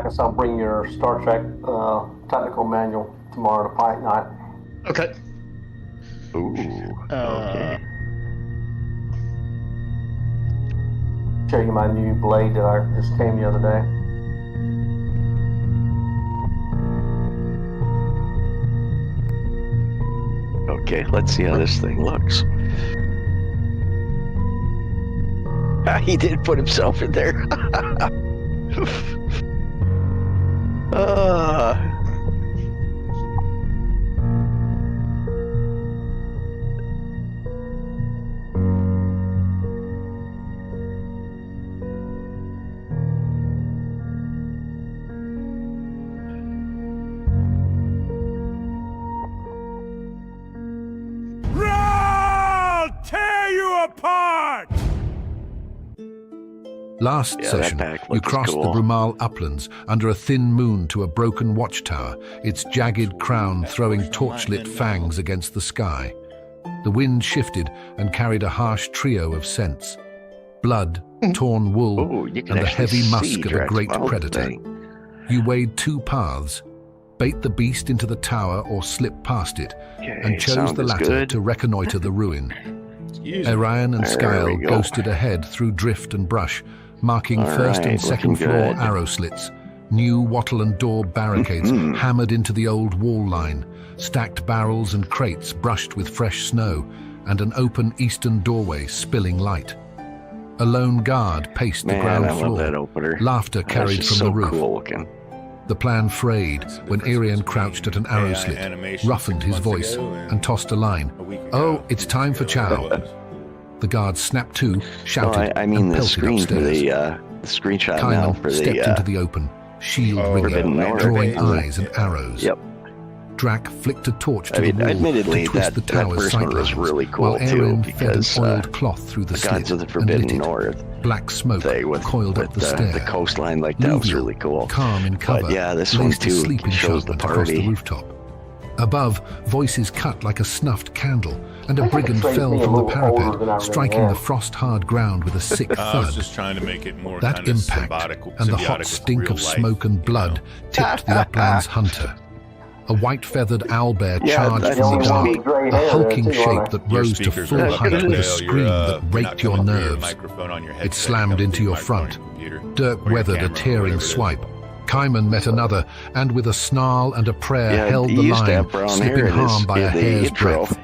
I guess I'll bring your Star Trek technical manual tomorrow to Pike Night. Okay. Ooh. Okay. Show you my new blade that I just came the other day. Okay, let's see how this thing looks. He did put himself in there. Tear you apart! Last session, you crossed the Brumal Uplands under a thin moon to a broken watchtower, its jagged crown throwing torchlit fangs against the sky. The wind shifted and carried a harsh trio of scents. Blood, torn wool, and the heavy musk of a great predator. You weighed two paths: bait the beast into the tower or slip past it, and chose the latter to reconnoiter the ruin. Orion and Skyle ghosted ahead through drift and brush, marking first and second floor arrow slits, new wattle and door barricades hammered into the old wall line, stacked barrels and crates brushed with fresh snow, and an open eastern doorway spilling light. A lone guard paced the ground floor, laughter carried from the roof. Cool. The plan frayed when Arian crouched at an arrow slit, roughened his voice, and tossed a line. "Oh, it's time for chow." The guard snapped to, shouted, I mean and the pelted screen upstairs. for the screenshot Kaiman now for stepped the into the open, shield ringing, drawing eyes and arrows. Yep. Drak flicked a torch to the wall admittedly, to twist the tower's first one was sightlines, really cool while too, Arian because fed an oiled cloth through the the slit Gods of the and Forbidden lit it. North, Black smoke with coiled up the stair. the coastline like that was really cool. Calm in cover, But yeah, this one blazed a too sleep shows the enchantment across the party. rooftop. Above, voices cut like a snuffed candle, and a brigand trained fell me a from the little older than I parapet, really striking am. the frost-hard ground with a sick I was thud. just trying to make it more That kind of impact and the hot symbiotic stink with of real life, smoke and blood tipped the Uplands hunter. A white-feathered owlbear charged that's from the only dark, a hulking shape that Your rose to speakers full are height fucking with a fail. scream You're, that you're not raked your coming through nerves. microphone on your It headset, slammed coming into through your microphone on front. computer, Dirk or your weathered a camera, or tearing whatever it is. swipe. Kaiman met another, and with a snarl and a prayer held he the used to line, have brown slipping hair in harm by a the hair's intro. breadth.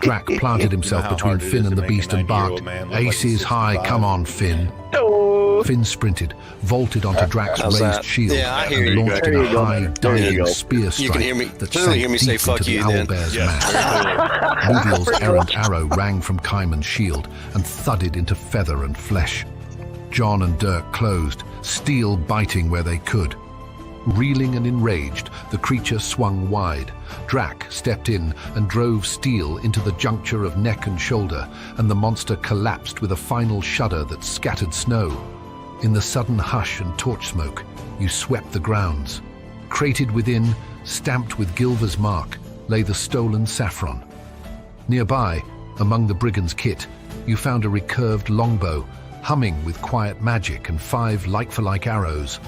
Drak planted himself You know how between hard it Finn is and to the make a beast and 90-year-old barked, man look like he's "Aces high, 65?" come on, Finn." No. Finn sprinted, vaulted onto Drak's How's raised that? shield, Yeah, I hear and you. launched There in you a go. high, There you diving go. spear You strike can hear me. that Clearly hear sank me say deep fuck into the you then. owlbear's Yes, mass. very clearly. Mudiel's errant arrow rang from Kaiman's shield and thudded into feather and flesh. John and Dirk closed, steel biting where they could. Reeling and enraged, the creature swung wide. Drak stepped in and drove steel into the juncture of neck and shoulder, and the monster collapsed with a final shudder that scattered snow. In the sudden hush and torch smoke, you swept the grounds. Crated within, stamped with Gilva's mark, lay the stolen saffron. Nearby, among the brigand's kit, you found a recurved longbow, humming with quiet magic and 5 like-for-like arrows,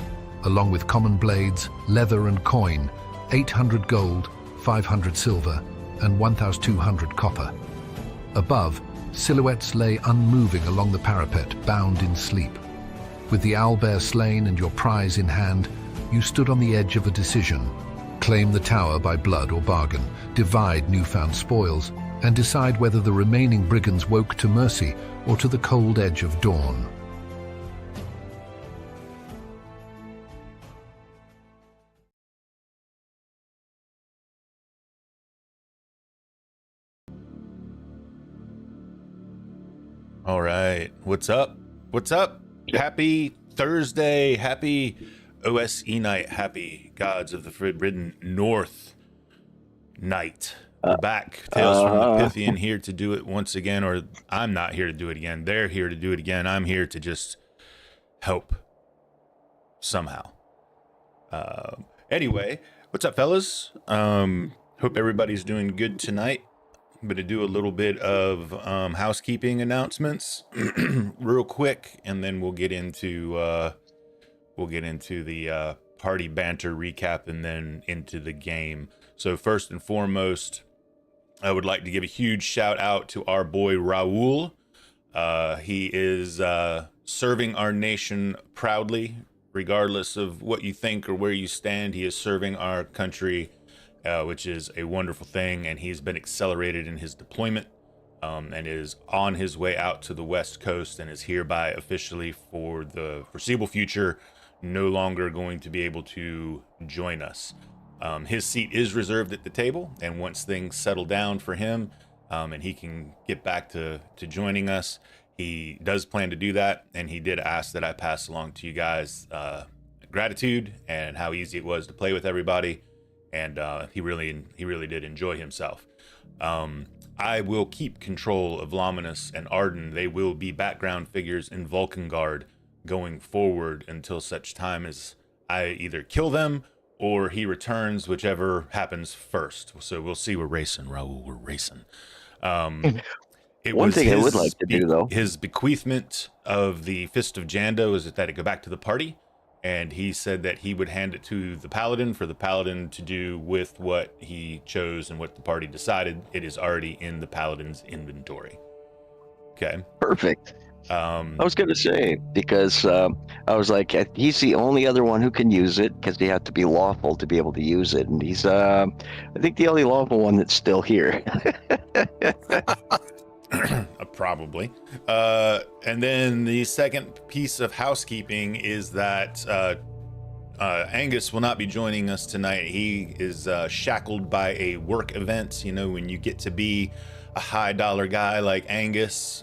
along with common blades, leather and coin, 800 gold, 500 silver, and 1,200 copper. Above, silhouettes lay unmoving along the parapet, bound in sleep. With the owlbear slain and your prize in hand, you stood on the edge of a decision. Claim the tower by blood or bargain, divide newfound spoils, and decide whether the remaining brigands woke to mercy or to the cold edge of dawn. All right. What's up? What's up? Happy Thursday. Happy OSE night. Happy Gods of the Forbidden North night. We're back. Tales from the Pythian here to do it once again, or I'm not here to do it again. They're here to do it again. I'm here to just help somehow. Anyway, what's up, fellas? Hope everybody's doing good tonight. I'm going to do a little bit of housekeeping announcements real quick, and then we'll get into the party banter recap and then into the game. So first and foremost, I would like to give a huge shout out to our boy Raul. He is serving our nation proudly, regardless of what you think or where you stand. He is serving our country, which is a wonderful thing, and he's been accelerated in his deployment, and is on his way out to the West Coast, and is hereby officially, for the foreseeable future, no longer going to be able to join us. His seat is reserved at the table, and once things settle down for him, and he can get back to joining us, he does plan to do that, and he did ask that I pass along to you guys gratitude and how easy it was to play with everybody, and he really did enjoy himself. I will keep control of Lominus and Arden. They will be background figures in Vulcangard going forward until such time as I either kill them or he returns, whichever happens first. So we'll see. We're racing, Raul. We're racing. One thing I would like to do, though, his bequeathment of the Fist of Jando is that it go back to the party, and he said that he would hand it to the paladin for the paladin to do with what he chose and what the party decided. It is already in the paladin's inventory. Okay. Perfect. I was going to say, because I was like, he's the only other one who can use it, because you have to be lawful to be able to use it. And he's, I think, the only lawful one that's still here. Probably. And then the second piece of housekeeping is that Angus will not be joining us tonight. He is shackled by a work event. You know, when you get to be a high dollar guy like Angus,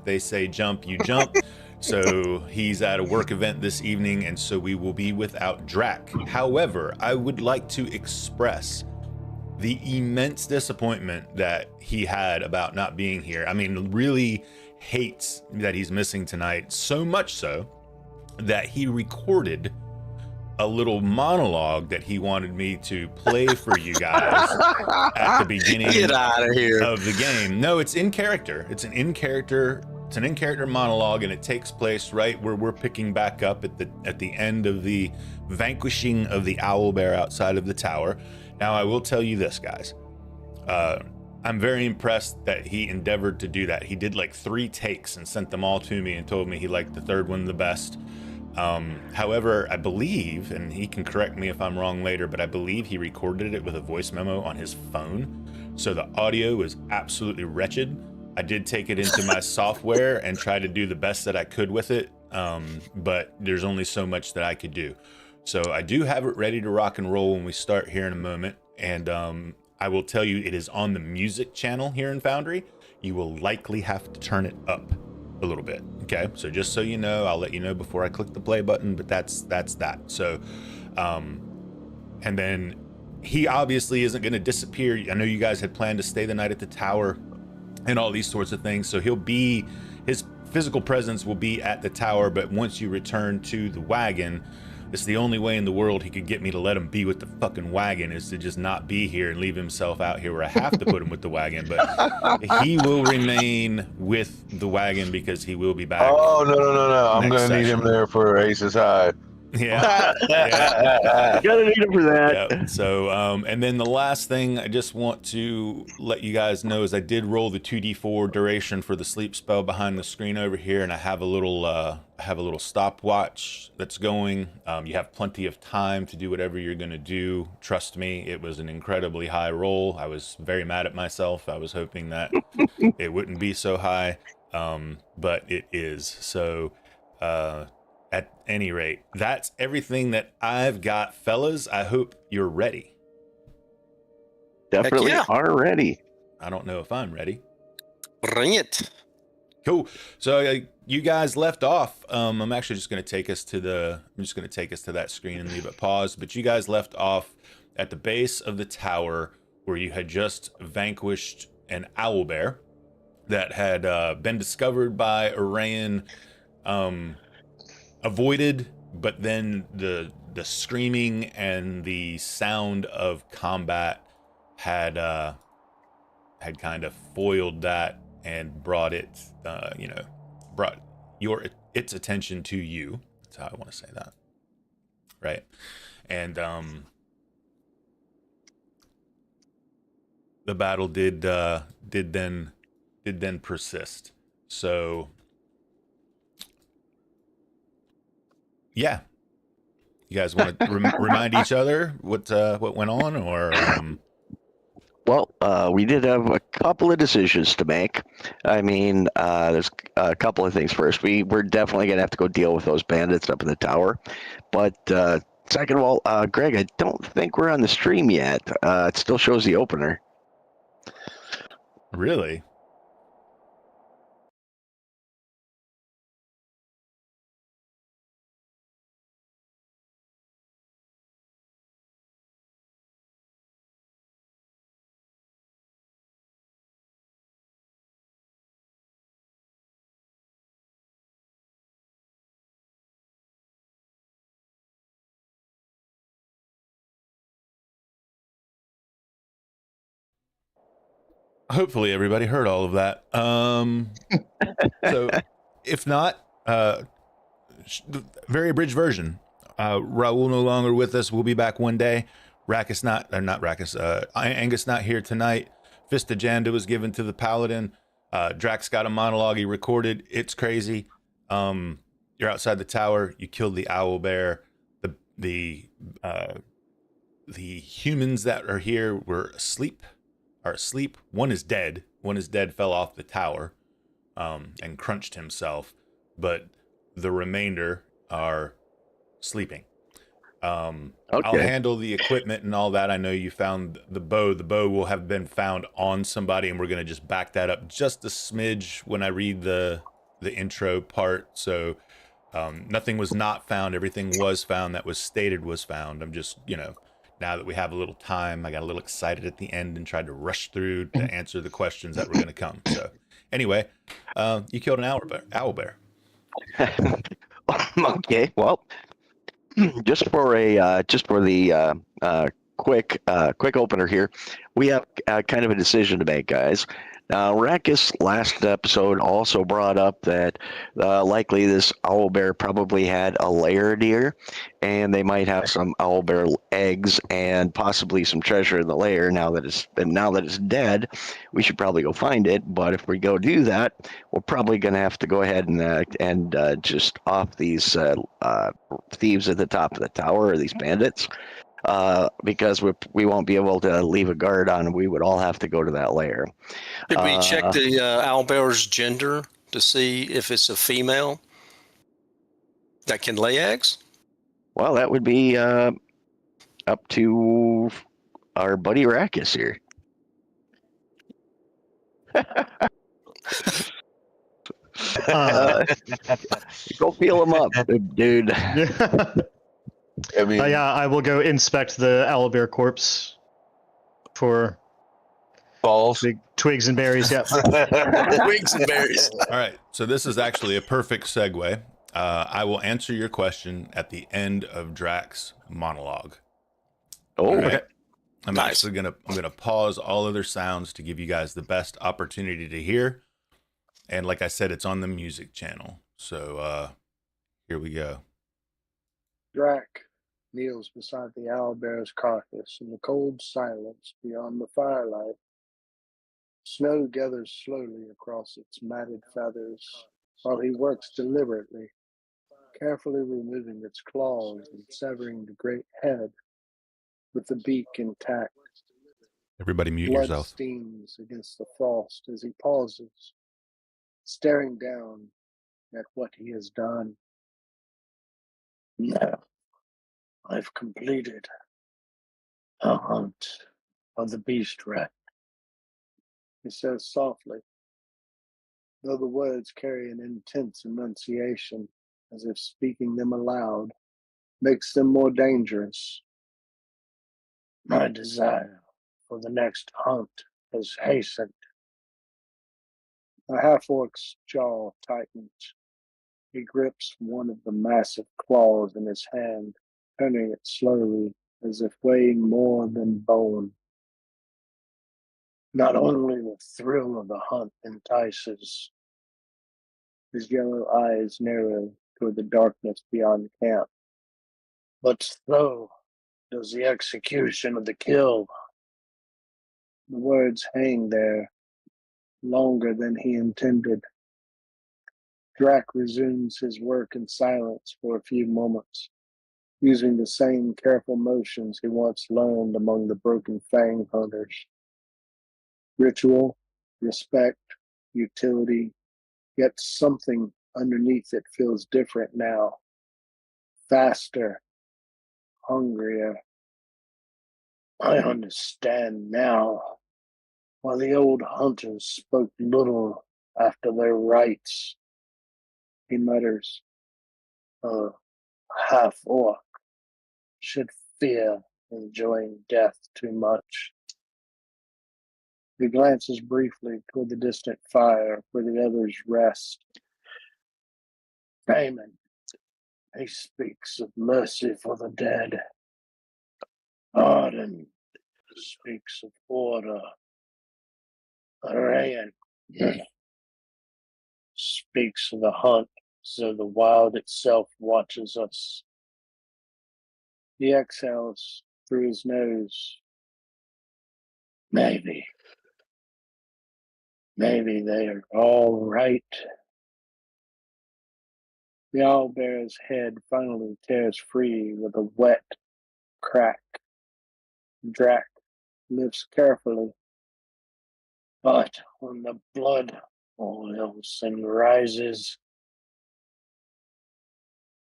they say jump, you jump. So he's at a work event this evening, and so we will be without Drak. However, I would like to express the immense disappointment that he had about not being here. I mean, really hates that he's missing tonight, so much so that he recorded a little monologue that he wanted me to play for you guys at the beginning Get out of here. of the game. No, it's in character. It's an in character monologue, and it takes place right where we're picking back up at the end of the vanquishing of the owlbear outside of the tower. Now, I will tell you this, guys. I'm very impressed that he endeavored to do that. He did like 3 takes and sent them all to me and told me he liked the third one the best. However, I believe, and he can correct me if I'm wrong later, but I believe he recorded it with a voice memo on his phone. So the audio is absolutely wretched. I did take it into my software and try to do the best that I could with it. But there's only so much that I could do. So I do have it ready to rock and roll when we start here in a moment. And I will tell you, it is on the music channel here in Foundry. You will likely have to turn it up a little bit. Okay, so just so you know, I'll let you know before I click the play button, but that's that. So, and then he obviously isn't going to disappear. I know you guys had planned to stay the night at the tower and all these sorts of things. So his physical presence will be at the tower, but once you return to the wagon, it's the only way in the world he could get me to let him be with the fucking wagon is to just not be here and leave himself out here where I have to put him with the wagon. But he will remain with the wagon because he will be back. Oh, no. I'm going to need him there for Ace's High. Yeah. Gotta need him for that. Yeah. So, and then the last thing I just want to let you guys know is I did roll the 2d4 duration for the sleep spell behind the screen over here, and I have a little stopwatch that's going. You have plenty of time to do whatever you're going to do. Trust me, it was an incredibly high roll. I was very mad at myself. I was hoping that it wouldn't be so high, but it is. So, at any rate, that's everything that I've got, fellas. I hope you're ready. Definitely are ready. I don't know if I'm ready. Bring it. Cool. So you guys left off. I'm actually just going to take us to that screen and leave it paused. But you guys left off at the base of the tower where you had just vanquished an owlbear that had been discovered by Arayan. Avoided, but then the screaming and the sound of combat had kind of foiled that and brought its attention to you. That's how I want to say that, right? and the battle did then persist. So yeah, you guys want to remind each other what went on, or Well, we did have a couple of decisions to make. I mean, there's a couple of things. First, we're definitely going to have to go deal with those bandits up in the tower. But second of all, Greg, I don't think we're on the stream yet. It still shows the opener. really? Hopefully everybody heard all of that. So if not, the very abridged version. Raul no longer with us. We'll be back one day. Rakus not, or not Rakus, Angus not here tonight. Fista Janda was given to the paladin. Drak's got a monologue he recorded. It's crazy. You're outside the tower. You killed the owlbear. The humans that are here were asleep. One is dead. Fell off the tower and crunched himself. But the remainder are sleeping. Okay. I'll handle the equipment and all that. I know you found the bow. The bow will have been found on somebody, and we're going to just back that up just a smidge when I read the intro part. So nothing was not found. Everything was found that was stated was found. I'm just, now that we have a little time, I got a little excited at the end and tried to rush through to answer the questions that were going to come. So anyway, you killed an owlbear. Okay, well, just for the quick opener here, we have kind of a decision to make, guys. Rakus last episode also brought up that likely this owlbear probably had a lair near, and they might have some owlbear eggs and possibly some treasure in the lair. Now that it's dead, we should probably go find it. But if we go do that, we're probably going to have to go ahead and just off these thieves at the top of the tower, or these bandits. Because we won't be able to leave a guard on, and we would all have to go to that lair. Did we check the owlbear's gender to see if it's a female that can lay eggs? Well, that would be up to our buddy Rakus here. Go feel him up, dude. I mean, Yeah, I will go inspect the owlbear corpse for balls. big twigs and berries. Yeah. Twigs and berries. All right, so this is actually a perfect segue. I will answer your question at the end of Drak's monologue. Oh, All right? okay. I'm Nice. actually gonna pause all other sounds to give you guys the best opportunity to hear. And like I said, it's on the music channel. So here we go. Drak kneels beside the owlbear's carcass in the cold silence beyond the firelight. Snow gathers slowly across its matted feathers while he works deliberately, carefully removing its claws and severing the great head with the beak intact. Everybody mute Blood yourself. steams against the frost as he pauses, staring down at what he has done. Now, I've completed a hunt of the beast rat, he says softly, though the words carry an intense enunciation, as if speaking them aloud makes them more dangerous. My desire for the next hunt has hastened. A half-orc's jaw tightens. He grips one of the massive claws in his hand, turning it slowly, as if weighing more than bone. Not only the thrill of the hunt entices, his yellow eyes narrow toward the darkness beyond camp, but so does the execution of the kill. The words hang there longer than he intended. Drak resumes his work in silence for a few moments, using the same careful motions he once learned among the Broken Fang hunters. Ritual, respect, utility, yet something underneath it feels different now. Faster, hungrier. I understand now why the old hunters spoke little after their rites. He mutters, a half-orc should fear enjoying death too much. He glances briefly toward the distant fire where the others rest. Damon, he speaks of mercy for the dead. Arden speaks of order. Arayan speaks of the hunt, so the wild itself watches us. He exhales through his nose. Maybe they are all right. The owlbear's head finally tears free with a wet crack. Drak lifts carefully. But when the blood boils and rises,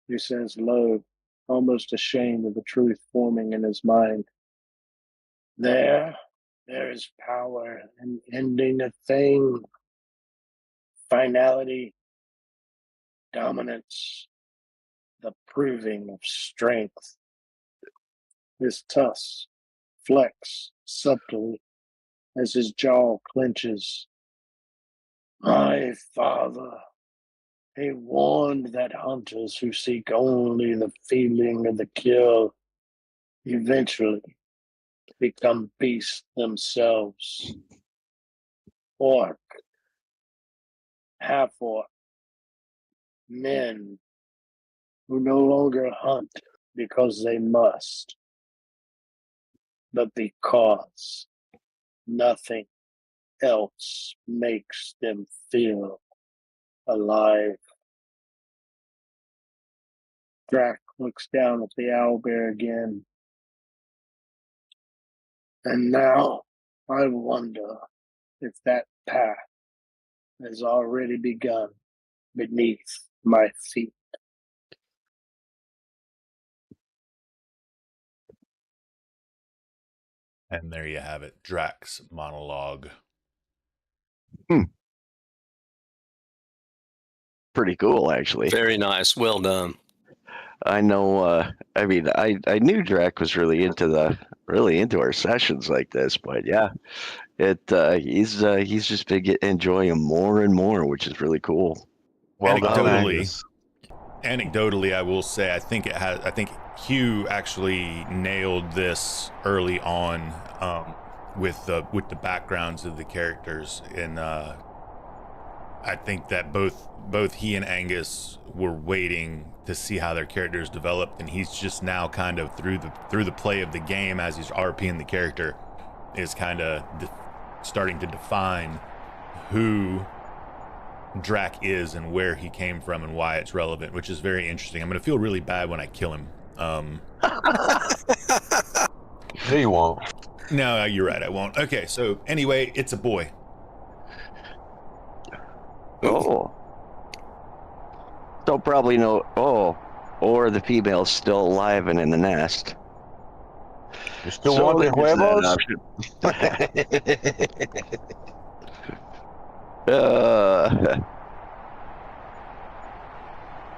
he says low, almost ashamed of the truth forming in his mind. There is power in ending a thing. Finality, dominance, the proving of strength. His tusks flex subtly as his jaw clenches. My father, he warned that hunters who seek only the feeling of the kill eventually become beasts themselves. Orc, half-orc, men who no longer hunt because they must, but because nothing else makes them feel alive. Drak looks down at the owlbear again. And now I wonder if that path has already begun beneath my feet. And there you have it, Drak's monologue. Pretty cool, actually. Very nice. Well done. I know. I mean, I knew Drak was really into our sessions like this, but yeah, he's just been enjoying them more and more, which is really cool. Well done, Anecdotally, Angus. Anecdotally, I will say I think Hugh actually nailed this early on with the backgrounds of the characters, and I think that both he and Angus were waiting to see how their characters developed, and he's just now kind of through the play of the game as he's RPing the character is kind of starting to define who Drak is and where he came from and why it's relevant, which is very interesting. I'm going to feel really bad when I kill him. No, you won't. No, you're right, I won't. Okay, so anyway, it's a boy. Oh. So probably no. Oh, or the female's still alive and in the nest. You still want the there's that option.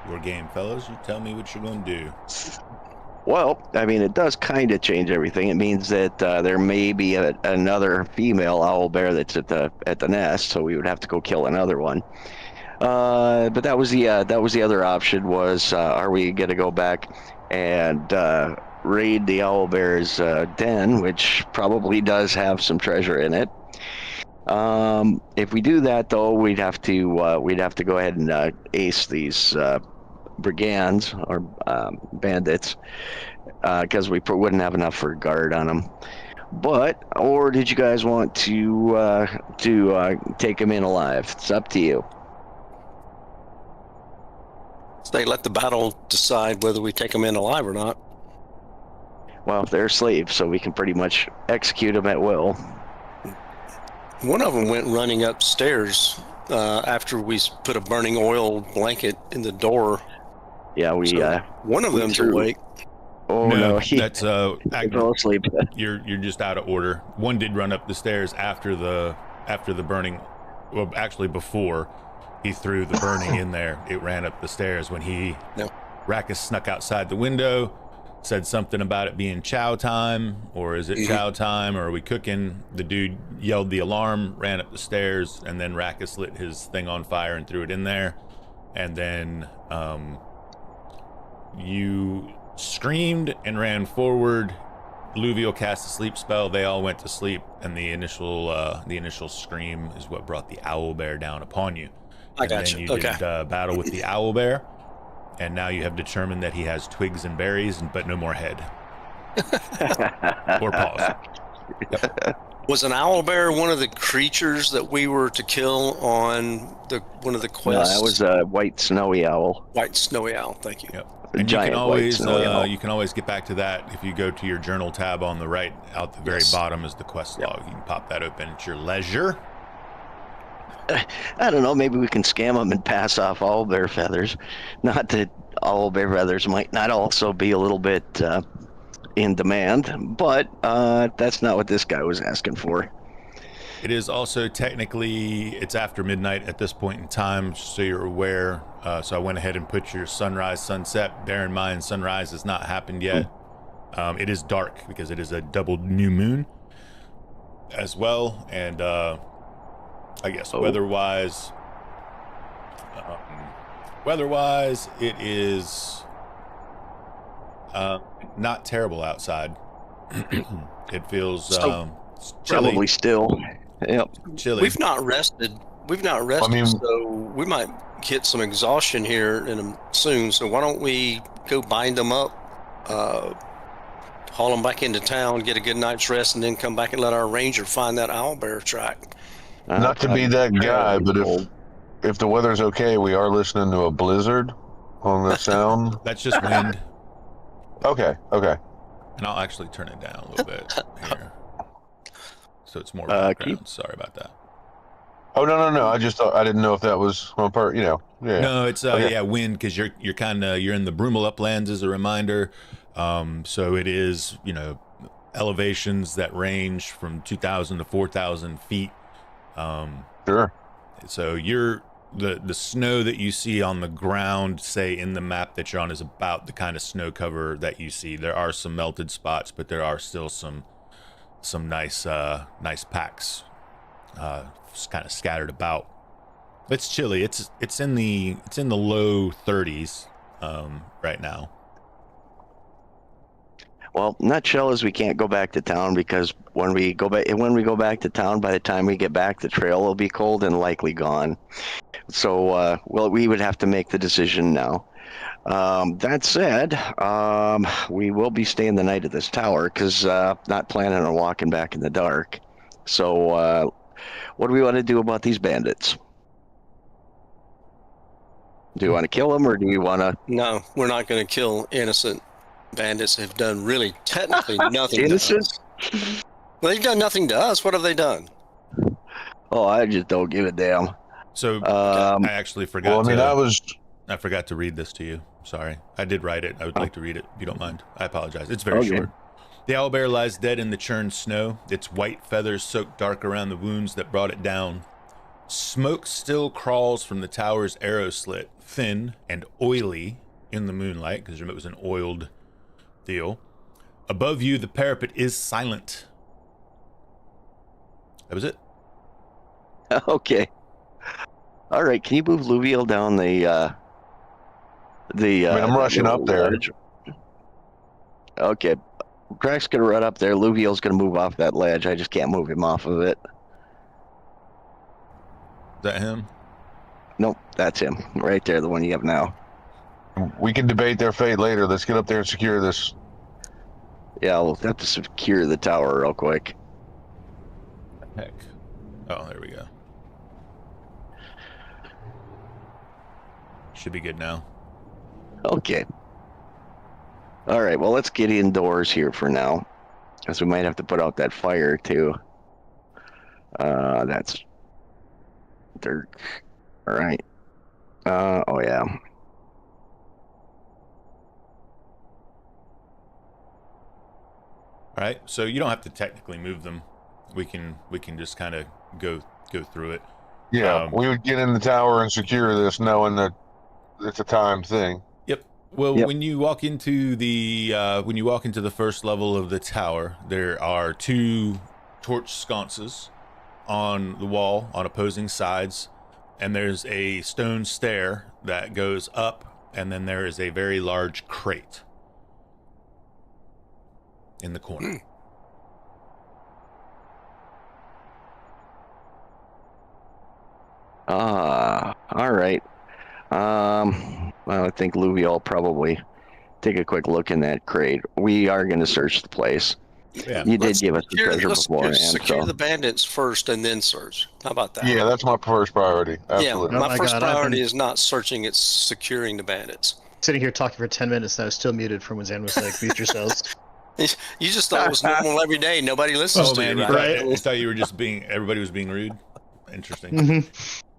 Your game, fellas. You tell me what you're going to do. Well, I mean, it does kind of change everything. It means that there may be another female owlbear that's at the nest, so we would have to go kill another one. But that was the other option. Was are we going to go back and raid the owlbear's den, which probably does have some treasure in it? If we do that, though, we'd have to go ahead and ace these brigands or bandits, because we wouldn't have enough for a guard on him. Or did you guys want to take him in alive? It's up to you. They let the battle decide whether we take them in alive or not. Well, they're slaves, so we can pretty much execute them at will. One of them went running upstairs after we put a burning oil blanket in the door. Yeah, one of them's awake. Oh no, that's fell asleep. You're just out of order. One did run up the stairs after the burning. Well, actually, before he threw the burning in there, it ran up the stairs. When Rackus snuck outside the window, said something about it being chow time, or is it chow time, or are we cooking? The dude yelled the alarm, ran up the stairs, and then Rackus lit his thing on fire and threw it in there. And then you screamed and ran forward. Luvial cast a sleep spell. They all went to sleep, and the initial scream is what brought the owlbear down upon you. I got you. Then you did battle with the owlbear, and now you have determined that he has twigs and berries, but no more head or paws. Yep. Was an owlbear one of the creatures that we were to kill on one of the quests? No, that was a white snowy owl. White snowy owl. Thank you. Yep. And you can always get back to that if you go to your journal tab on the right. Out the very bottom is the quest log. You can pop that open at your leisure. I don't know. Maybe we can scam them and pass off owlbear feathers. Not that owlbear feathers might not also be a little bit in demand, but that's not what this guy was asking for. It is also technically, it's after midnight at this point in time, so you're aware. So I went ahead and put your sunrise, sunset. Bear in mind, sunrise has not happened yet. It is dark because it is a double new moon as well. And I guess weather-wise, it is not terrible outside. It feels chilly. Probably still. Yep. Chilly. We've not rested. So we might hit some exhaustion here soon. So why don't we go bind them up, haul them back into town, get a good night's rest, and then come back and let our ranger find that owlbear track. Not to be that guy, but if the weather's okay, we are listening to a blizzard on the sound. That's just wind. Okay. And I'll actually turn it down a little bit here, so it's more background. Sorry about that. Oh no! I just thought, I didn't know if that was one part. Yeah. No, it's wind, because you're in the Brumal Uplands, as a reminder. So it is elevations that range from 2,000 to 4,000 feet. Sure. So the snow that you see on the ground, say in the map that you're on, is about the kind of snow cover that you see. There are some melted spots, but there are still some nice packs kind of scattered about. It's chilly. It's in the low 30s right now. Well, nutshell is we can't go back to town, because when we go back to town, by the time we get back, the trail will be cold and likely gone. So, we would have to make the decision now. That said, we will be staying the night at this tower, because not planning on walking back in the dark. So, what do we want to do about these bandits? Do you want to kill them, or do you want to? No, we're not going to kill innocent bandits. Have done really technically nothing. Innocent? To us. Well, they've done nothing to us. What have they done? Oh, I just don't give a damn. So I actually forgot. I forgot to read this to you. Sorry, I did write it. I would like to read it if you don't mind. I apologize. It's very short. The owlbear lies dead in the churned snow, its white feathers soaked dark around the wounds that brought it down. Smoke still crawls from the tower's arrow slit, thin and oily in the moonlight, because it was an oiled deal. Above you, the parapet is silent. That was it. Okay. All right. Can you move Luvial down I'm rushing up there. Okay. Drak's gonna run up there. Luvial's gonna move off that ledge. I just can't move him off of it. Is that him? Nope, that's him. Right there, the one you have now. We can debate their fate later. Let's get up there and secure this. Yeah, we'll have to secure the tower real quick. Heck. Oh, there we go. Should be good now. Okay. All right, well, let's get indoors here for now, because we might have to put out that fire, too. That's Dirk. All right. Oh, yeah. All right, so you don't have to technically move them. We can just kind of go through it. Yeah, we would get in the tower and secure this, knowing that it's a timed thing. Yep. Well, Yep. when you walk into the first level of the tower, there are 2 torch sconces on the wall on opposing sides, and there's a stone stair that goes up, and then there is a very large crate in the corner. All right. Well, I think Luvial will probably take a quick look in that crate. We are going to search the place. Yeah. You did give us the treasure beforehand. Secure So. the bandits first and then search. How about that? Yeah, that's my first priority. Absolutely. Yeah, Oh my my first God, I've priority been- is not searching, it's securing the bandits. Sitting here talking for 10 minutes and I was still muted from when Zan was like, mute yourselves. You just thought it was normal every day. Nobody listens Oh to man, you, you right? thought, I thought you were just everybody was being rude. Interesting.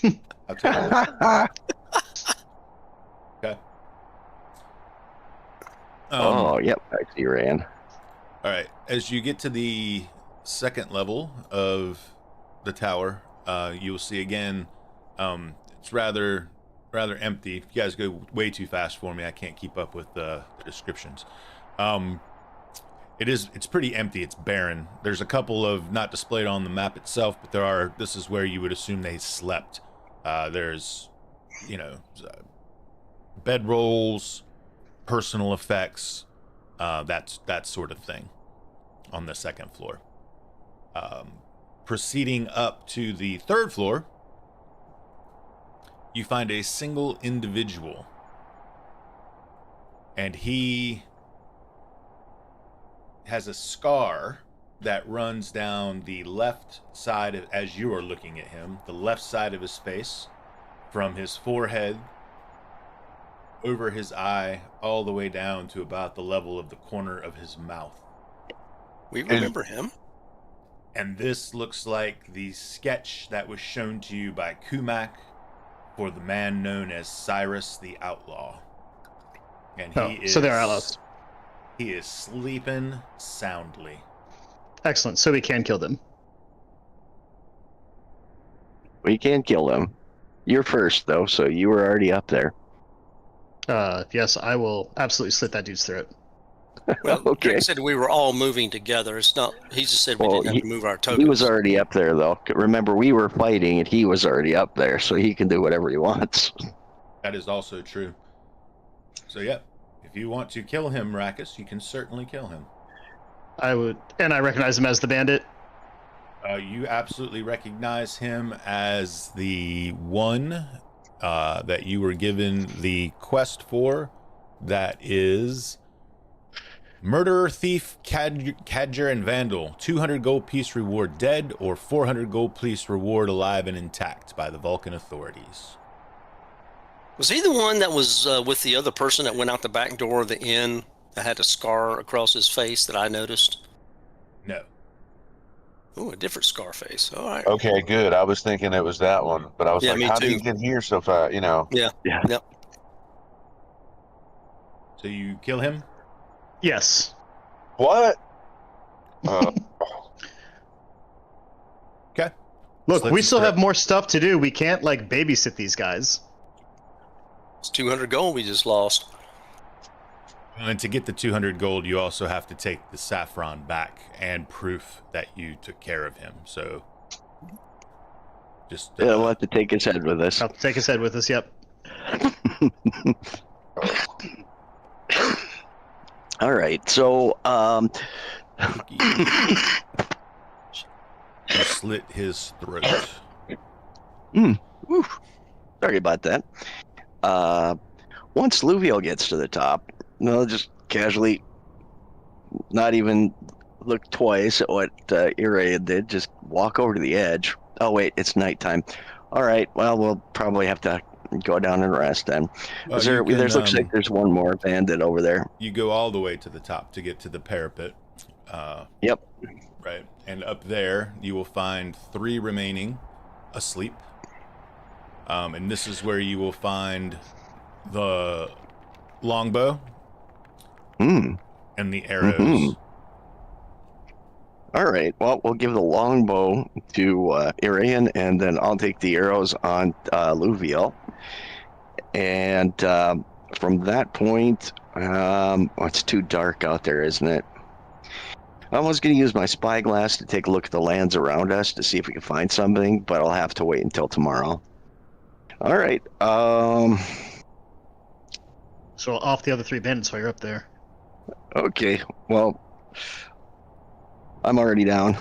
Mhm. I'll take it. Okay. Oh, yep. I see Ran. All right. As you get to the second level of the tower, you'll see again. It's rather empty. You guys go way too fast for me. I can't keep up with the descriptions. It's pretty empty. It's barren. There's a couple of not displayed on the map itself, but this is where you would assume they slept. There's, bedrolls, personal effects, that sort of thing on the second floor. Proceeding up to the third floor, you find a single individual, and he has a scar that runs down the left side as you are looking at him, the left side of his face, from his forehead over his eye all the way down to about the level of the corner of his mouth. We remember him. And this looks like the sketch that was shown to you by Kumak for the man known as Cyrus the Outlaw. And so they're outlaws. He is sleeping soundly. Excellent. So we can kill them. We can kill them. You're first, though, so you were already up there. Yes, I will absolutely slit that dude's throat. Well, Okay. Greg said we were all moving together. It's not. He just said we Well, didn't have to move our tokens. He was already up there, though. Remember, we were fighting, and he was already up there, so he can do whatever he wants. That is also true. So, yeah, if you want to kill him, Rakus, you can certainly kill him. I would, and I recognize him as the bandit. You absolutely recognize him as the one that you were given the quest for. That is Murderer, Thief, Cadger, and Vandal. 200 gold piece reward dead, or 400 gold piece reward alive and intact by the Vulcan authorities. Was he the one that was with the other person that went out the back door of the inn that had a scar across his face that I noticed? No. Oh, a different scar face. All right. Okay, good. I was thinking it was that one, but I was Yeah, like, me how did he too. get here so fast? Yeah. Yeah. So you kill him? Yes. What? Okay. Look, Slit we his still throat. have more stuff to do. We can't, like, babysit these guys. It's 200 gold we just lost. And to get the 200 gold, you also have to take the saffron back and proof that you took care of him. So just Yeah, we'll have to take his head with us. I'll take his head with us, yep. All right, so you slit his throat. sorry about that. Once Luvial gets to the top, they'll just casually not even look twice at what Iraean did. Just walk over to the edge. Oh wait, it's nighttime. All right. Well, we'll probably have to go down and rest then. There looks like there's one more bandit over there. You go all the way to the top to get to the parapet. Yep. Right. And up there, you will find 3 remaining asleep. And this is where you will find the longbow and the arrows. Mm-hmm. All right. Well, we'll give the longbow to Irian, and then I'll take the arrows on Luviel. And from that point, it's too dark out there, isn't it? I was going to use my spyglass to take a look at the lands around us to see if we can find something, but I'll have to wait until tomorrow. All right. So off the other 3 bandits while you're up there. Okay. Well, I'm already down.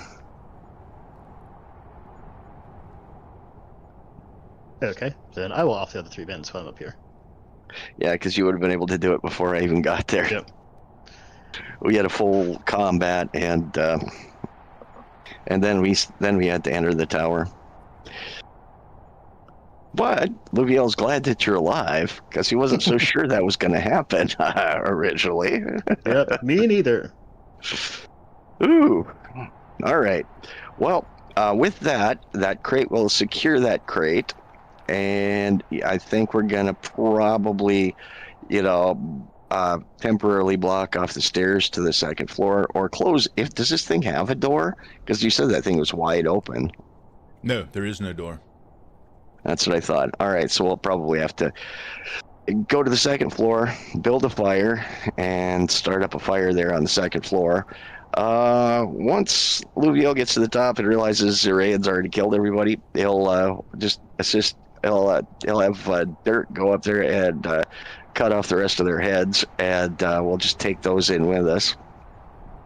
Okay. Then I will off the other 3 bandits while I'm up here. Yeah, because you would have been able to do it before I even got there. Yep. We had a full combat, and then we had to enter the tower. But Luviel's glad that you're alive, because he wasn't so sure that was going to happen originally. Yep, me neither. Ooh. All right. Well, with that crate will secure that crate, and I think we're going to probably, temporarily block off the stairs to the 2nd floor, or close. Does this thing have a door? Because you said that thing was wide open. No, there is no door. That's what I thought. All right, so we'll probably have to go to the 2nd floor, build a fire, and start up a fire there on the 2nd floor. Once Luviel gets to the top and realizes Ziraid's already killed everybody, he'll just assist. He'll have Dirt go up there and cut off the rest of their heads, and we'll just take those in with us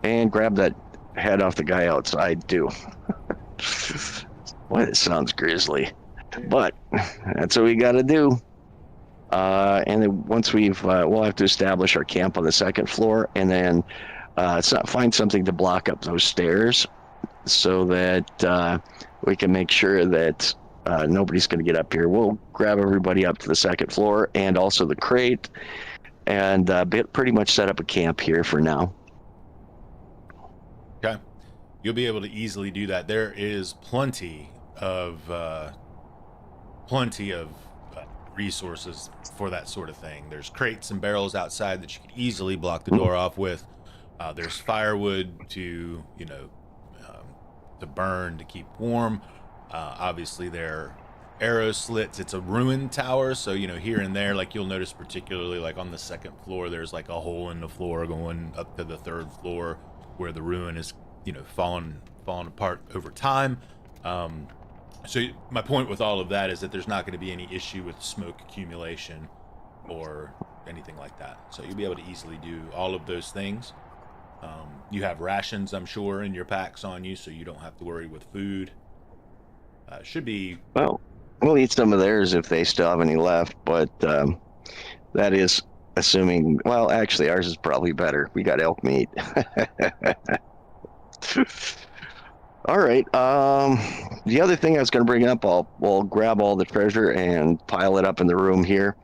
and grab that head off the guy outside too. Boy, that sounds grisly, but that's what we got to do. And then once we'll have to establish our camp on the 2nd floor, and then find something to block up those stairs so that we can make sure that nobody's going to get up here. We'll grab everybody up to the 2nd floor and also the crate, and pretty much set up a camp here for now. Okay. You'll be able to easily do that. There is plenty of resources for that sort of thing. There's crates and barrels outside that you could easily block the door off with. There's firewood to burn to keep warm. Obviously, there are arrow slits. It's a ruined tower, so here and there, like you'll notice, particularly like on the 2nd floor, there's like a hole in the floor going up to the 3rd floor where the ruin is fallen apart over time. So my point with all of that is that there's not going to be any issue with smoke accumulation or anything like that. So you'll be able to easily do all of those things. You have rations, I'm sure, in your packs on you, so you don't have to worry with food. Should be... Well, we'll eat some of theirs if they still have any left, but that is assuming... Well, actually, ours is probably better. We got elk meat. All right. The other thing I was going to bring up, we'll grab all the treasure and pile it up in the room here.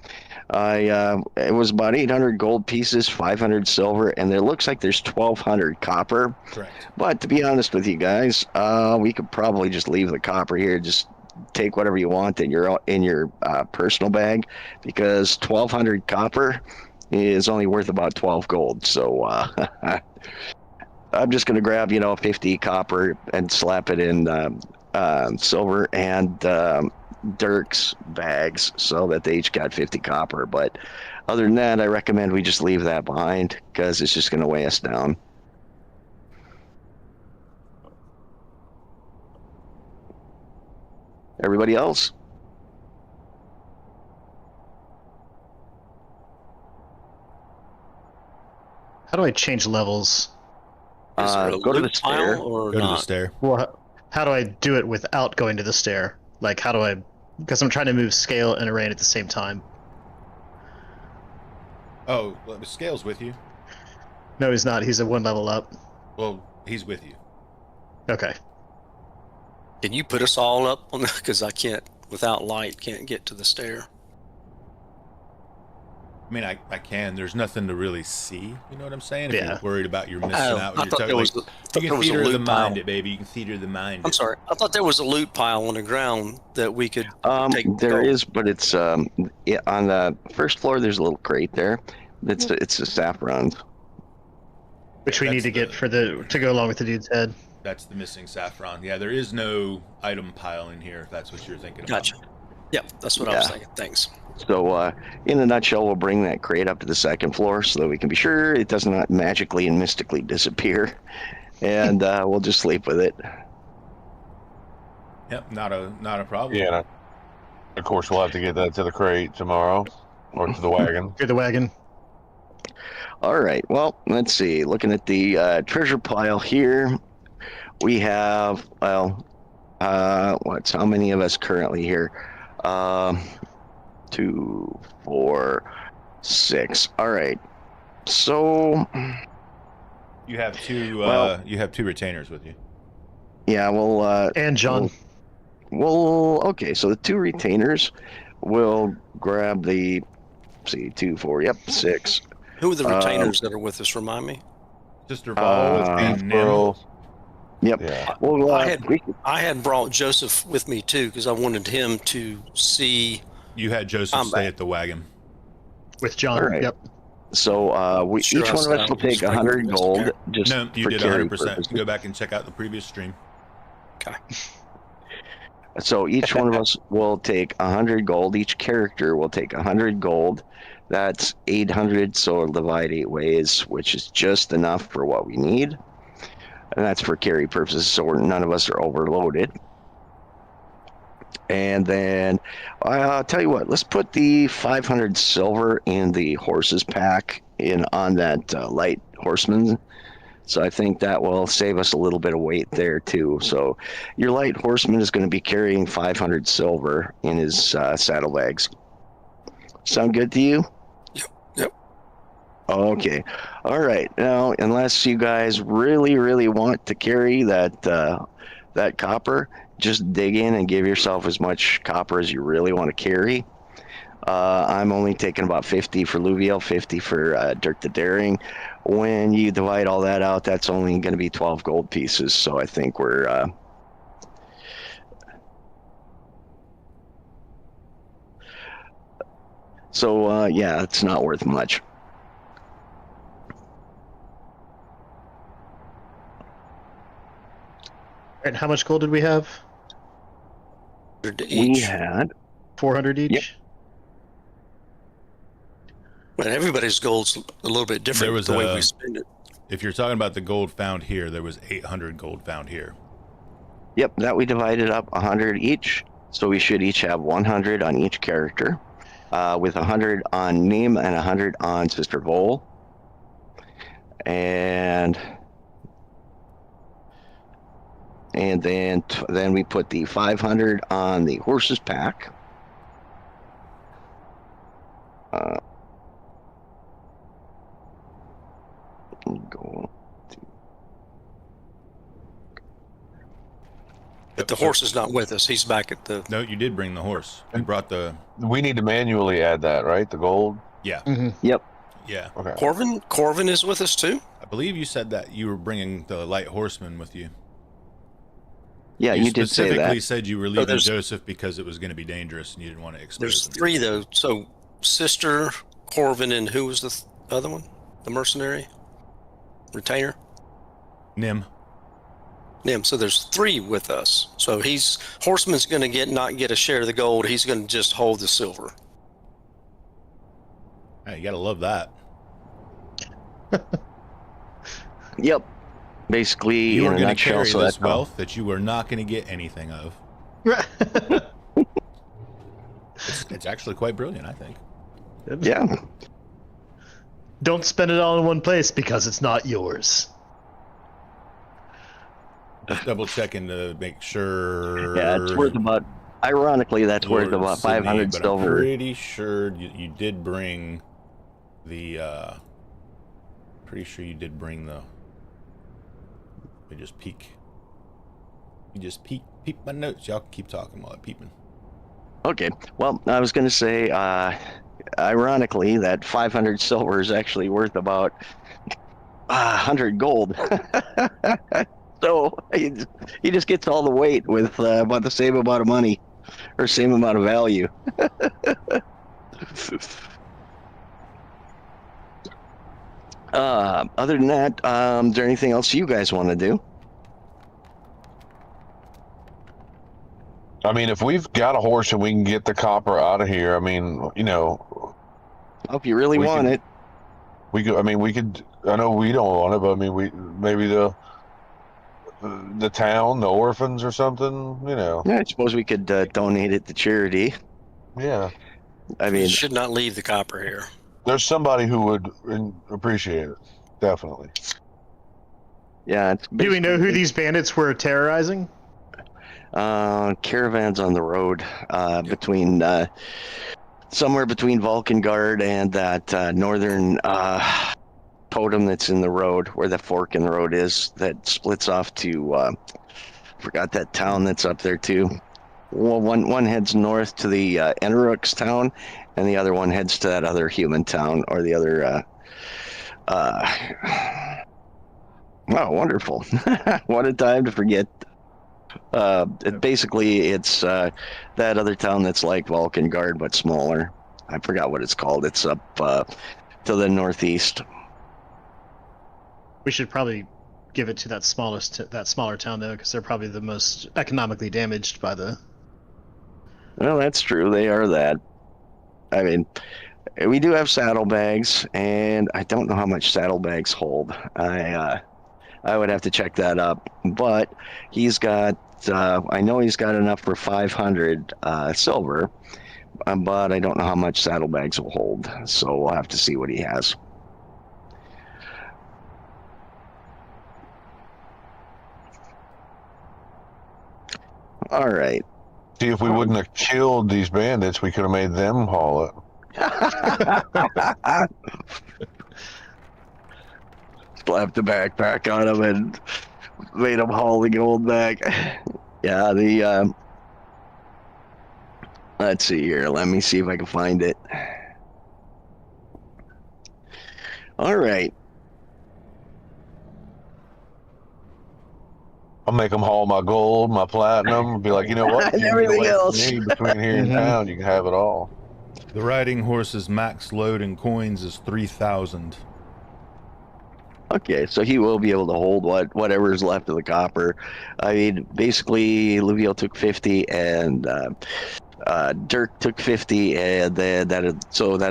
It was about 800 gold pieces, 500 silver, and it looks like there's 1,200 copper. Correct. But to be honest with you guys, we could probably just leave the copper here. Just take whatever you want in your personal bag, because 1,200 copper is only worth about 12 gold. So I'm just going to grab 50 copper and slap it in silver and Dirk's bags so that they each got 50 copper. But other than that, I recommend we just leave that behind, because it's just going to weigh us down. Everybody else? How do I change levels? Is there a Go to the loot pile stair. or Go to the not? stair. Well, how do I do it without going to the stair? Like, how do I... Because I'm trying to move Scale and Arraign at the same time. Oh, well, the scale's with you. No, he's not. He's a 1 level up. Well, he's with you. Okay. Can you put us all up on that? Because I can't, without light, can't get to the stair. I mean, I can. There's nothing to really see. You know what I'm saying? If Yeah. you're worried about you're missing out. I You're thought talking, there was, like, a you can theater loot the mind pile. it, baby. You can theater the mind I'm it. sorry. I thought there was a loot pile on the ground that we could take. There gold. is, but it's on the first floor. There's a little crate there. It's a saffron. Which we need to get to go along with the dude's head. That's the missing saffron. Yeah, there is no item pile in here, if that's what you're thinking about. Gotcha. Yep, that's what I was thinking. Thanks. So, in a nutshell, we'll bring that crate up to the second floor so that we can be sure it does not magically and mystically disappear, and we'll just sleep with it. Yep, not a problem. Yeah. Of course, we'll have to get that to the crate tomorrow, or to the wagon. To the wagon. All right. Well, let's see. Looking at the treasure pile here, we have how many of us currently here? 2, 4, 6. All right. So You have two. You have 2 retainers with you. yeah, well, And John. well, okay. So the 2 retainers will grab the 2, 4. Yep, 6. Who are the retainers that are with us? Remind me. Sister Vol and Nim. Pearl. Yep. Yeah. Well, I had brought Joseph with me too because I wanted him to see. You had Joseph stay at the wagon. With John. All right. Yep. So Sure, each one of us will take 100 gold. Just No, you for did carry 100%. purposes. Go back and check out the previous stream. Okay. So each one of us will take 100 gold. Each character will take 100 gold. That's 800, so it'll divide 8 ways, which is just enough for what we need. And that's for carry purposes, so none of us are overloaded. And then, I'll tell you what, let's put the 500 silver in the horses pack on that light horseman. So I think that will save us a little bit of weight there too. So your light horseman is going to be carrying 500 silver in his saddlebags. Sound good to you? Yep. Okay. All right. Now, unless you guys really, really want to carry that copper, just dig in and give yourself as much copper as you really want to carry. I'm only taking about 50 for Luviel, 50 for Dirk the Daring. When you divide all that out, that's only going to be 12 gold pieces. So I think we're yeah, it's not worth much. And how much gold did we have? We Each. had 400 each? Yep. But everybody's gold's a little bit different There was the way we spend it. If you're talking about the gold found here, there was 800 gold found here. Yep, that we divided up 100 each. So we should each have 100 on each character, with 100 on Neem and 100 on Sister Vol. And then we put the 500 on the horses pack. Go. But the horse is not with us. He's back at the. No, you did bring the horse. You brought the. We need to manually add that, right? The gold? Yeah. Mm-hmm. Yep. Yeah. Okay. Corvin is with us too. I believe you said that you were bringing the light horseman with you. Yeah, you did say specifically that. said you were leaving there's- Joseph because it was going to be dangerous and you didn't want to expose There's him. 3 though. So Sister, Corvin, and who was the other one? The mercenary retainer. Nim. So there's 3 with us. So horseman's going to not get a share of the gold. He's going to just hold the silver. Hey, you got to love that. Yep. Basically, You in are a going to nutshell, carry so this that's all. wealth that you are not going to get anything of. It's actually quite brilliant, I think. Yeah. Don't spend it all in one place because it's not yours. Just double checking to make sure. Yeah, it's worth about. Ironically, that's worth Lord about Sydney, 500 but silver. I'm pretty sure you did bring the Pretty sure you did bring the... Let me just peek. You just peek my notes. Y'all can keep talking while I'm peeping. Okay. Well, I was going to say, ironically, that 500 silver is actually worth about 100 gold. So he just gets all the weight with about the same amount of money or same amount of value. Other than that, is there anything else you guys want to do? I mean, if we've got a horse and we can get the copper out of here, I mean, you know. If you really want it. We could, I mean, we could, I know we don't want it, but I mean, maybe the town, the orphans or something, you know. Yeah, I suppose we could donate it to charity. Yeah. I mean, you should not leave the copper here. There's somebody who would appreciate it, definitely. Yeah. Do we know who these bandits were terrorizing? Caravans on the road between somewhere between Vulcan and that northern totem that's in the road, where the fork in the road is, that splits off to forgot that town that's up there too. Well, one heads north to the Enerux town, and the other one heads to that other human town, or the other oh, wonderful. What a time to forget. Basically, it's that other town that's like Vulcan but smaller. I forgot what it's called. It's up to the northeast. We should probably give it to that smaller town though, because they're probably the most economically damaged by the. Well, that's true. They are that. I mean, we do have saddlebags, and I don't know how much saddlebags hold. I would have to check that up. But he's got, I know he's got enough for 500 silver, but I don't know how much saddlebags will hold. So we'll have to see what he has. All right. See, if we wouldn't have killed these bandits, we could have made them haul it. Slapped the backpack on him and made him haul the gold back. Yeah, let's see here. Let me see if I can find it. All right. I'll make them haul my gold, my platinum, be like, you know what? And everything else. Between here and town, you can have it all. The riding horse's max load in coins is 3,000. Okay, so he will be able to hold whatever's left of the copper. I mean, basically, Luviel took 50, and Dirk took 50, and then that'll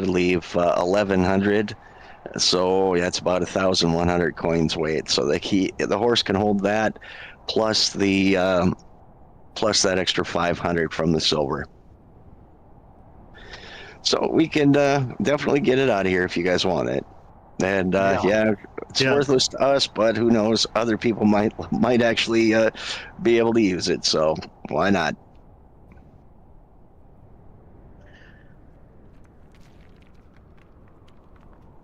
leave 1,100. So that's about 1,100 coins weight. So the horse can hold that, plus that extra 500 from the silver. So we can definitely get it out of here if you guys want it. And it's worthless to us, but who knows? Other people might actually be able to use it. So why not?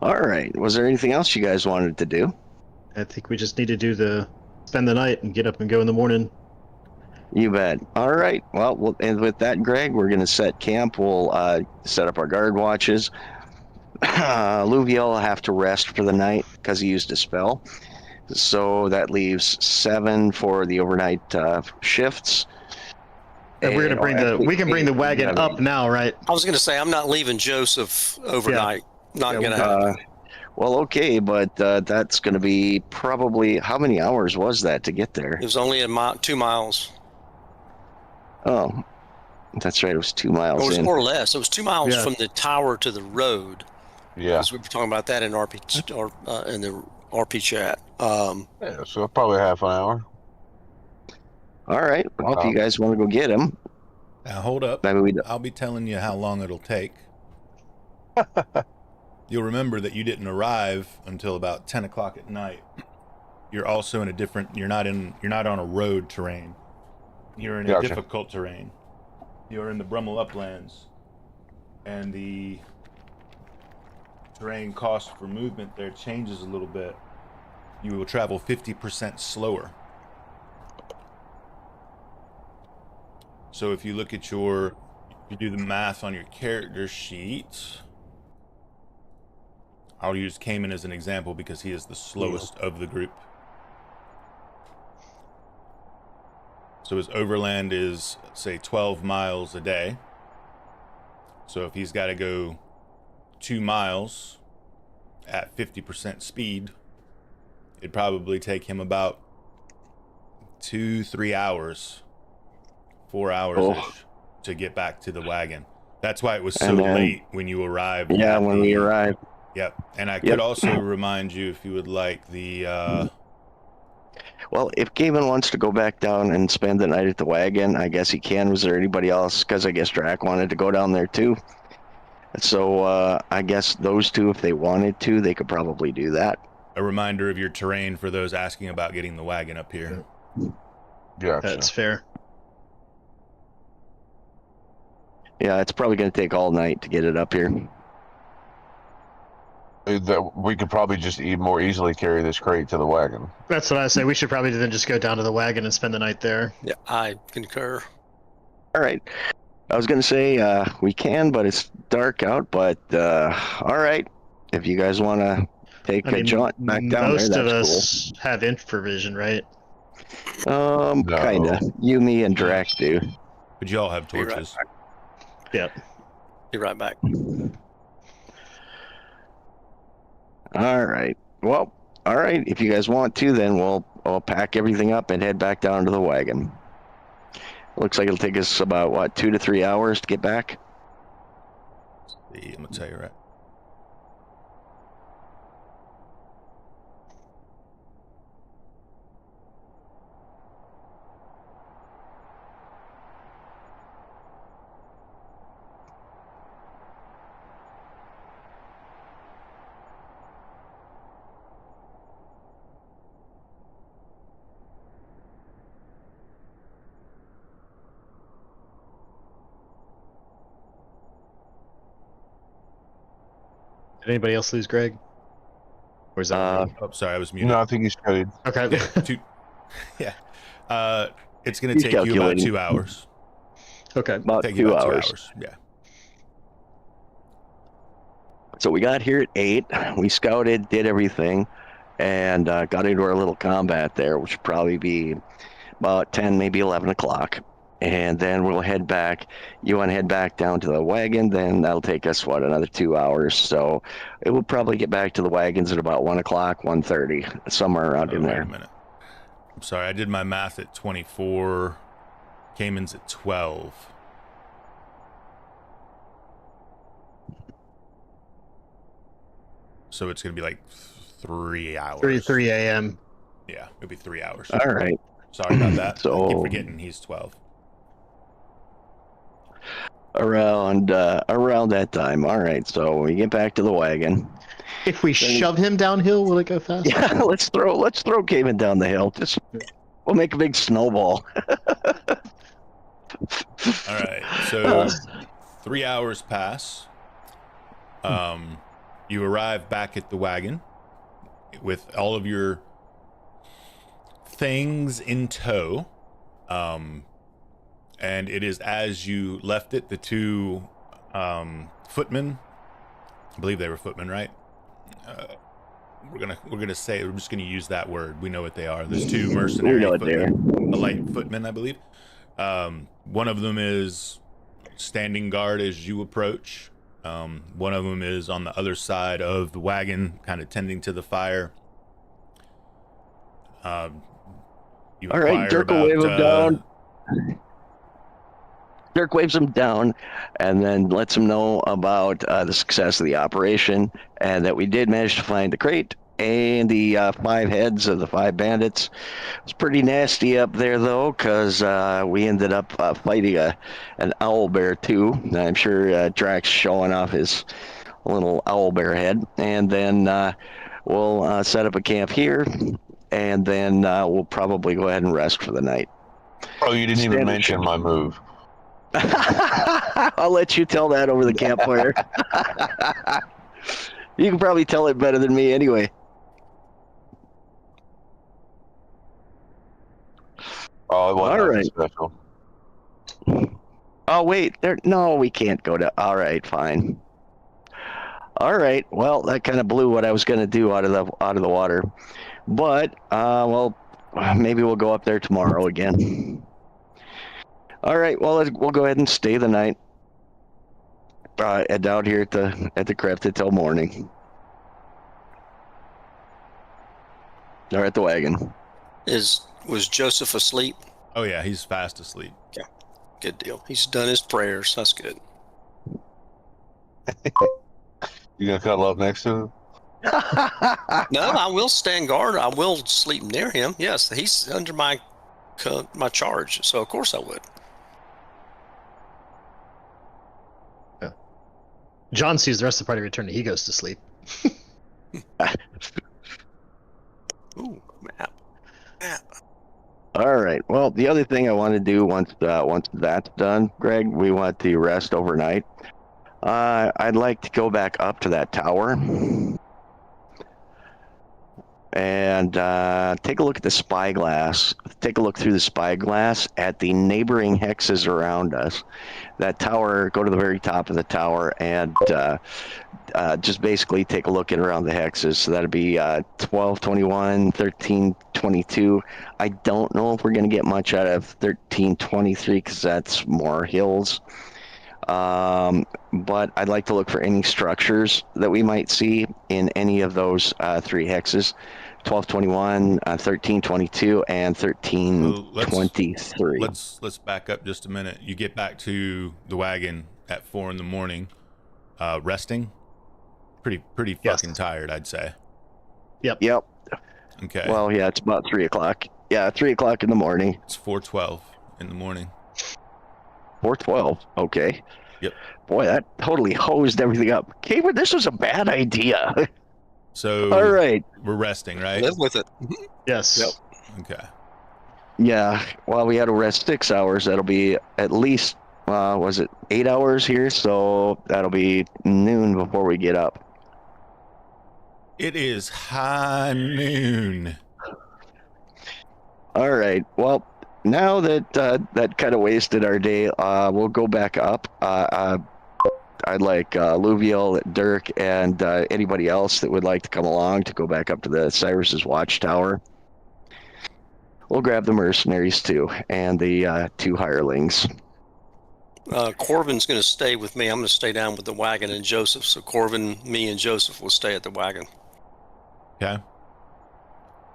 All right. Was there anything else you guys wanted to do? I think we just need to spend the night and get up and go in the morning. You bet. All right. Well, and with that, Greg, we're going to set camp. We'll set up our guard watches. Luviel will have to rest for the night because he used a spell. So that leaves 7 for the overnight shifts. And we're gonna we can bring the wagon up now, right? I was going to say, I'm not leaving Joseph overnight. Not going to happen. Well, okay, but that's going to be probably, how many hours was that to get there? It was only 2 miles. Oh, that's right. It was 2 miles. It was more or less. It was 2 miles from the tower to the road. Yeah. Because we were talking about that in RP or in the RP chat. Yeah, so probably half an hour. All right. Well, if you guys want to go get him. Now, hold up. I'll be telling you how long it'll take. You'll remember that you didn't arrive until about 10 o'clock at night. You're also in a different, you're not on a road terrain. You're in a difficult terrain. You're in the Brumal Uplands. And the terrain cost for movement there changes a little bit. You will travel 50% slower. So if you look at you do the math on your character sheet. I'll use Cayman as an example because he is the slowest of the group. So his overland is, say, 12 miles a day. So if he's got to go 2 miles at 50% speed, it'd probably take him about 2-3 hours, 4 hours-ish to get back to the wagon. That's why it was so late when you arrived. Yeah, when we arrived. Yep. And I could also remind you, if you would like, the... Well, if Gaiman wants to go back down and spend the night at the wagon, I guess he can. Was there anybody else? Because I guess Drak wanted to go down there too. So I guess those two, if they wanted to, they could probably do that. A reminder of your terrain for those asking about getting the wagon up here. Yeah, That's fair. Yeah, it's probably going to take all night to get it up here. That we could probably just more easily carry this crate to the wagon. That's what I say. We should probably then just go down to the wagon and spend the night there. Yeah, I concur. All right. I was going to say we can, but it's dark out. But all right, if you guys want to take a jaunt back down there, most of that's us have infravision, right? cool. Kind of. You, me, and Drak do. But you all have torches. Yep. Be right back. All right. Well, all right. If you guys want to, then we'll pack everything up and head back down to the wagon. Looks like it'll take us about, what, 2 to 3 hours to get back? I'm going to tell you right. Did anybody else lose Greg? Or is that me? Oh, sorry, I was muted. No, I think he's studied. Okay. Yeah. It's going to take you about 2 hours. Okay. About Take 2 you about hours. 2 hours. Yeah. So we got here at 8. We scouted, did everything, and got into our little combat there, which would probably be about 10, maybe 11 o'clock. And then we'll head back. You want to head back down to the wagon, then that'll take us, what, another 2 hours. So it will probably get back to the wagons at about 1 o'clock, 1:30, somewhere around in there. Wait a minute. I'm sorry, I did my math at 24. Cayman's at 12. So it's going to be like 3 hours. 3 a.m. Yeah, it'll be 3 hours. All right. Sorry about that. So- I keep forgetting he's 12. Around that time. All right. So when we get back to the wagon. If we shove him downhill, will it go fast? Yeah, let's throw Cayman down the hill. We'll make a big snowball. All right. So 3 hours pass. You arrive back at the wagon with all of your things in tow. And it is as you left it, the two footmen, I believe they were footmen, right? We're just gonna use that word. We know what they are. There's two mercenary footmen, a light footman, I believe. One of them is standing guard as you approach. One of them is on the other side of the wagon, kind of tending to the fire. All right, Dirk will wave him down. Dirk waves him down and then lets him know about the success of the operation and that we did manage to find the crate and the 5 heads of the 5 bandits. It's pretty nasty up there, though, because we ended up fighting an owlbear, too. I'm sure Drak's showing off his little owlbear head. And then we'll set up a camp here, and then we'll probably go ahead and rest for the night. Oh, you didn't even mention my move. I'll let you tell that over the campfire. You can probably tell it better than me anyway. Oh, it wasn't All nothing right. special. Oh, wait. No, we can't go to... All right, fine. All right. Well, that kind of blew what I was going to do out of the water. But, well, maybe we'll go up there tomorrow again. All right. Well, we'll go ahead and stay the night. Down here at the crypt until morning. Or at the wagon. Was Joseph asleep? Oh yeah, he's fast asleep. Yeah, good deal. He's done his prayers. That's good. You gonna cuddle up next to him? No, I will stand guard. I will sleep near him. Yes, he's under my charge, so of course I would. Yeah. John sees the rest of the party returning. He goes to sleep. Ooh, map. All right. Well, the other thing I want to do once that's done, Greg, we want to rest overnight. I'd like to go back up to that tower and take a look at the spyglass. Take a look through the spyglass at the neighboring hexes around us. That tower, go to the very top of the tower and just basically take a look at around the hexes. So that'd be 12, 21, 13, 22. I don't know if we're going to get much out of 13, 23 because that's more hills. But I'd like to look for any structures that we might see in any of those 3 hexes. 12, 21, 13, 22, and 13, 23. Let's back up just a minute. You get back to the wagon at 4 a.m, resting. Pretty fucking tired, I'd say. Yep. Okay. Well, yeah, it's about 3 o'clock. Yeah, 3 o'clock in the morning. It's 4:12 in the morning. 4:12. Okay. Yep. Boy, that totally hosed everything up. Caver, this was a bad idea. So all right, we're resting, right? Live with it. Yes. Yep. Okay. Yeah. Well, we had to rest 6 hours. That'll be at least was it 8 hours here? So that'll be noon before we get up. It is high noon. All right. Well, now that that kind of wasted our day, we'll go back up. I'd like Luviel, Dirk, and anybody else that would like to come along to go back up to the Cyrus's watchtower. We'll grab the mercenaries too, and the 2 hirelings. Corvin's going to stay with me. I'm going to stay down with the wagon and Joseph. So Corvin, me, and Joseph will stay at the wagon. Okay.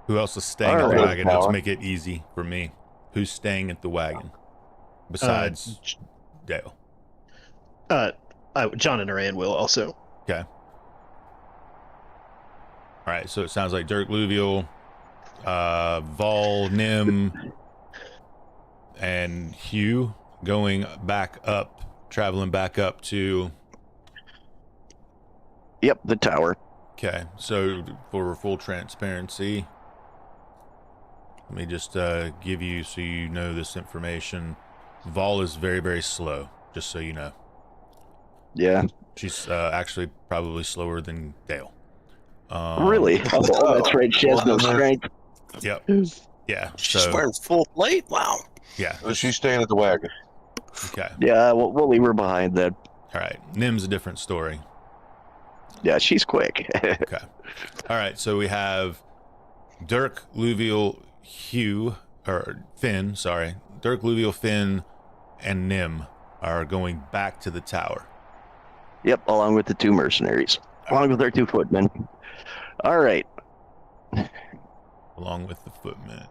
Who else is staying at the wagon? Let's make it easy for me. Who's staying at the wagon besides Dale? John and Arayan will also. Okay. All right. So it sounds like Dirk, Luviel, Vol, Nim, and Hugh going back up, traveling back up to. Yep, the tower. Okay. So for full transparency, let me just give you so you know this information. Vol is very, very slow, just so you know. Yeah. She's actually probably slower than Dale. Really? Oh, that's right. She has no strength. Yep. Yeah. She's wearing full plate? Wow. Yeah. So she's staying at the wagon. Okay. Yeah, we'll leave her behind then. All right. Nim's a different story. Yeah, she's quick. Okay. All right. So we have Dirk, Luviel, Finn, sorry. Dirk, Luviel, Finn, and Nim are going back to the tower. Yep, along with the 2 mercenaries. Along with our 2 footmen. All right. Along with the footmen.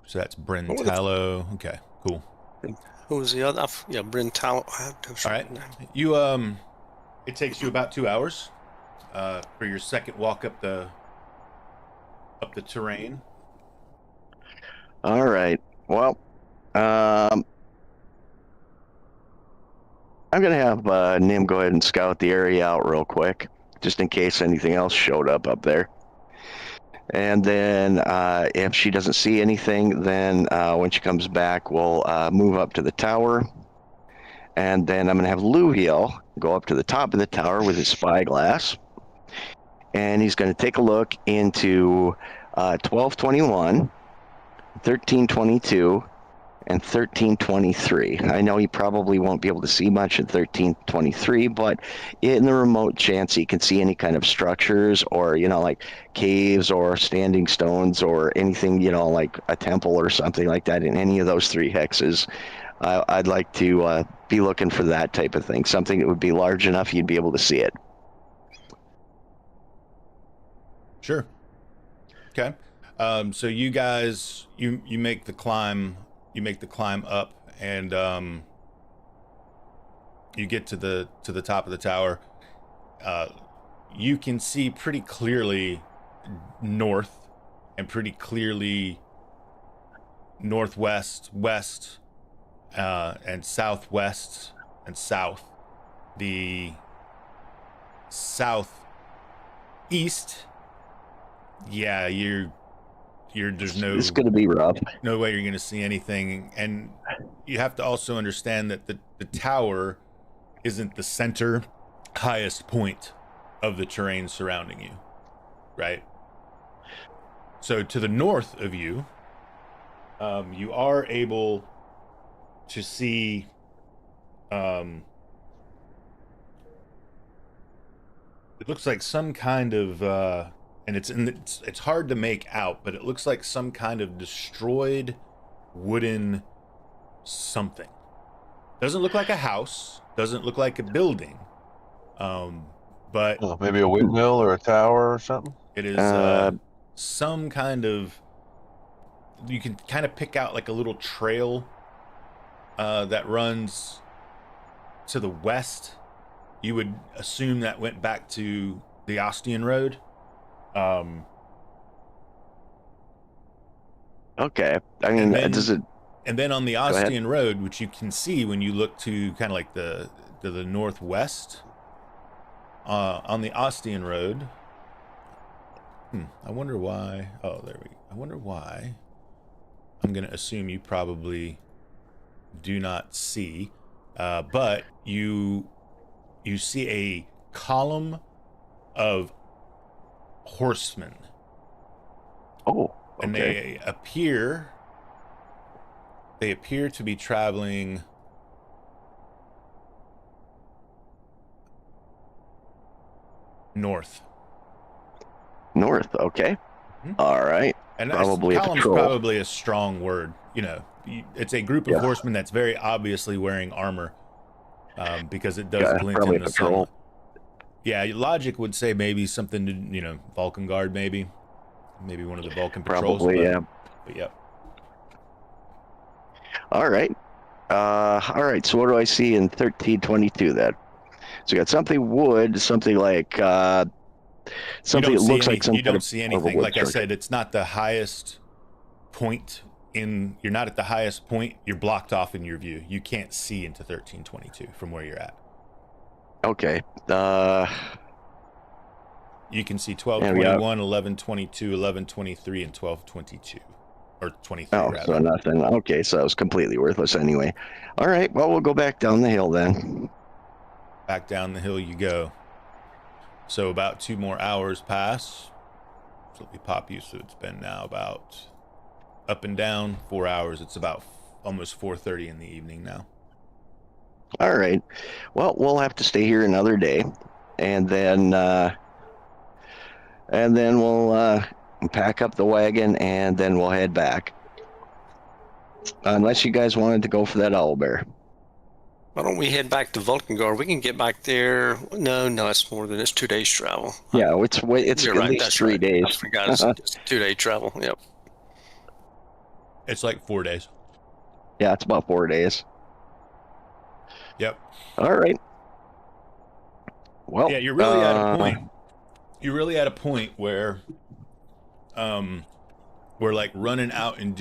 So that's Bryn Tallow. Okay, cool. Who was the other? Yeah, Bryn Tallow. All right. You it takes you about 2 hours for your second walk up the terrain. All right. Well, I'm going to have Nim go ahead and scout the area out real quick, just in case anything else showed up there. And then if she doesn't see anything, then when she comes back, we'll move up to the tower And then I'm going to have Luhiel go up to the top of the tower with his spyglass. And he's going to take a look into 1221, 1322, and 1323. I know he probably won't be able to see much in 1323, but in the remote chance he can see any kind of structures or, like caves or standing stones or anything, like a temple or something like that in any of those 3 hexes, I'd like to be looking for that type of thing. Something that would be large enough you'd be able to see it. Sure. Okay. So you guys, you make the climb. You make the climb up, and you get to the top of the tower. You can see pretty clearly north, and pretty clearly northwest, west, and southwest and south. The southeast, yeah, there's no. It's going to be rough. No way you're going to see anything, and you have to also understand that the tower isn't the center, highest point of the terrain surrounding you, right? So to the north of you, you are able to see. It looks like some kind of. And it's hard to make out, but it looks like some kind of destroyed wooden something. Doesn't look like a house. Doesn't look like a building. But maybe a windmill or a tower or something. It is some kind of. You can kind of pick out like a little trail that runs to the west. You would assume that went back to the Ostian Road. Okay. I mean, does it? And then on the Ostian Road, which you can see when you look to kind of like the northwest, on the Ostian Road. I wonder why. Oh, there we go. I wonder why. I'm gonna assume you probably do not see, but you see a column of horsemen. Oh, okay. And they appear to be traveling north. North, okay. All right. And probably column's probably a strong word. It's a group of horsemen that's very obviously wearing armor, because it does glint in the sun. Yeah, logic would say maybe something to, Vulcan Guard, maybe one of the Vulcan patrols. Probably, yeah. But yep. All right. So what do I see in 1322 then? So we got something wood, something like something that looks like something. You don't see anything. Like I said, it's not the highest point you're not at the highest point. You're blocked off in your view. You can't see into 1322 from where you're at. Okay. You can see 1221, 1122, 1123, and 1222. Or 23, rather. So nothing. Okay, so it was completely worthless anyway. All right, well, we'll go back down the hill then. Back down the hill you go. So about 2 more hours pass. So let me pop you. So it's been now about up and down 4 hours. It's about almost 4:30 in the evening now. All right. Well, we'll have to stay here another day, and then we'll pack up the wagon, and then we'll head back. Unless you guys wanted to go for that owlbear. Why don't we head back to Vulcangard? We can get back there. No, it's more than it's 2 days travel. Yeah, it's at least 3 days. I forgot it's 2 day travel. Yep. It's like 4 days. Yeah, it's about 4 days. Yep. All right. Well, yeah, you're really at a point. You're really at a point where, we're like running out and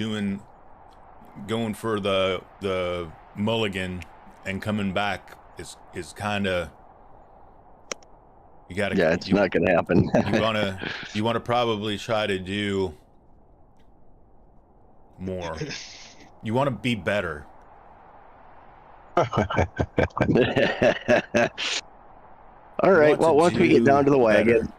going for the mulligan and coming back is kind of. You gotta. Yeah, it's not gonna happen. you wanna probably try to do more. You want to be better. All right. Want to Well, once we get down to the do wagon, better.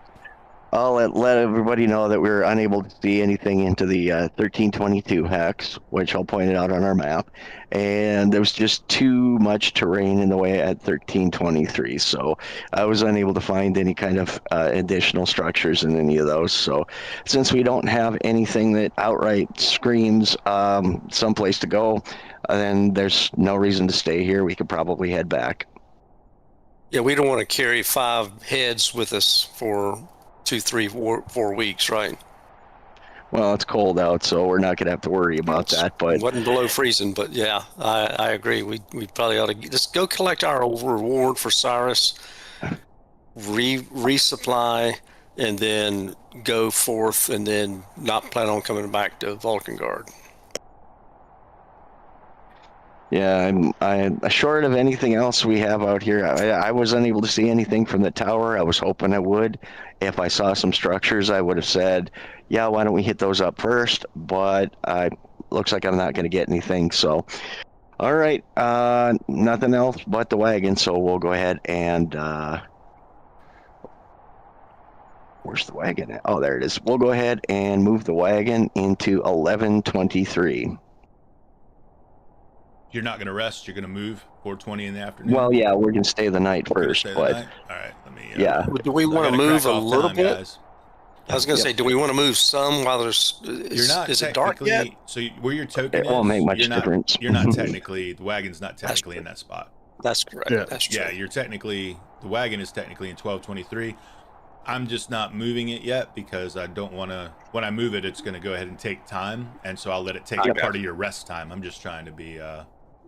I'll let everybody know that we were unable to see anything into the 1322 hex, which I'll point it out on our map. And there was just too much terrain in the way at 1323. So I was unable to find any kind of additional structures in any of those. So since we don't have anything that outright screams someplace to go, then there's no reason to stay here. We could probably head back. Yeah, we don't want to carry 5 heads with us for 2, 3, 4 weeks, right? Well, it's cold out, so we're not going to have to worry about that. But it wasn't below freezing, but yeah, I agree. We probably ought to just go collect our reward for Cyrus, resupply, and then go forth, and then not plan on coming back to Vulcangard. yeah, I'm short of anything else we have out here. I was unable to see anything from the tower. I was hoping I would. If I saw some structures, I would have said, yeah, why don't we hit those up first? But looks like I'm not going to get anything. So, all right, nothing else but the wagon. So we'll go ahead and where's the wagon at? Oh, there it is. We'll go ahead and move the wagon into 1123. You're not going to rest. You're going to move 4:20 in the afternoon. Well, yeah, we're going to stay the night first, but night? All right, let me. Yeah. Do we want to move a little bit? Guys. I was going to say, do we want to move some while there's? You're not. Is it dark yet? So where your token It won't make much you're difference. You're not technically. The wagon's not technically in that spot. That's correct. Yeah. That's true. Yeah, you're technically. The wagon is technically in 1223. I'm just not moving it yet because I don't want to. When I move it, it's going to go ahead and take time, and so I'll let it take part of your rest time. I'm just trying to be.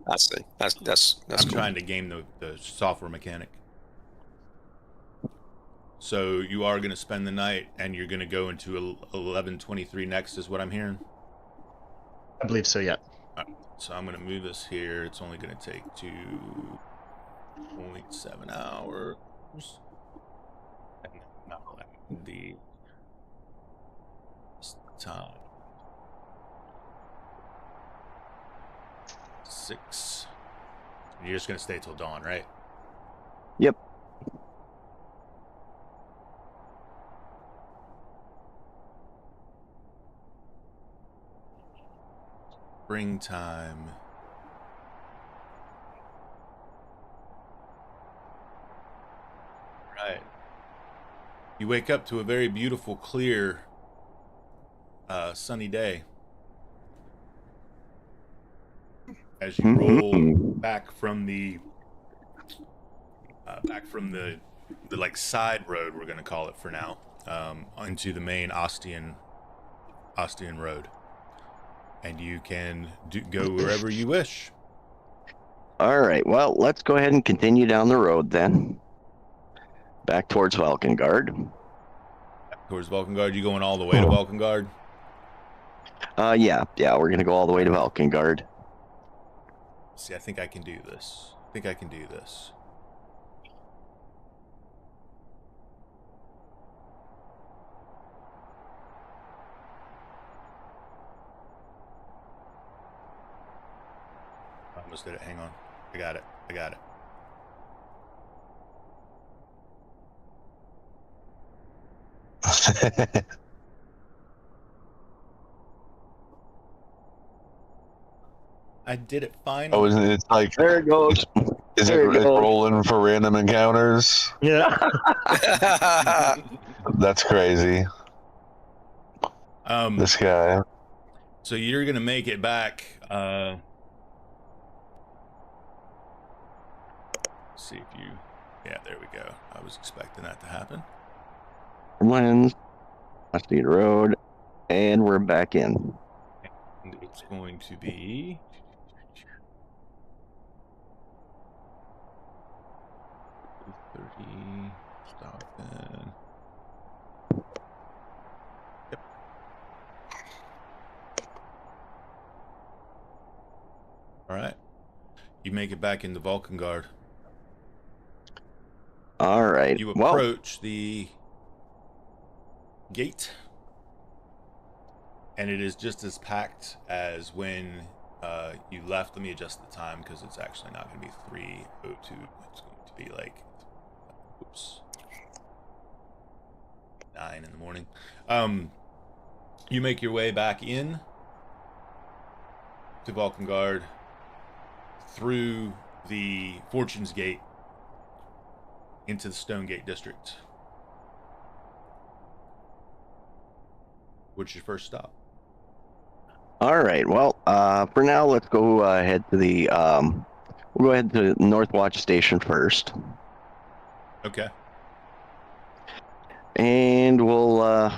I see. That's I'm trying to game the software mechanic. So you are going to spend the night, and you're going to go into 1123 next, is what I'm hearing. I believe so, yeah. All right, so I'm going to move this here. It's only going to take 2.7 hours. And not the time. 6. You're just going to stay till dawn, right? Yep. Springtime. Right. You wake up to a very beautiful, clear, sunny day. As you roll back from the like side road, we're gonna call it for now, into the main Ostian road, and you can go wherever you wish. All right. Well, let's go ahead and continue down the road then. Back towards Vulcangard. Towards Vulcangard, you going all the way to Vulcangard? Yeah, we're gonna go all the way to Vulcangard. See, I think I can do this. I almost did it. Hang on. I got it. I did it finally. Oh, isn't it like There it goes. Is it There it goes. rolling for random encounters? Yeah. That's crazy. This guy. So you're gonna make it back. See if you. Yeah, there we go. I was expecting that to happen. Lens, Speed Road, and we're back in. And it's going to be 30. Stop then. Yep. All right. You make it back into Vulcangard. All right. You approach the gate, and it is just as packed as when you left. Let me adjust the time because it's actually not going to be 3:02. It's going to be like, oops, 9 in the morning. You make your way back in to Valkengard through the Fortune's Gate into the Stonegate district. What's your first stop? All right. Well, for now, let's go ahead to the. We'll go ahead to North Watch Station first, Okay. and we'll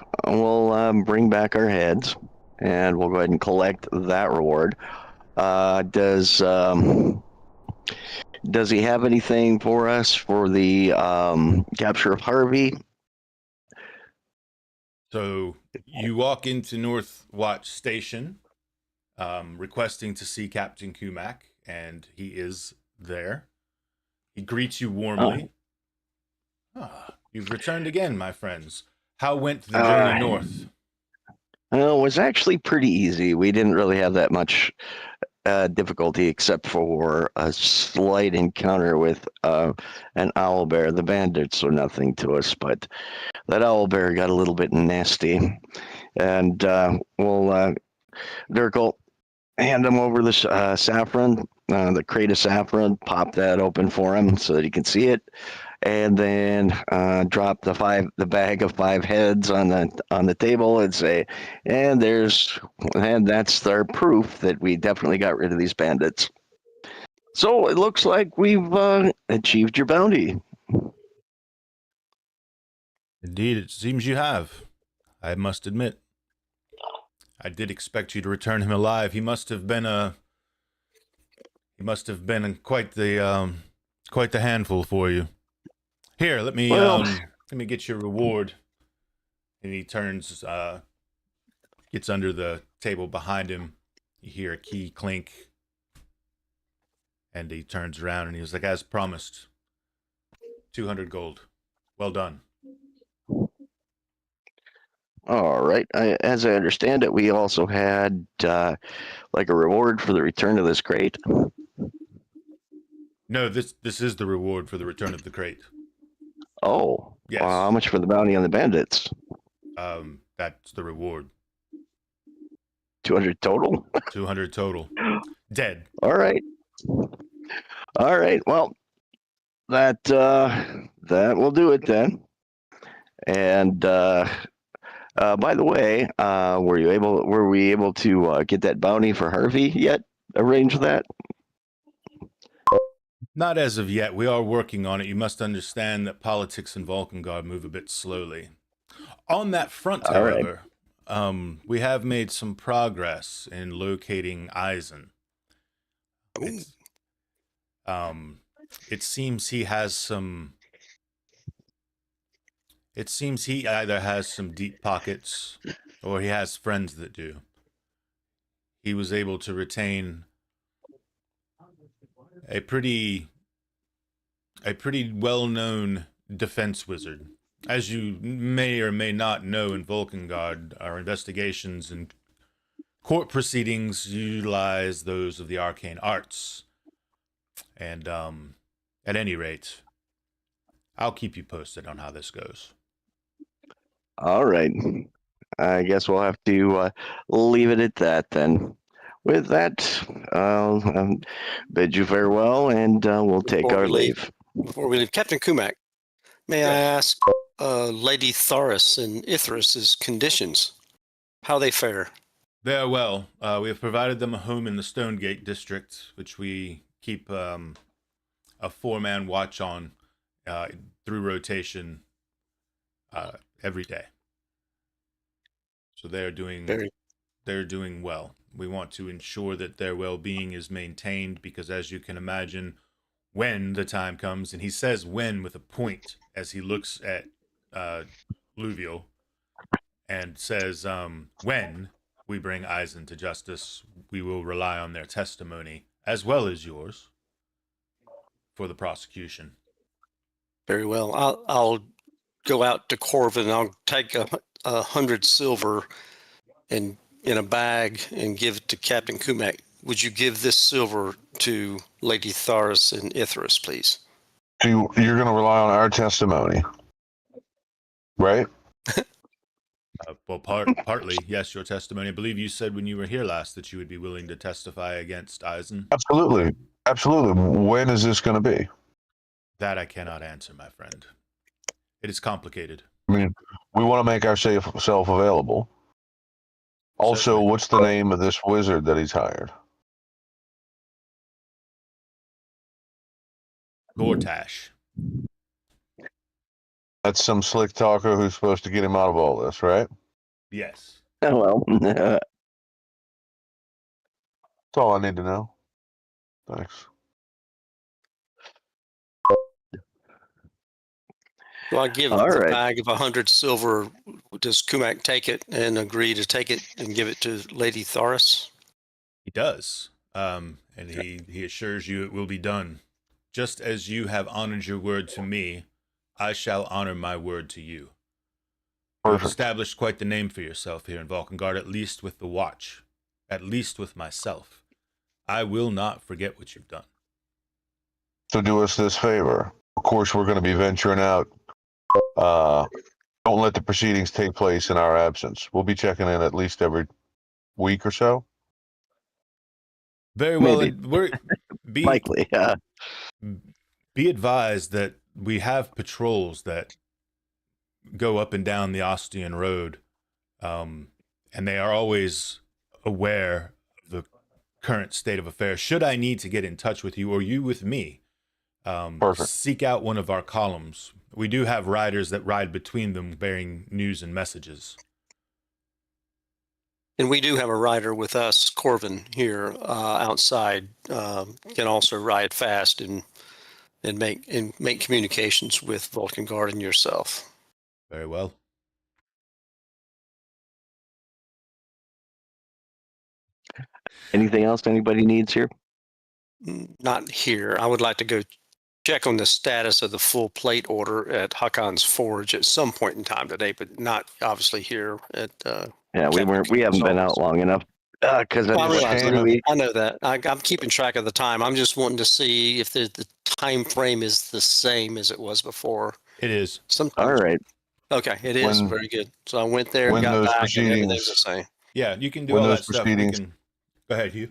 bring back our heads, and we'll go ahead and collect that reward. Does he have anything for us for the capture of Harvey? So you walk into North Watch Station, requesting to see Captain Kumak, and he is there. He greets you warmly. You've returned again, my friends. How went the journey north? Well, it was actually pretty easy. We didn't really have that much difficulty except for a slight encounter with an owlbear. The bandits were nothing to us, but that owlbear got a little bit nasty. And Dirk will hand him over the saffron, the crate of saffron, pop that open for him so that he can see it, and then drop the bag of 5 heads on the table and say, and that's our proof that we definitely got rid of these bandits. So it looks like we've achieved your bounty. Indeed, it seems you have. I must admit. I did expect you to return him alive. He must have been quite the handful for you. Here, let me get your reward. And he turns, gets under the table behind him. You hear a key clink. And he turns around and he was like, as promised, 200 gold. Well done. All right. As I understand it, we also had like a reward for the return of this crate. No, this is the reward for the return of the crate. Oh, yes. How much for the bounty on the bandits? That's the reward. 200 total? 200 total. Dead. All right. Well, that will do it then. And by the way, were we able to get that bounty for Harvey yet? Arrange that? Not as of yet. We are working on it. You must understand that politics in Valkengard move a bit slowly. On that front, however, we have made some progress in locating Eisen. It seems he has some... It seems he either has some deep pockets or he has friends that do. He was able to retain a pretty well-known defense wizard. As you may or may not know, in Valkengard, our investigations and court proceedings utilize those of the arcane arts. And at any rate, I'll keep you posted on how this goes. All right. I guess we'll have to leave it at that then. With that, I'll bid you farewell, and we'll take our leave. Before we leave, Captain Kumak, may I ask Lady Thoris and Ithris's conditions, how they fare? They are well. We have provided them a home in the Stonegate district, which we keep a 4-man watch on through rotation every day. So they're doing well. We want to ensure that their well-being is maintained because, as you can imagine, when the time comes, and he says when with a point as he looks at Luvial and says, when we bring Eisen to justice, we will rely on their testimony as well as yours for the prosecution. Very well. I'll go out to Corvin and I'll take 100 silver and in a bag and give it to Captain Kumak. would you give this silver to Lady Tharis and Ithris, please? You're going to rely on our testimony, right? Well, partly, yes, your testimony. I believe you said when you were here last that you would be willing to testify against Eisen. Absolutely. Absolutely. When is this going to be? That I cannot answer, my friend. It is complicated. I mean, we want to make ourselves available. Also, Certainly. what's the name of this wizard that he's hired? Gortash. That's some slick talker who's supposed to get him out of all this, right? Yes. Oh, well. That's all I need to know. Thanks. Well, I give All the right. bag of 100 silver. Does Kumak take it and agree to take it and give it to Lady Tharis? He does. And he assures you it will be done. Just as you have honored your word to me, I shall honor my word to you. You have Perfect. established quite the name for yourself here in Valkengard, at least with the watch, at least with myself. I will not forget what you've done. So do us this favor. Of course, we're going to be venturing out. Don't let the proceedings take place in our absence. We'll be checking in at least every week or so. Very well. Maybe. Likely. Be advised that we have patrols that go up and down the Ostian Road, and they are always aware of the current state of affairs. Should I need to get in touch with you or you with me, Perfect. seek out one of our columns. We do have riders that ride between them bearing news and messages. And we do have a rider with us, Corvin, here outside. Can also ride fast and make communications with Valkengard and yourself. Very well. Anything else anybody needs here? Not here. I would like to go check on the status of the full plate order at Hakon's Forge at some point in time today, but not obviously here at. Yeah, we haven't been out long enough. Because I know that. I'm keeping track of the time. I'm just wanting to see if the time frame is the same as it was before. It is. All right. Okay, it is very good. So I went there, got back, and everything's the same. Yeah, you can do all that stuff. Go ahead, Hugh.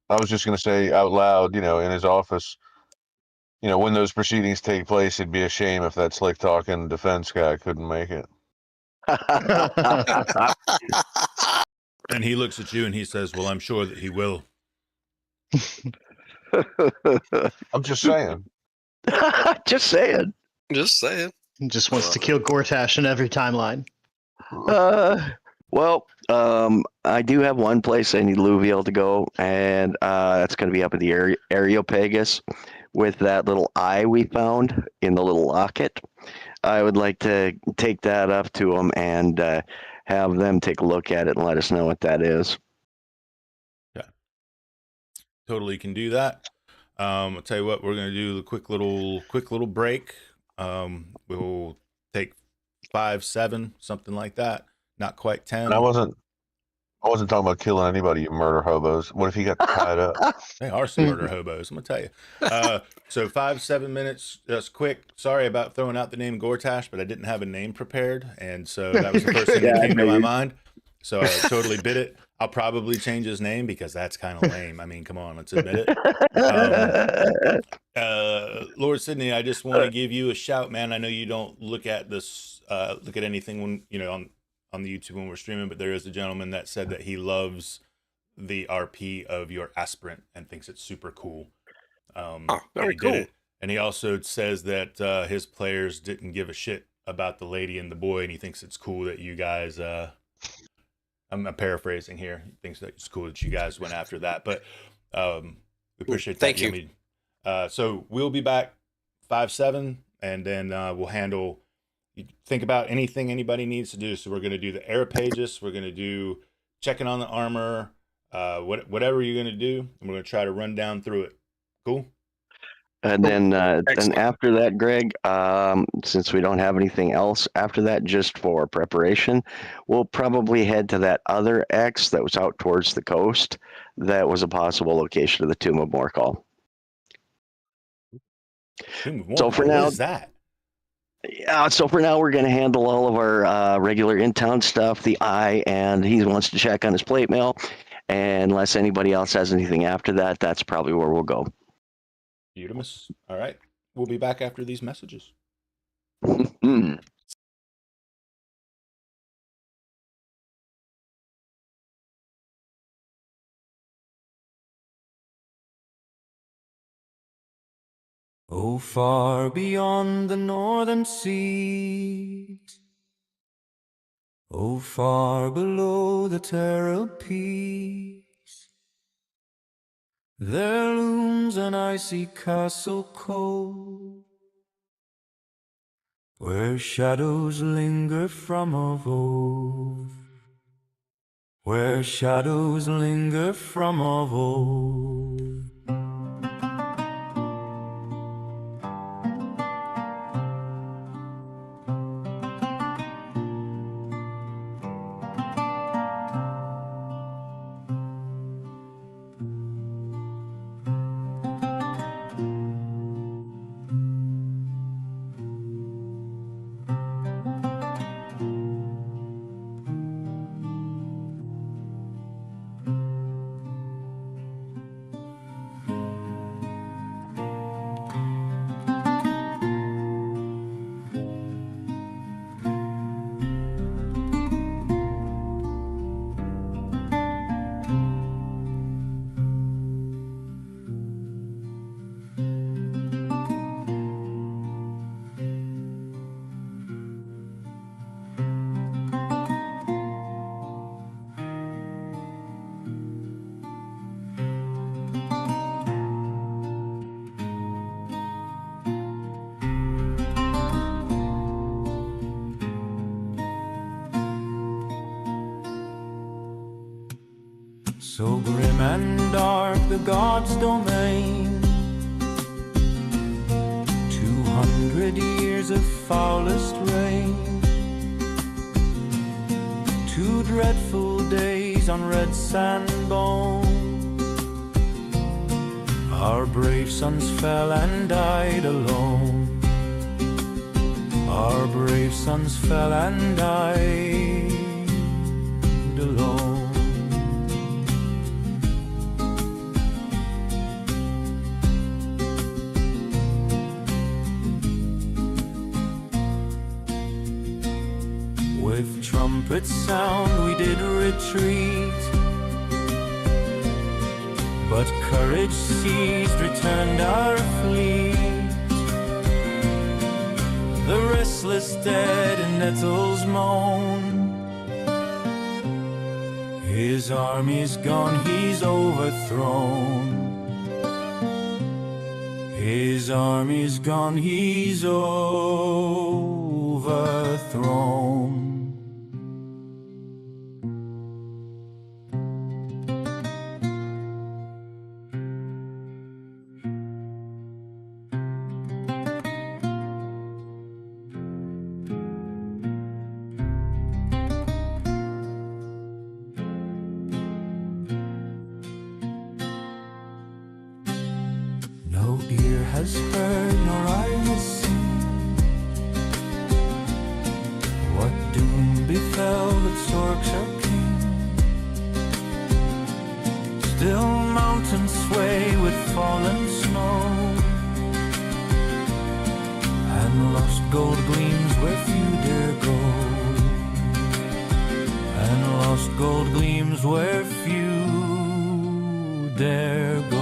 I was just going to say out loud, in his office, when those proceedings take place, it'd be a shame if that slick talking defense guy couldn't make it. And he looks at you and he says, well, I'm sure that he will. I'm just saying. Just saying. Just saying. He just wants to kill Gortash in every timeline. Well, I do have one place I need Luviel to go, and that's going to be up at the Areopagus with that little eye we found in the little locket. I would like to take that up to them and have them take a look at it and let us know what that is. Yeah, totally can do that. I'll tell you what, we're going to do a quick little break. We'll take 5, 7, something like that. Not quite 10. And I wasn't talking about killing anybody, you murder hobos. What if you got tied up? They are some murder hobos, I'm going to tell you. So 5, 7 minutes, just quick. Sorry about throwing out the name Gortash, but I didn't have a name prepared. And so that was the first thing that came to my mind. So I totally bit it. I'll probably change his name because that's kind of lame. I mean, come on, let's admit it. Lord Sydney, I just want to give you a shout, man. I know you don't look at this, look at anything when, on the YouTube when we're streaming, but there is a gentleman that said that he loves the RP of your aspirant and thinks it's super cool. Very cool. And he also says that his players didn't give a shit about the lady and the boy, and he thinks it's cool that you guys, I'm paraphrasing here, he thinks that it's cool that you guys went after that, but we appreciate that. Thank you. So we'll be back 5, 7, and then we'll handle. You think about anything anybody needs to do. So we're going to do the Areopagus. We're going to do checking on the armor, whatever you're going to do. And we're going to try to run down through it. Cool? And then after that, Greg, since we don't have anything else after that, just for preparation, we'll probably head to that other X that was out towards the coast. That was a possible location of the Tomb of Morcall. So for now, what is that? Yeah, so for now, we're going to handle all of our regular in-town stuff, the eye, and he wants to check on his plate mail. And unless anybody else has anything after that, that's probably where we'll go. Eudemus. All right. We'll be back after these messages. Oh, far beyond the northern seas, oh, far below the terror peaks, there looms an icy castle cold, where shadows linger from of old, where shadows linger from of old. So grim and dark the gods' domain, 200 years of foulest rain, 2 dreadful days on red sand bone. Our brave sons fell and died alone. Our brave sons fell and died alone. With trumpet sound we did retreat, but courage seized, returned our fleet. The restless dead in nettles moan. His army's gone, he's overthrown. His army's gone, he's overthrown. No ear has heard, nor eye has seen what doom befell that Sorkshire king. Still mountains sway with fallen snow, and lost gold gleams where few dare go, and lost gold gleams where few dare go.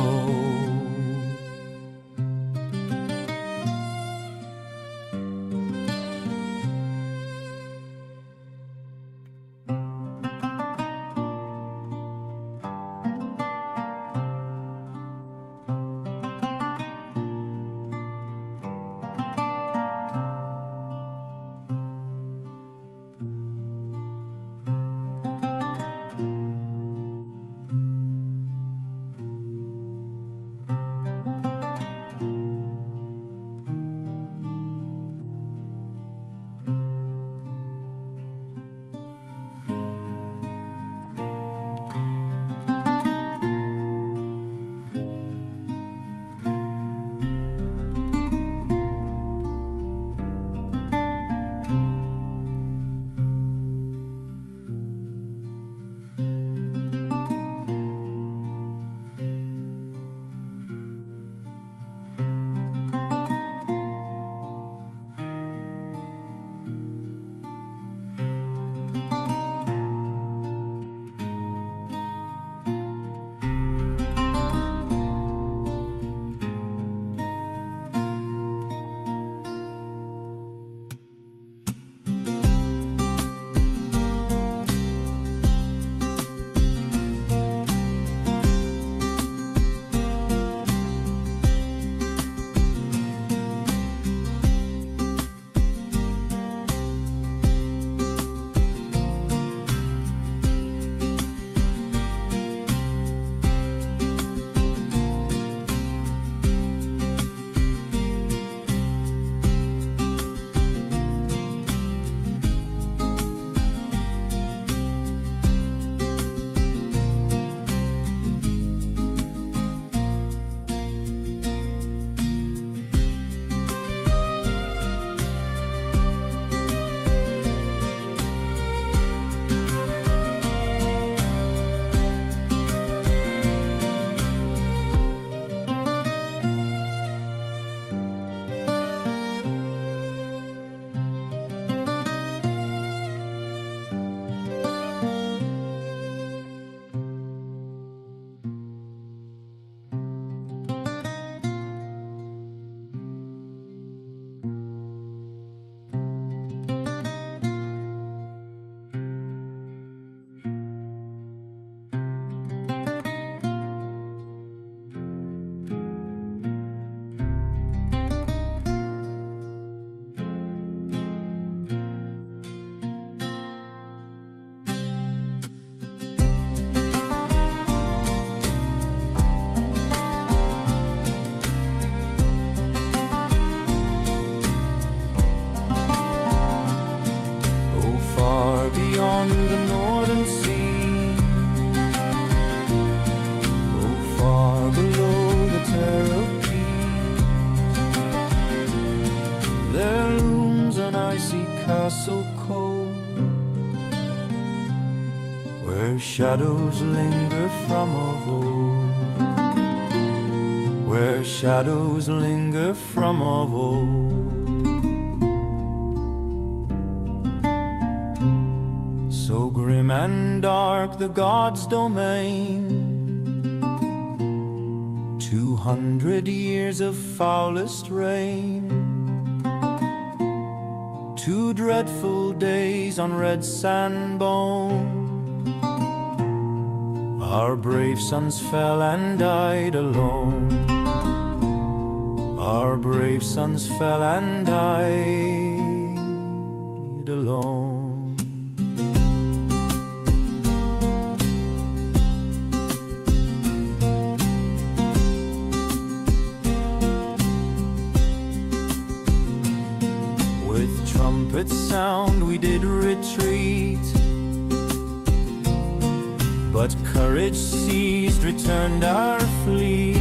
shadows linger from of old, where shadows linger from of old. So grim and dark the gods' domain, 200 years of foulest rain, 2 dreadful days on red sand bone. Our brave sons fell and died alone. Our brave sons fell and died alone. Trumpet sound we did retreat, but courage seized, returned our fleet.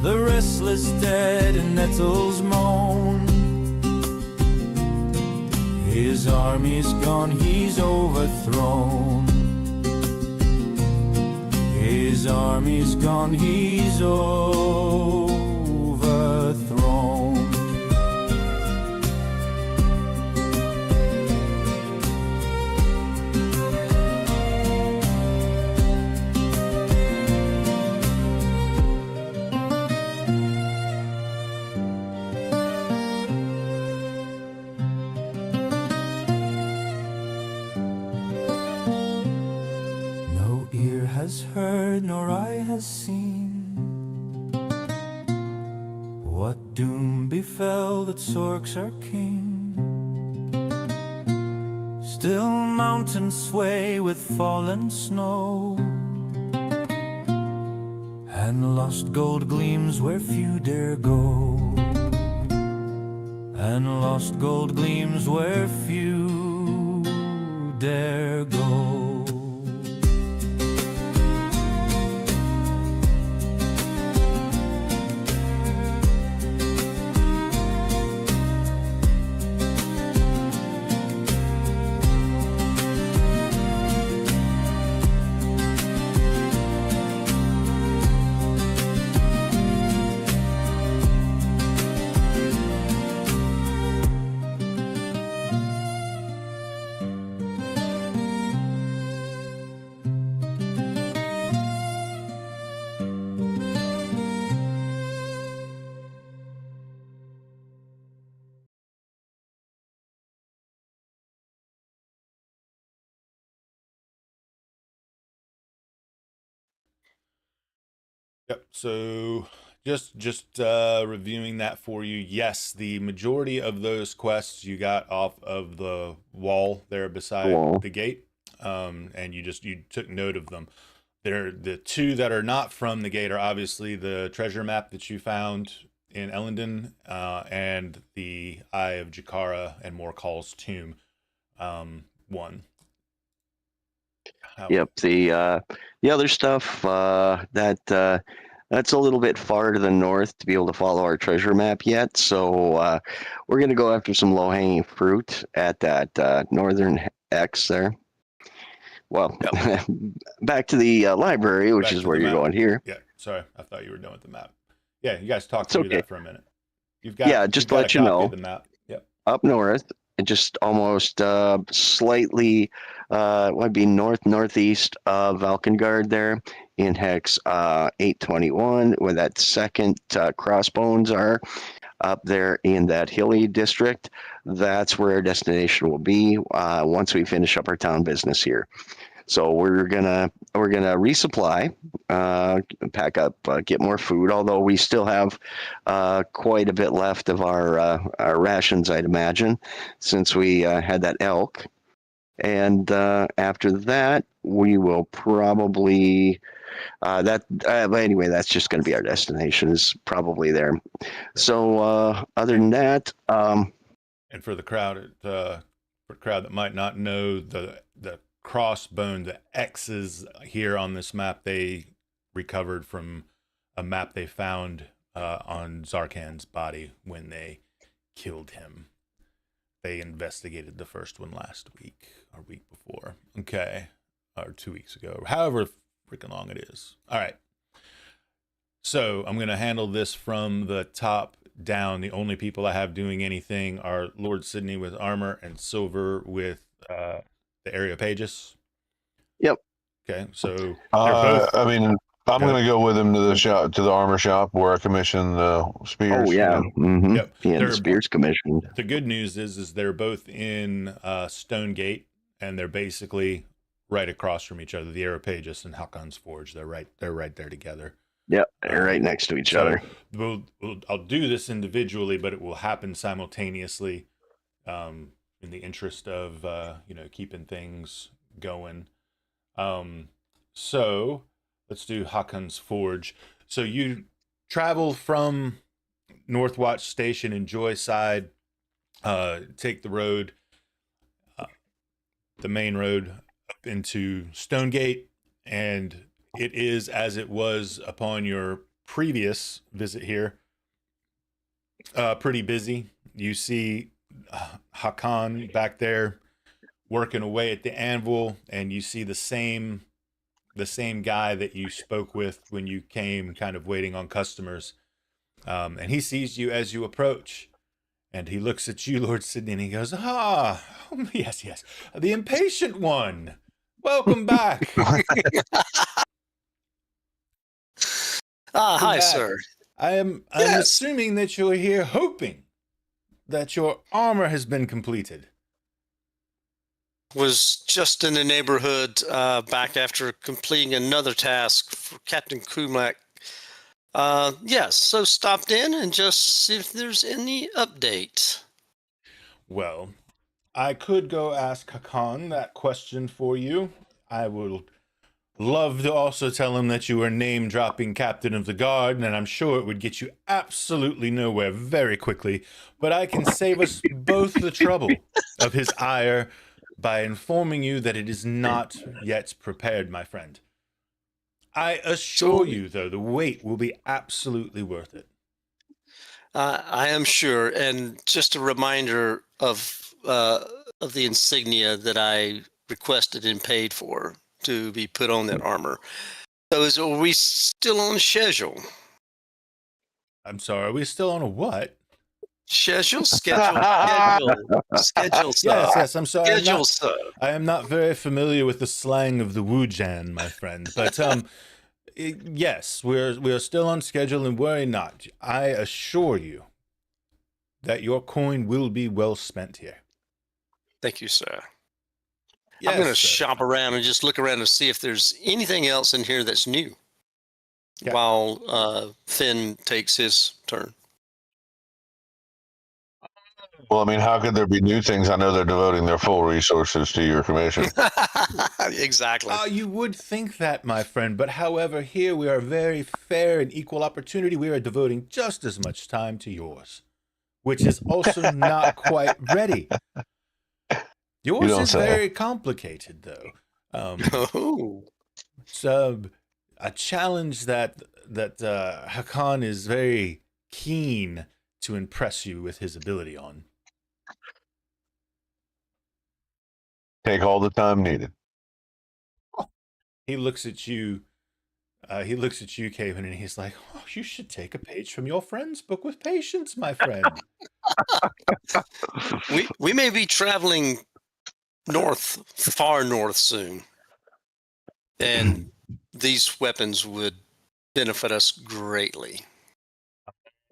The restless dead in nettles moan, his army's gone, he's overthrown. His army's gone, he's overthrown. Has heard nor eye has seen what doom befell that Sorks our king. Still mountains sway with fallen snow, and lost gold gleams where few dare go, and lost gold gleams where few dare go. Yep. So just reviewing that for you. Yes, the majority of those quests you got off of the wall there beside the gate, and you took note of them. The 2 that are not from the gate are obviously the treasure map that you found in Ellendon, and the Eye of Jakara and Morcall's tomb one. Yep. The other stuff that's a little bit far to the north to be able to follow our treasure map yet. So we're going to go after some low-hanging fruit at that northern X there. Well, yep. Back to the library, which is where you're going here. Yeah, sorry. I thought you were done with the map. Yeah, you guys talk through that for a minute. Just to let you know, the map. Yep. Up north, just almost slightly, would be northeast of Valkengard there in Hex 821, where that second crossbones are. Up there in that hilly district, that's where our destination will be once we finish up our town business here. So we're gonna resupply, pack up, get more food. Although we still have quite a bit left of our rations, I'd imagine, since we had that elk. And after that, we will probably but anyway, that's just going to be our destination. Is probably there. So other than that, and for the crowd, that might not know the crossbone, the X's here on this map, they recovered from a map they found on Zarkan's body when they killed him. They investigated the first one last week or week before. Okay. Or 2 weeks ago. However freaking long it is. All right. So I'm going to handle this from the top down. The only people I have doing anything are Lord Sydney with armor and Silver with the Areopagus. Yep. Okay. So they're both. I mean, I'm going to go with him to the shop, to the armor shop where I commission the spears. Oh yeah. Mm-hmm. Yep. Yeah, the spears commissioned. The good news is they're both in Stonegate, and they're basically right across from each other. The Areopagus and Hakon's Forge. They're right there together. Yep, they're right next to each other. I'll do this individually, but it will happen simultaneously, in the interest of keeping things going. So let's do Hakon's Forge. So you travel from Northwatch Station in Joyside, take the road, the main road up into Stonegate, and it is as it was upon your previous visit here. Pretty busy. You see Hakon back there working away at the anvil, and you see the same guy that you spoke with when you came, kind of waiting on customers. And he sees you as you approach, and he looks at you, Lord Sydney, and he goes, yes, the impatient one. Welcome back. Hi, sir. I'm assuming that you're here hoping that your armor has been completed. Was just in the neighborhood back after completing another task for Captain Kumak. Yes, so stopped in and just see if there's any update. Well, I could go ask Hakan that question for you. I will love to also tell him that you are name-dropping Captain of the Guard, and I'm sure it would get you absolutely nowhere very quickly, but I can save us both the trouble of his ire by informing you that it is not yet prepared, my friend. I assure you, though, the wait will be absolutely worth it. I am sure, and just a reminder of the insignia that I requested and paid for to be put on that armor. So are we still on schedule? I'm sorry, are we still on a what? Schedule, sir. Yes, I'm sorry. Schedule, sir. I am not very familiar with the slang of the Wujan, my friend. But yes, we are still on schedule, and worry not. I assure you that your coin will be well spent here. Thank you, sir. Yes, I'm going to sir. shop around and just look around and see if there's anything else in here that's new. Okay. While Finn takes his turn. Well, I mean, how could there be new things? I know they're devoting their full resources to your commission. Exactly. You would think that, my friend, but however, here we are very fair and equal opportunity. We are devoting just as much time to yours, which is also not quite ready. Yours is very complicated, though. It's a challenge that Hakan is very keen to impress you with his ability on. Take all the time needed. He looks at you. Caven, and he's like, "Oh, you should take a page from your friend's book with patience, my friend." we may be traveling far north soon, and these weapons would benefit us greatly.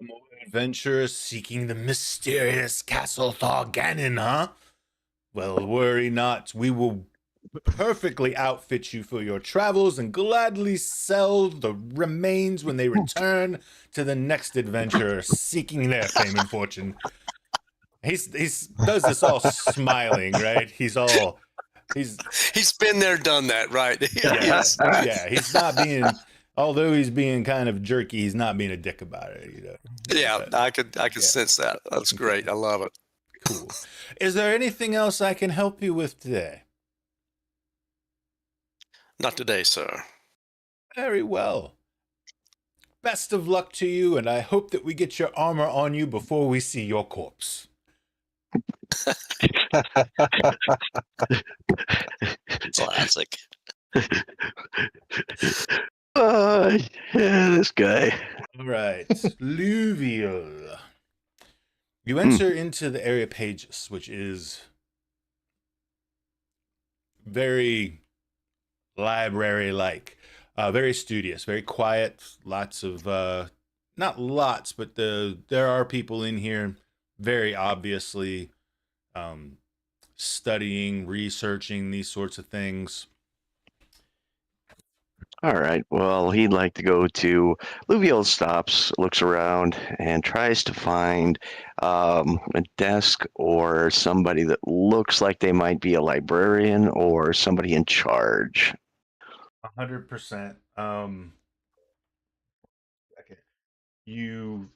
More adventurers seeking the mysterious Castle Tharganon, huh? Well, worry not. We will perfectly outfit you for your travels and gladly sell the remains when they return to the next adventurer seeking their fame and fortune. He's does this all smiling, right? He's been there, done that, right? Yeah, he's not being, although he's being kind of jerky, he's not being a dick about it, you know. Yeah, I could sense that. That's great. I love it. Cool. Is there anything else I can help you with today? Not today, sir. Very well. Best of luck to you, and I hope that we get your armor on you before we see your corpse. Classic. Yeah, this guy. All right, Luvial. You Hmm. enter into the area pages, which is very library-like, very studious, very quiet. Lots of not lots, but there are people in here, very obviously studying, researching these sorts of things. All right. Well, he'd like to go to Luvial. Stops, looks around, and tries to find a desk or somebody that looks like they might be a librarian or somebody in charge. 100%. Okay. You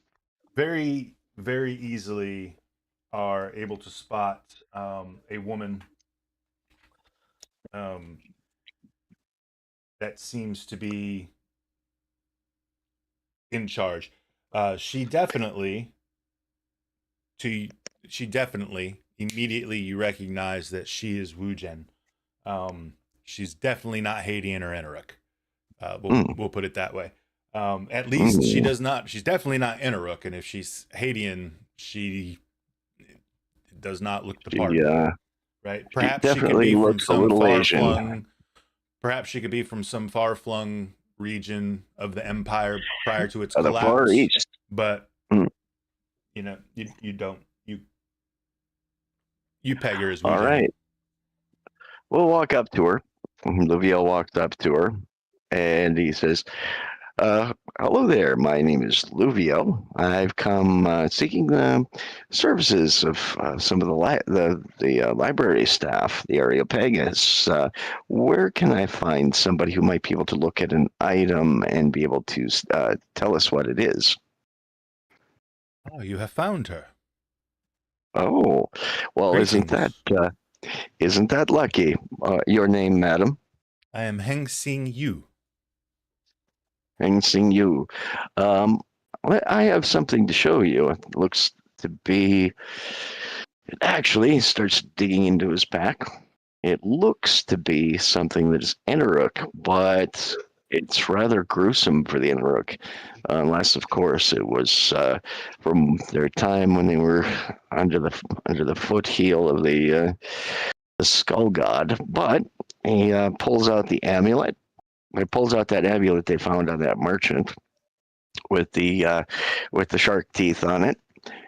very, very easily are able to spot a woman that seems to be in charge. She definitely immediately you recognize that she is Wujen. She's definitely not Hadean or Enaruk. We'll put it that way. At least she does not. She's definitely not Enaruk, and if she's Hadean, she does not look the part. Yeah. Right. Perhaps she could be from some far-flung. Perhaps she could be from some far-flung region of the empire prior to its collapse. The Far East. But you know, you don't peg her as Wujen. All right. We'll walk up to her. Luviel walks up to her, and he says, hello there. My name is Luviel. I've come seeking the services of some of the library staff, the Areopagus. Where can I find somebody who might be able to look at an item and be able to tell us what it is? Oh, you have found her. Oh, well, Greetings. isn't that lucky? Your name, madam? I am Heng Sing Yu. Heng Sing Yu. I have something to show you. It looks to be. It actually starts digging into his back. It looks to be something that is Enaruk, but it's rather gruesome for the Enaruk, unless, of course, it was from their time when they were under the footheel of the skull god. But he pulls out the amulet. He pulls out that amulet they found on that merchant with the shark teeth on it,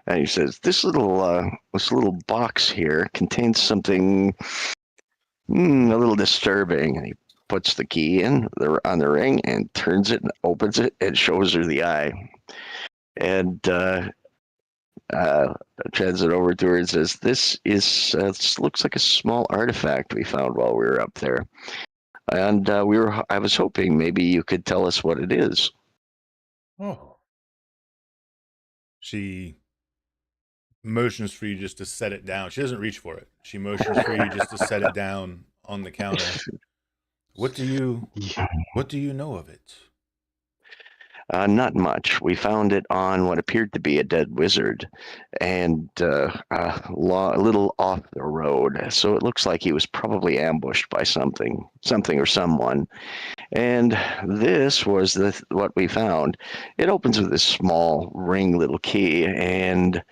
and he says, "This little box here contains something a little disturbing." And he puts the key on the ring and turns it and opens it and shows her the eye, and turns it over to her and says, "This looks like a small artifact we found while we were up there, and I was hoping maybe you could tell us what it is." Oh. She motions for you just to set it down. She doesn't reach for it. She motions for you just to set it down on the counter. What do you know of it? Not much. We found it on what appeared to be a dead wizard, and a little off the road. So it looks like he was probably ambushed by something or someone. And this was what we found. It opens with this small ring little key, and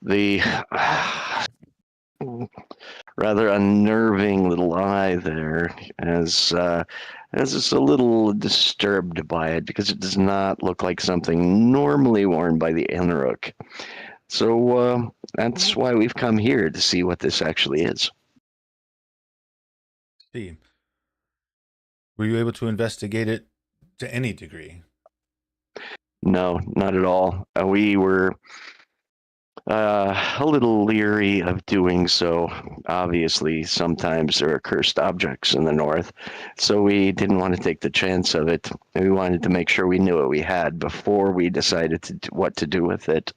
the rather unnerving little eye there is just a little disturbed by it, because it does not look like something normally worn by the Enaruk. So that's why we've come here, to see what this actually is. See. Were you able to investigate it to any degree? No, not at all. We were a little leery of doing so. Obviously, sometimes there are cursed objects in the north, so we didn't want to take the chance of it. We wanted to make sure we knew what we had before we decided what to do with it.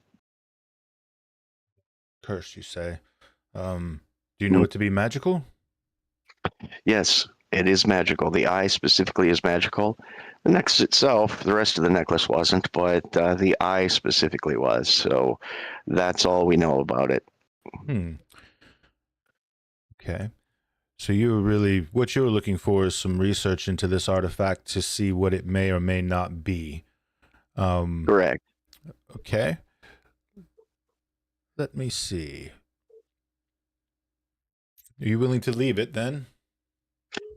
Cursed, you say? Do you know it to be magical? Yes, it is magical. The eye specifically is magical. The necklace itself, the rest of the necklace wasn't, but the eye specifically was. So that's all we know about it. Okay. So what you were looking for is some research into this artifact to see what it may or may not be. Correct. Okay. Let me see. Are you willing to leave it then?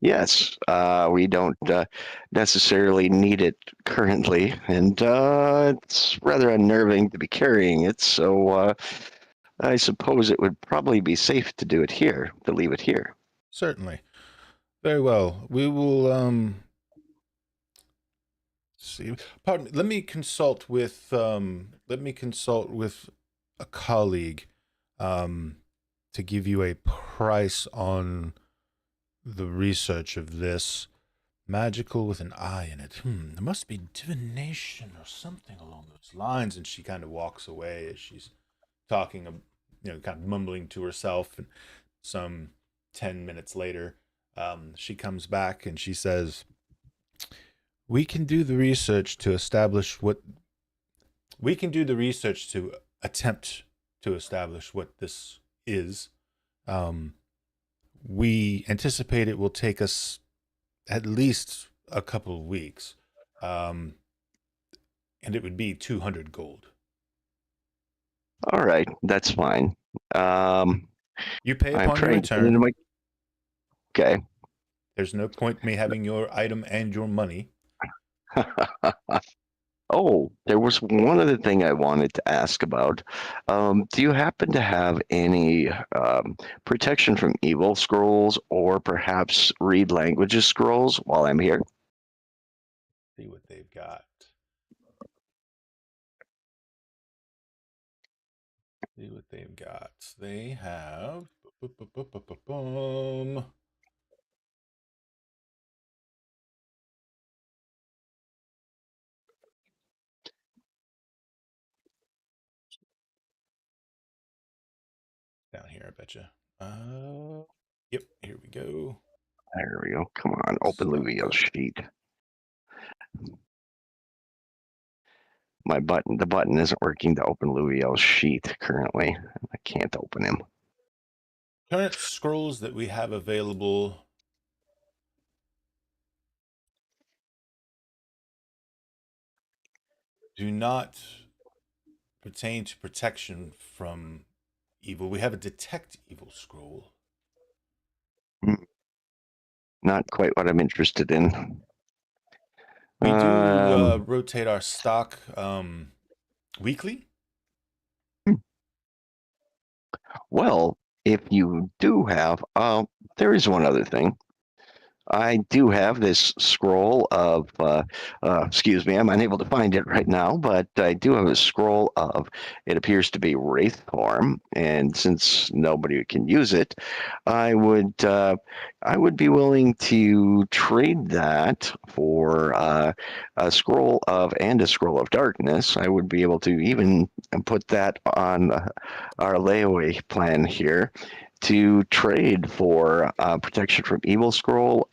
Yes, we don't necessarily need it currently, and it's rather unnerving to be carrying it, so I suppose it would probably be safe to do it here, to leave it here. Certainly. Very well. We will see. Pardon me. Let me consult with a colleague to give you a price on the research of this. Magical with an eye in it. There must be divination or something along those lines. And she kind of walks away as she's talking, kind of mumbling to herself. And some 10 minutes later, she comes back and she says, we can do the research to attempt to establish what this is. We anticipate it will take us at least a couple of weeks, and it would be 200 gold. All right, that's fine. You pay upon your return. Okay. There's no point me having your item and your money. Oh, there was one other thing I wanted to ask about. Do you happen to have any protection from evil scrolls, or perhaps read languages scrolls while I'm here? See what they've got. They have. Down here, I betcha. Yep, here we go. There we go. Come on, open Luvio's sheet. The button isn't working to open Luvio's sheet currently. I can't open him. Current scrolls that we have available do not pertain to protection from evil. We have a detect evil scroll. Not quite what I'm interested in. We do rotate our stock weekly. Well, if you do have, there is one other thing. I do have this scroll of, excuse me, I'm unable to find it right now, but I do have a scroll of, it appears to be Wraithform, and since nobody can use it, I would be willing to trade that for a scroll of darkness. I would be able to even put that on our layaway plan here, to trade for protection from evil scroll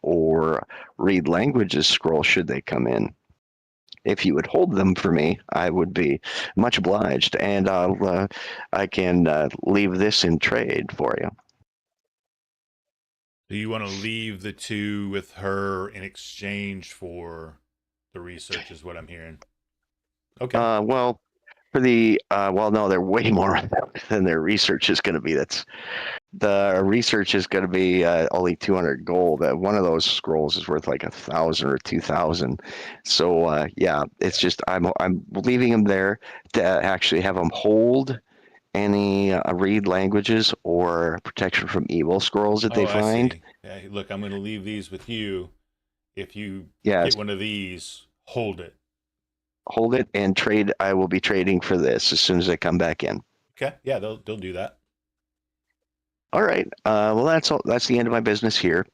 or read languages scroll should they come in. If you would hold them for me, I would be much obliged, and I can leave this in trade for you. Do you want to leave the two with her in exchange for the research, is what I'm hearing? Okay. Well, for the no, they're way more than their research is going to be. The research is going to be only 200 gold. One of those scrolls is worth like 1,000 or 2,000. So yeah, it's just I'm leaving them there to actually have them hold any read languages or protection from evil scrolls that they find. Yeah, look, I'm going to leave these with you. If you Yes. get one of these, hold it. Hold it and trade. I will be trading for this as soon as I come back in. Okay. Yeah, they'll do that. All right. Well, that's all. That's the end of my business here.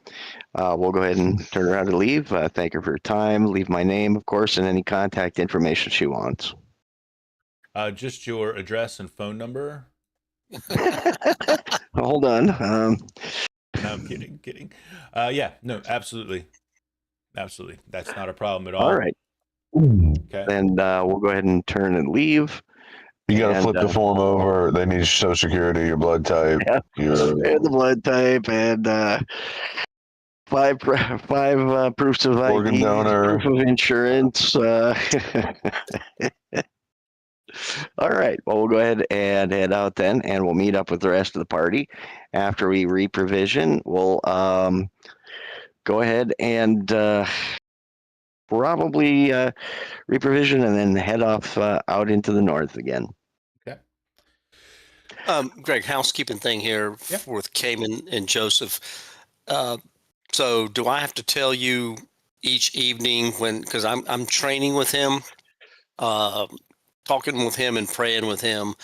We'll go ahead and turn around and leave. Thank her for her time. Leave my name, of course, and any contact information she wants. Just your address and phone number. Hold on. No, I'm kidding. Yeah, no, absolutely. That's not a problem at all. All right. Okay. And we'll go ahead and turn and leave. You got to And, flip the form over. They need your social security, your blood type, Yeah. your And the blood type, and five proofs of organ ID, donor. proof of insurance. All right. Well, we'll go ahead and head out then, and we'll meet up with the rest of the party after we reprovision. We'll go ahead and probably reprovision and then head off out into the north again. Okay. Greg, housekeeping thing here with Cayman and Joseph. So do I have to tell you each evening because I'm training with him, talking with him and praying with him?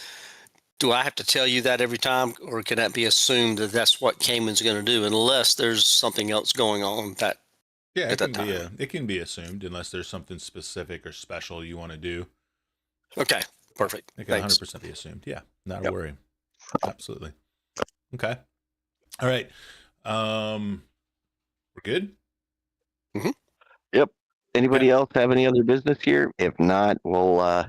Do I have to tell you that every time, or can that be assumed that that's what Cayman's going to do, unless there's something else going on that? Yeah, at that time? It can be assumed unless there's something specific or special you want to do. Okay, perfect. It can Thanks. 100% be assumed. Yeah, not a worry. Absolutely. Okay. All right. We're good? Mm-hmm. Yep. Anybody else have any other business here? If not, we'll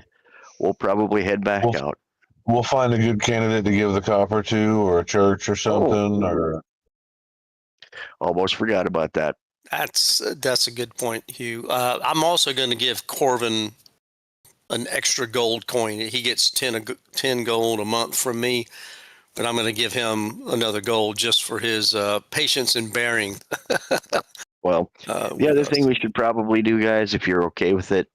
probably head back out. We'll find a good candidate to give the copper to, or a church or something, or Almost forgot about that. That's a good point, Hugh. I'm also going to give Corvin an extra gold coin. He gets 10 gold a month from me, but I'm going to give him another gold just for his patience and bearing. Well, the other thing we should probably do, guys, if you're okay with it,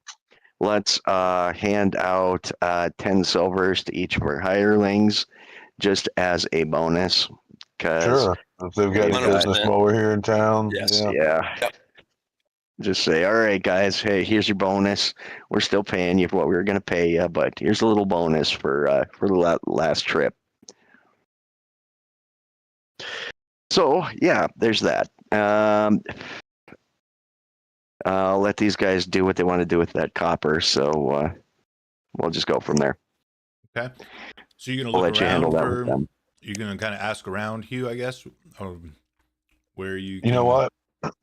let's hand out 10 silvers to each of our hirelings just as a bonus. sure, if they've got 100%. business while we're here in town. Yes. Yeah. Just say, all right, guys, hey, here's your bonus. We're still paying you for what we were going to pay you, but here's a little bonus for the last trip. So, yeah, there's that. I'll let these guys do what they want to do with that copper, so we'll just go from there. Okay. So you're going to I'll look let you handle around that with for, them. you're going to kind of ask around, Hugh, I guess, where you You know what?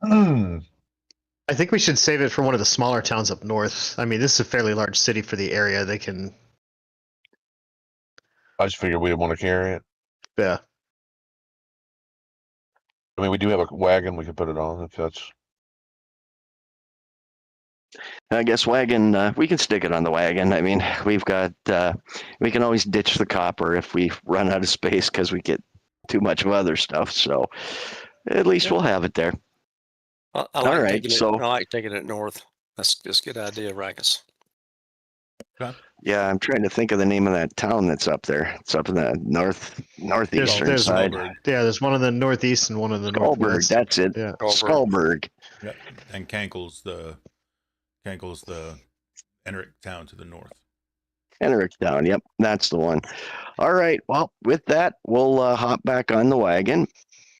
I think we should save it for one of the smaller towns up north. I mean, this is a fairly large city for the area. They can, I just figured we didn't want to carry it. yeah. I mean, we do have a wagon we could put it on if that's. I guess wagon, we can stick it on the wagon. I mean, we've got, we can always ditch the copper if we run out of space because we get too much of other stuff. So at least we'll have it there. I like taking it north. That's a good idea, Rakus. Okay. Yeah, I'm trying to think of the name of that town that's up there. It's up in the northeastern side. There's one in the northeast and one in the Skullberg, northwest. that's it. Yeah. Skullberg. Yep. And Kankel's the Enric town to the north. Enric town, yep, that's the one. All right, well, with that, we'll hop back on the wagon,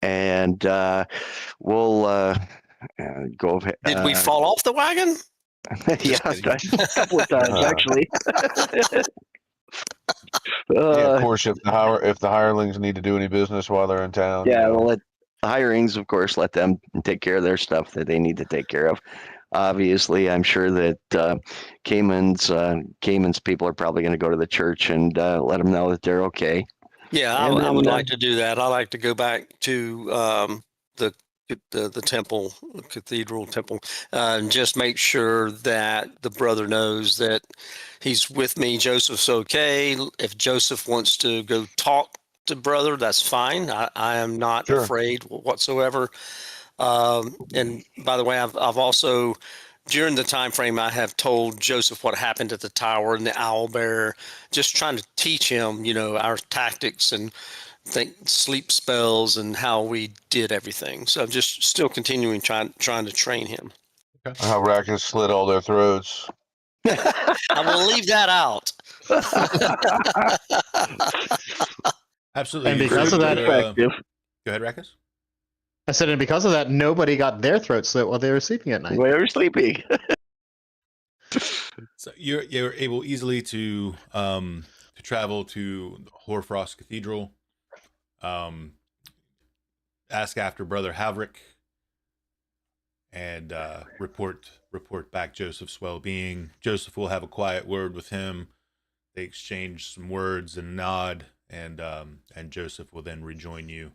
and we'll go. Did we fall off the wagon? Yeah, a couple of times actually. Yeah, of course, if the hirelings need to do any business while they're in town. Yeah, we'll let the hirings, of course, let them take care of their stuff that they need to take care of. Obviously, I'm sure that Cayman's people are probably going to go to the church and let them know that they're okay. Yeah, I would like to do that. I like to go back to the temple, cathedral temple, and just make sure that the brother knows that he's with me. Joseph's okay. If Joseph wants to go talk to brother, that's fine. I am not afraid whatsoever. And by the way, I've also, during the time frame, I have told Joseph what happened at the tower and the owlbear, just trying to teach him, our tactics and sleep spells and how we did everything. So I'm just still continuing trying to train him. Okay. How Rakus slit all their throats. I will leave that out. Absolutely. And because of that, Go ahead, Rakus. I said, and because of that, nobody got their throats slit while they were sleeping at night. While they were sleeping. So you're able easily to travel to Hoarfrost Cathedral. Ask after Brother Havrick, and report back Joseph's well-being. Joseph will have a quiet word with him. they exchange some words and nod, and Joseph will then rejoin you.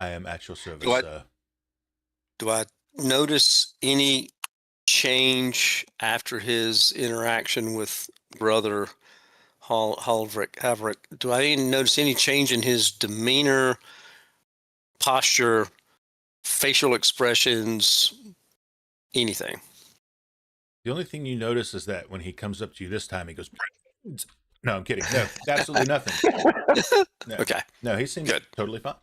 I am at your service, sir. Do I notice any change after his interaction with Brother Haverick? Do I notice any change in his demeanor, posture, facial expressions, anything? The only thing you notice is that when he comes up to you this time, he goes, no, I'm kidding. No, absolutely nothing. No. Okay. No, he seems Good. totally fine.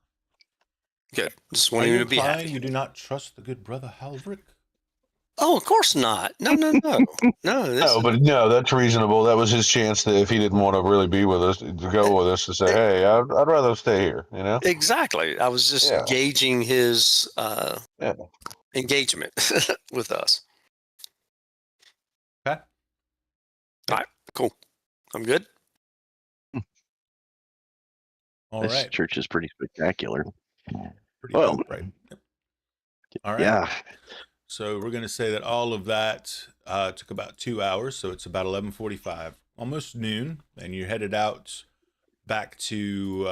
Good. Just Are wanting you you to be implying happy. you do not trust the good Brother Halverick? Oh, of course not. No. No, But no, that's reasonable. That was his chance to, if he didn't want to really be with us, to go with us, to say, hey, I'd rather stay here, you know? Exactly. I was just gauging his engagement with us. Okay. All right, cool. I'm good. All This right. church is pretty spectacular. Pretty dope, right? Yep. All right. Yeah. So we're going to say that all of that took about 2 hours. So it's about 11:45, almost noon. And you're headed out back to,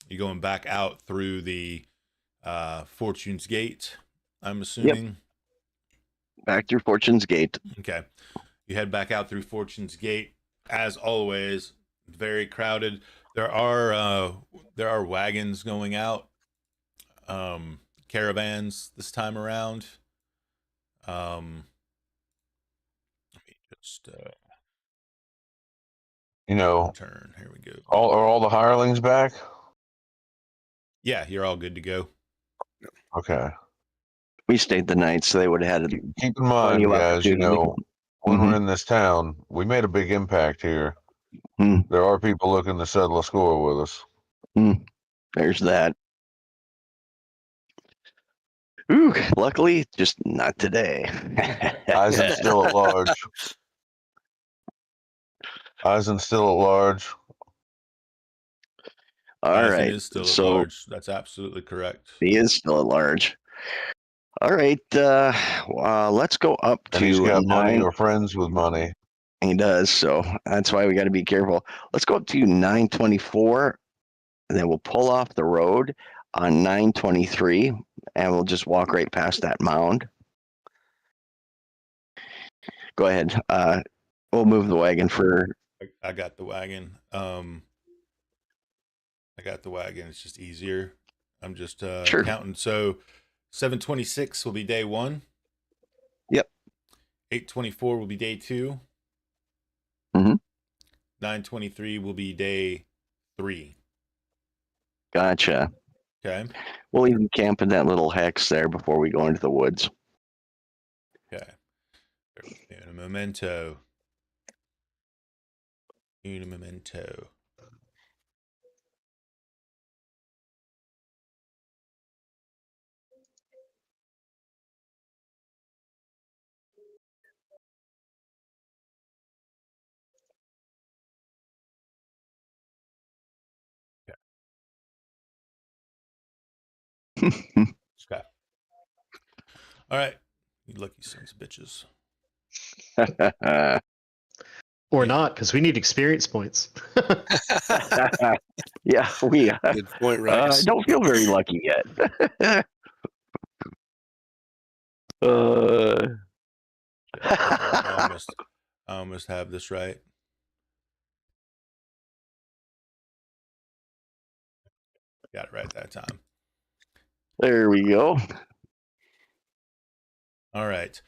you're going back out through the Fortune's Gate, I'm assuming. Yep. Back through Fortune's Gate. Okay. You head back out through Fortune's Gate. As always, very crowded. There are wagons going out, caravans this time around. Let me just turn. Here we go. Are all the hirelings back? Yeah, you're all good to go. Okay. We stayed the night, so they would have had to keep in mind, guys, when we're in this town, we made a big impact here. There are people looking to settle a score with us. There's that. Ooh, luckily, just not today. Eisen still at large. All right. Is still at large. That's absolutely correct. He is still at large. All right. Let's go up to. And he's got money or friends with money. He does. So that's why we got to be careful. Let's go up to 924, and then we'll pull off the road on 923, and we'll just walk right past that mound. Go ahead. We'll move the wagon for. I got the wagon. It's just easier. I'm just counting. So 726 will be day 1. Yep. 824 will be day 2. 923 will be day 3. Gotcha. Okay. We'll even camp in that little hex there before we go into the woods. Okay. And a memento. Un memento. Okay. All right. You lucky sons of bitches. Or not, because we need experience points. Yeah, we Good point, right? don't feel very lucky yet. I almost have this right. Got it right that time. There we go. All right.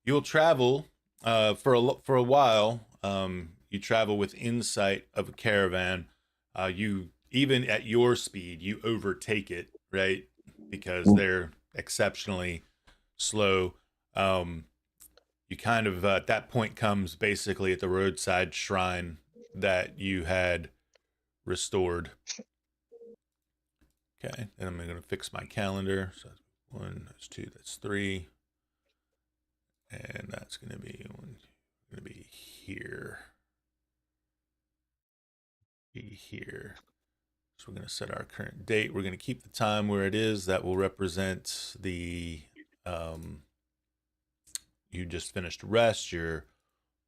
You'll travel for a while. You travel with insight of a caravan. You, even at your speed, you overtake it, right? Because they're exceptionally slow. You kind of at that point comes basically at the roadside shrine that you had restored. Okay, and I'm going to fix my calendar. So 1, that's 2, that's 3, and that's going to be here. Here. So we're going to set our current date. We're going to keep the time where it is. That will represent the you just finished rest. You're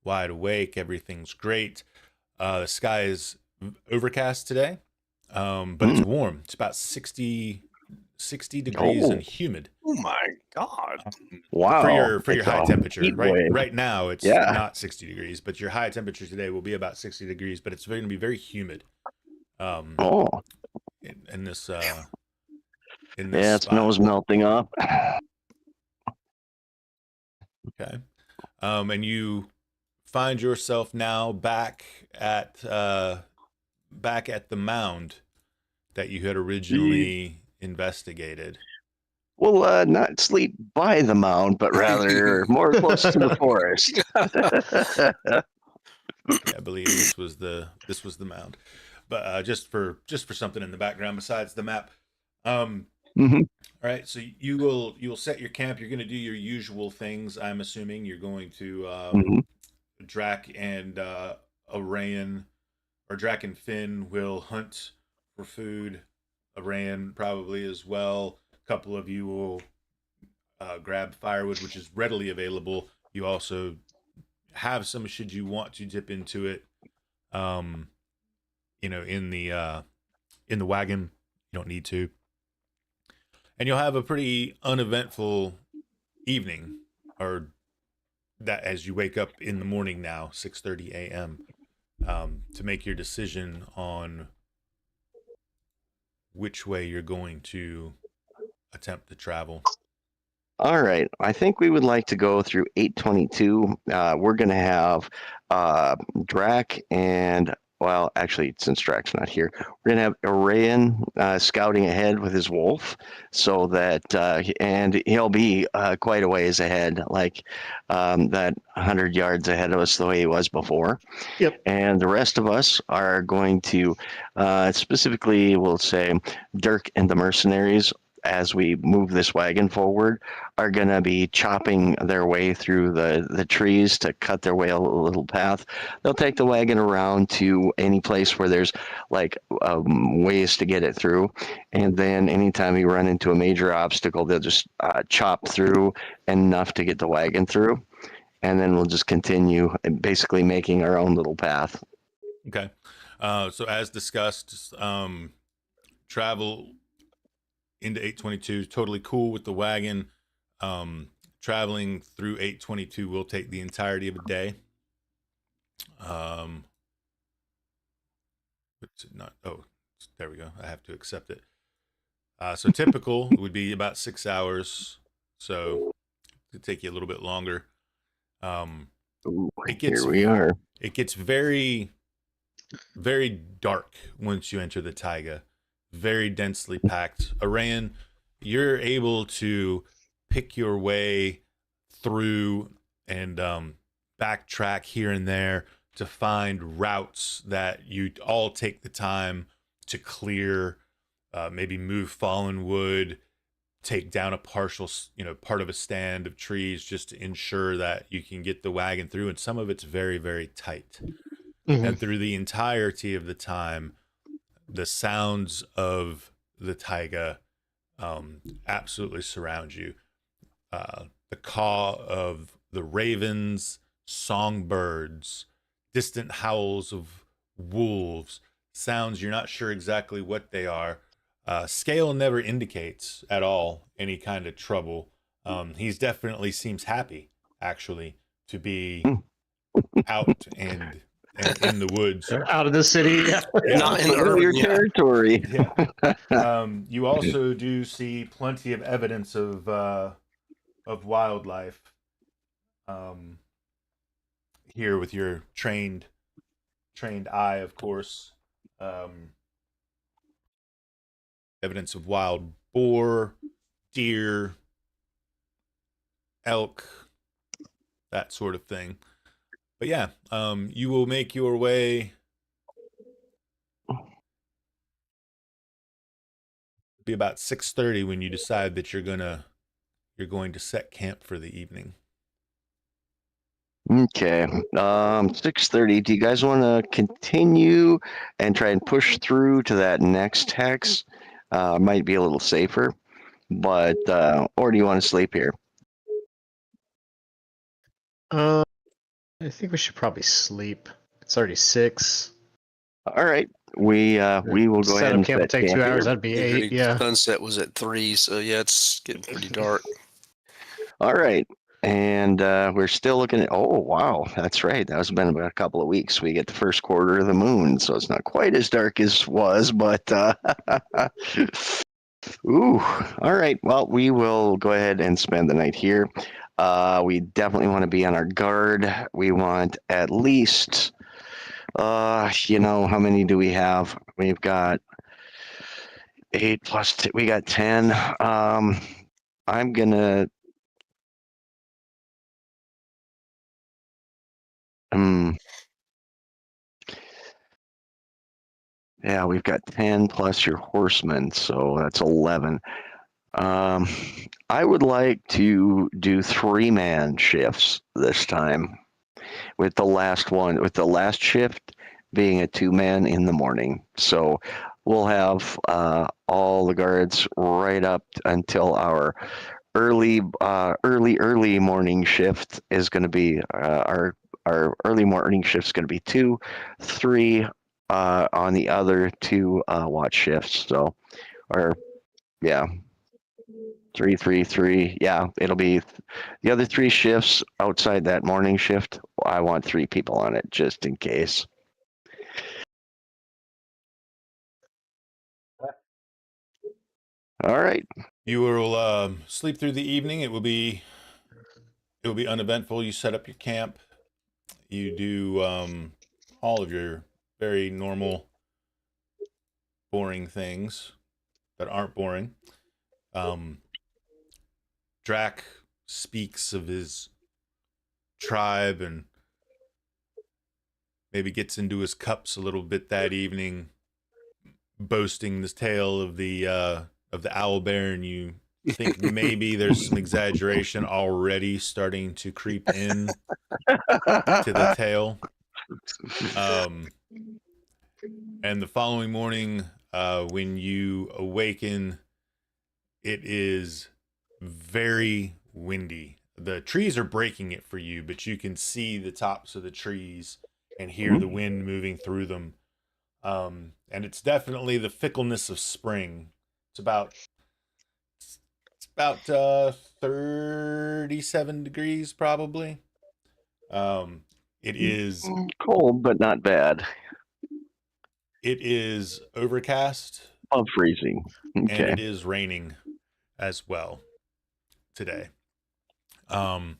wide awake. Everything's great. The sky is overcast today, but it's warm. It's about 60 degrees and humid. Oh my God! Wow. For your It's high a temperature. heat wave. Right now it's Yeah. not 60 degrees, but your high temperature today will be about 60 degrees, but it's going to be very humid. Oh, In this yeah, spot. snow's melting off. Okay. And you find yourself now back at the mound that you had originally investigated. Well, not sleep by the mound, but rather more close to the forest. Yeah, I believe this was the mound. But just for something in the background besides the map. Mhm. All right, so you'll set your camp. You're going to do your usual things. I'm assuming you're going to Mhm. Drak and Arayan, or Drak and Finn will hunt for food. Arayan probably as well. A couple of you will grab firewood, which is readily available. You also have some should you want to dip into it. In the wagon. You don't need to. And you'll have a pretty uneventful evening, or that as you wake up in the morning now, 6:30 a.m., to make your decision on which way you're going to attempt to travel. All right. I think we would like to go through 822. We're going to have Drak and, well, actually, since Drak's not here, we're going to have Arayan scouting ahead with his wolf, so that, and he'll be quite a ways ahead, like that 100 yards ahead of us the way he was before. Yep. And the rest of us are going to, specifically, we'll say, Dirk and the mercenaries, as we move this wagon forward, are going to be chopping their way through the trees to cut their way a little path. They'll take the wagon around to any place where there's like ways to get it through. And then anytime we run into a major obstacle, they'll just chop through enough to get the wagon through. And then we'll just continue basically making our own little path. Okay. So as discussed, travel into 822, totally cool with the wagon. Traveling through 822 will take the entirety of a day. It's not, oh, there we go. I have to accept it. So typical would be about 6 hours. So it could take you a little bit longer. Here we are. It gets very, very dark once you enter the taiga. Very densely packed. Arayan, you're able to pick your way through and backtrack here and there to find routes that you all take the time to clear, maybe move fallen wood, take down a partial, part of a stand of trees just to ensure that you can get the wagon through. And some of it's very, very tight. Mhm. And through the entirety of the time, the sounds of the taiga absolutely surround you. The caw of the ravens, songbirds, distant howls of wolves, sounds you're not sure exactly what they are. Scale never indicates at all any kind of trouble. He's definitely seems happy, actually, to be out and in the woods. Out of the city. Yeah. Not in the Familiar urban. Yeah. territory. Yeah. You also do see plenty of evidence of wildlife. Here with your trained eye, of course. Evidence of wild boar, deer, elk, that sort of thing. But yeah, you will make your way. Be about 6:30 when you decide that you're going to set camp for the evening. Okay. 6:30. Do you guys want to continue and try and push through to that next hex? Might be a little safer, but or do you want to sleep here? I think we should probably sleep. It's already 6. All right. We will go Set ahead up and camp will set take camp 2 hours. here. That'd be 8. Yeah. Sunset was at 3, so yeah, it's getting pretty dark. All right. And we're still looking at, oh, wow, that's right. That was been about a couple of weeks. We get the first quarter of the moon, so it's not quite as dark as was, but ooh, all right. Well, we will go ahead and spend the night here. We definitely want to be on our guard. We want at least, how many do we have? We've got 8 plus 2, we got 10. I'm gonna yeah, we've got 10 plus your horsemen, so that's 11. I would like to do 3-man shifts this time, with the last shift being a 2-man in the morning. So we'll have all the guards right up until our early morning shift is going to be our early morning shift is going to be 2, 3 on the other 2 watch shifts. So, or yeah, 3, 3, 3. Yeah, it'll be the other 3 shifts outside that morning shift. I want 3 people on it just in case. All right. You will sleep through the evening. It will be uneventful. You set up your camp. You do all of your very normal, boring things that aren't boring. Drak speaks of his tribe and maybe gets into his cups a little bit that evening, boasting this tale of the owlbear, and you think maybe there's some exaggeration already starting to creep in to the tale. And the following morning, when you awaken, it is very windy. The trees are breaking it for you, but you can see the tops of the trees and hear the wind moving through them. And it's definitely the fickleness of spring. It's about 37 degrees probably. It is cold, but not bad. It is overcast. Above freezing. Okay. And it is raining as well today. And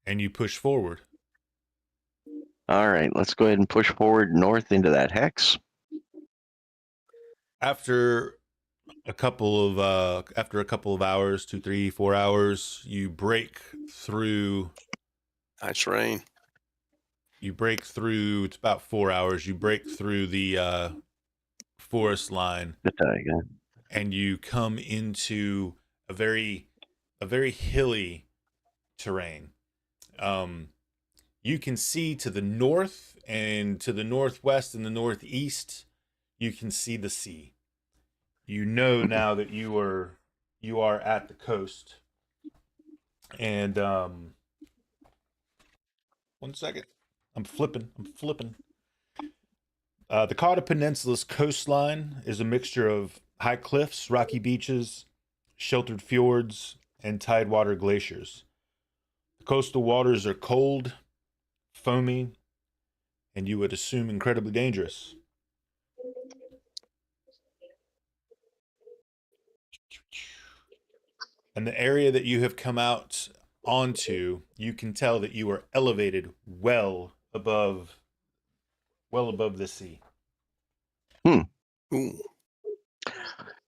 you push forward. All right, let's go ahead and push forward north into that hex. After a couple of hours, 2, 3, 4 hours, you break through. Nice rain. You break through. It's about 4 hours. You break through the forest line, and you come into a very hilly terrain. You can see to the north and to the northwest and the northeast. You can see the sea. You know now that you are at the coast. And 1 second. I'm flipping. The Carter Peninsula's coastline is a mixture of high cliffs, rocky beaches, sheltered fjords, and tidewater glaciers. The coastal waters are cold, foamy, and you would assume incredibly dangerous. And the area that you have come out onto, you can tell that you are elevated well above the sea. Ooh.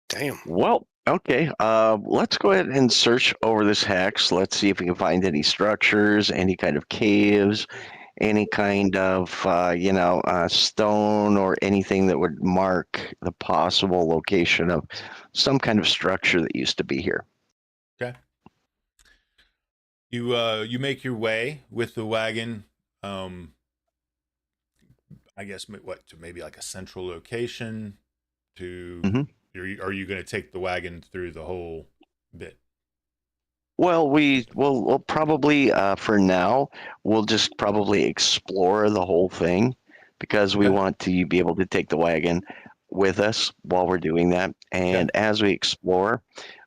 Damn. Well, okay. Let's go ahead and search over this hex. Let's see if we can find any structures, any kind of caves, any kind of stone or anything that would mark the possible location of some kind of structure that used to be here. Okay. You make your way with the wagon. I guess to maybe like a central location. Are you going to take the wagon through the whole bit? Well, we'll probably for now we'll just probably explore the whole thing because we Okay. want to be able to take the wagon with us while we're doing that. And as we explore,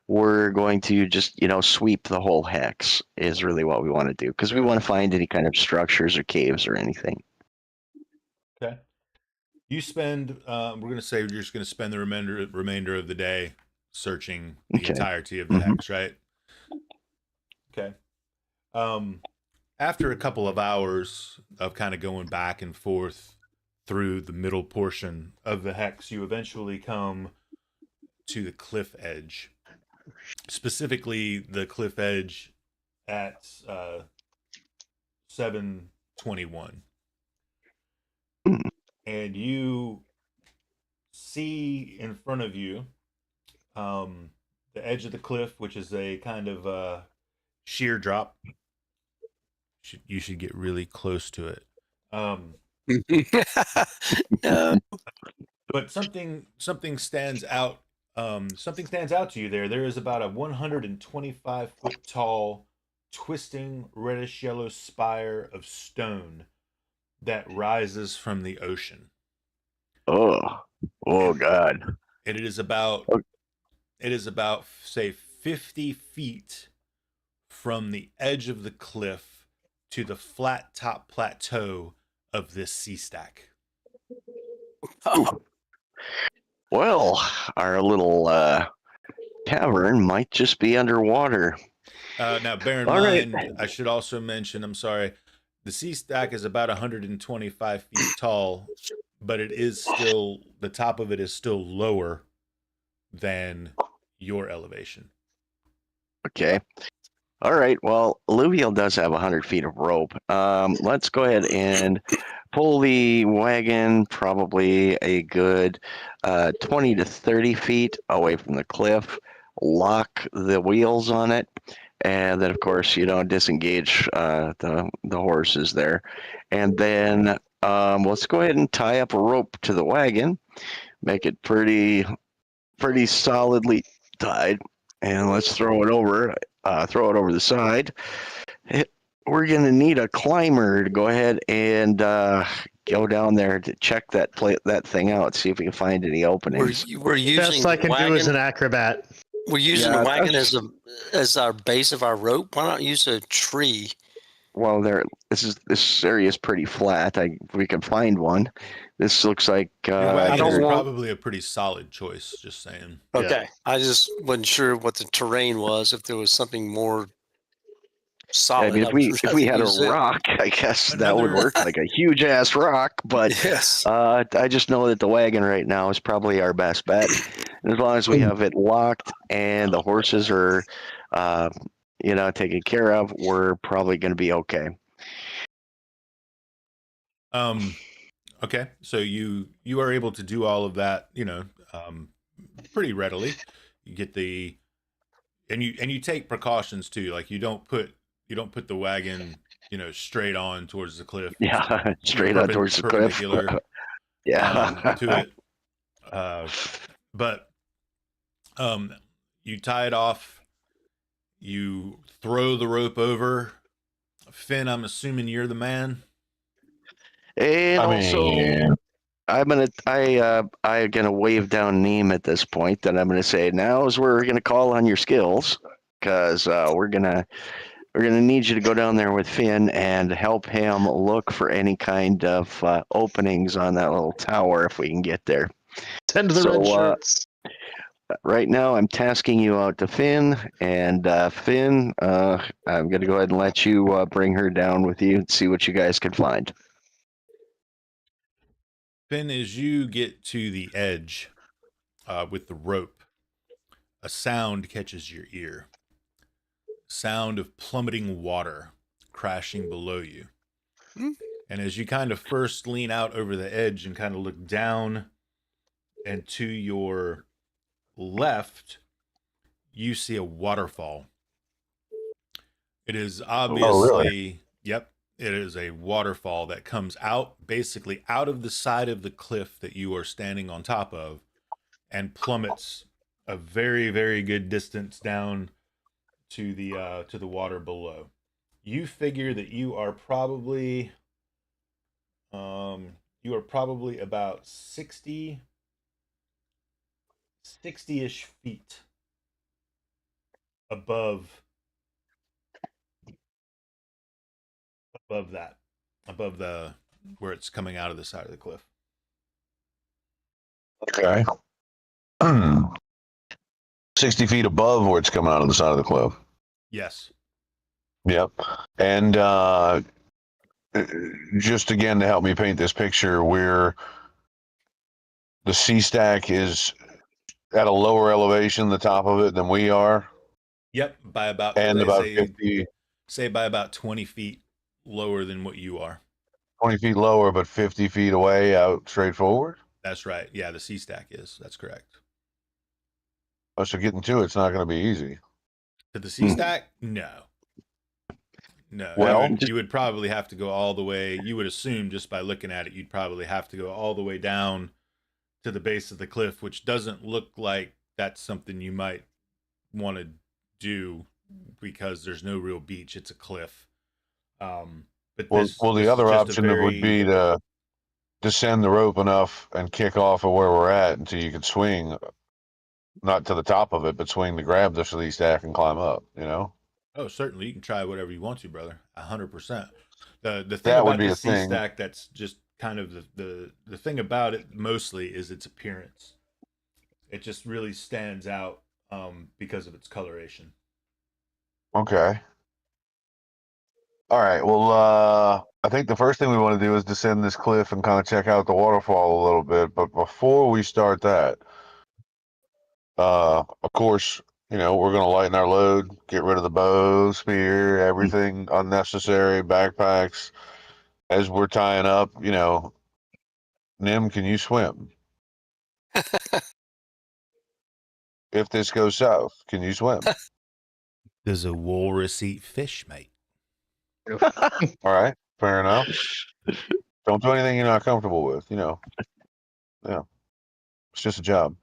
we're going to just sweep the whole hex is really what we want to do because we want to find any kind of structures or caves or anything. Okay. You spend. We're going to say you're just going to spend the remainder of the day searching the Okay. entirety of the hex, right? Okay. After a couple of hours of kind of going back and forth through the middle portion of the hex, you eventually come to the cliff edge. Specifically, the cliff edge at 721. And you see in front of you the edge of the cliff, which is a kind of sheer drop. You should get really close to it. But something stands out. Something stands out to you there. There is about a 125-foot tall, twisting reddish yellow spire of stone that rises from the ocean. Oh God! And it is about say 50 feet from the edge of the cliff to the flat top plateau of this sea stack. Well, our little tavern might just be underwater. Now, bear in mind, I should also mention, I'm sorry, the sea stack is about 125 feet tall, but it is still, the top of it is still lower than your elevation. Okay. All right. Well, Alluvial does have 100 feet of rope. Let's go ahead and pull the wagon probably a good 20 to 30 feet away from the cliff, lock the wheels on it, and then, of course, disengage the horses there. And then let's go ahead and tie up a rope to the wagon, make it pretty solidly tied, and let's throw it over the side. We're gonna need a climber to go ahead and go down there to check that thing out, see if we can find any openings. We're using Best I can do is an acrobat. We're using the wagon as our base of our rope. Why not use a tree? Well, this area is pretty flat. We can find one. This looks like Your wagon is probably a pretty solid choice. Just saying. Okay, yeah. I just wasn't sure what the terrain was. If there was something more solid, I mean, if we had a rock, I guess that would work, like a huge ass rock. But yes, I just know that the wagon right now is probably our best bet. And as long as we have it locked and the horses are, taken care of, we're probably going to be okay. Okay, so you are able to do all of that, pretty readily. You get and you take precautions too. Like you don't put the wagon, straight on towards the cliff. Yeah, straight on towards the cliff. Yeah, to it. But you tie it off. You throw the rope over. Finn, I'm assuming you're the man. And I'm gonna wave down Neem at this point. That I'm gonna say now is where we're gonna call on your skills, because we're gonna need you to go down there with Finn and help him look for any kind of openings on that little tower if we can get there. Tend to the red shirts. Right now, I'm tasking you out to Finn, and Finn, I'm gonna go ahead and let you bring her down with you and see what you guys can find. Finn, as you get to the edge with the rope, a sound catches your ear. Sound of plummeting water crashing below you. And as you kind of first lean out over the edge and kind of look down and to your left, you see a waterfall. It is obviously, yep, it is a waterfall that comes basically out of the side of the cliff that you are standing on top of and plummets a very, very good distance down to the water below. You figure that you are probably about 60-ish feet above that, above the where it's coming out of the side of the cliff. Okay. 60 feet above where it's coming out of the side of the cliff. Yes. Yep. And just again to help me paint this picture, where the sea stack is at a lower elevation, the top of it, than we are. Yep, by about And about 50. Say by about 20 feet lower than what you are. 20 feet lower, but 50 feet away out straight forward? That's right. Yeah, the sea stack is. That's correct. Oh, so getting to it's not going to be easy. To the sea stack? No. No. Well, you would probably have to go all the way. You would assume just by looking at it, you'd probably have to go all the way down to the base of the cliff, which doesn't look like that's something you might want to do because there's no real beach. It's a cliff. But the other option would be to descend the rope enough and kick off of where we're at until you could swing, not to the top of it, but swing to grab the sea stack and climb up, you know? Oh, certainly. You can try whatever you want to, brother. 100%. The thing That would about be the a sea thing. stack that's just kind of the thing about it mostly is its appearance. It just really stands out because of its coloration. Okay. All right. Well, I think the first thing we want to do is descend this cliff and kind of check out the waterfall a little bit. But before we start that, of course, you know, we're going to lighten our load, get rid of the bow, spear, everything unnecessary, backpacks. As we're tying up, you know, Nim, can you swim? If this goes south, can you swim? Does a walrus eat fish, mate? All right. Fair enough. Don't do anything you're not comfortable with, you know. Yeah. It's just a job.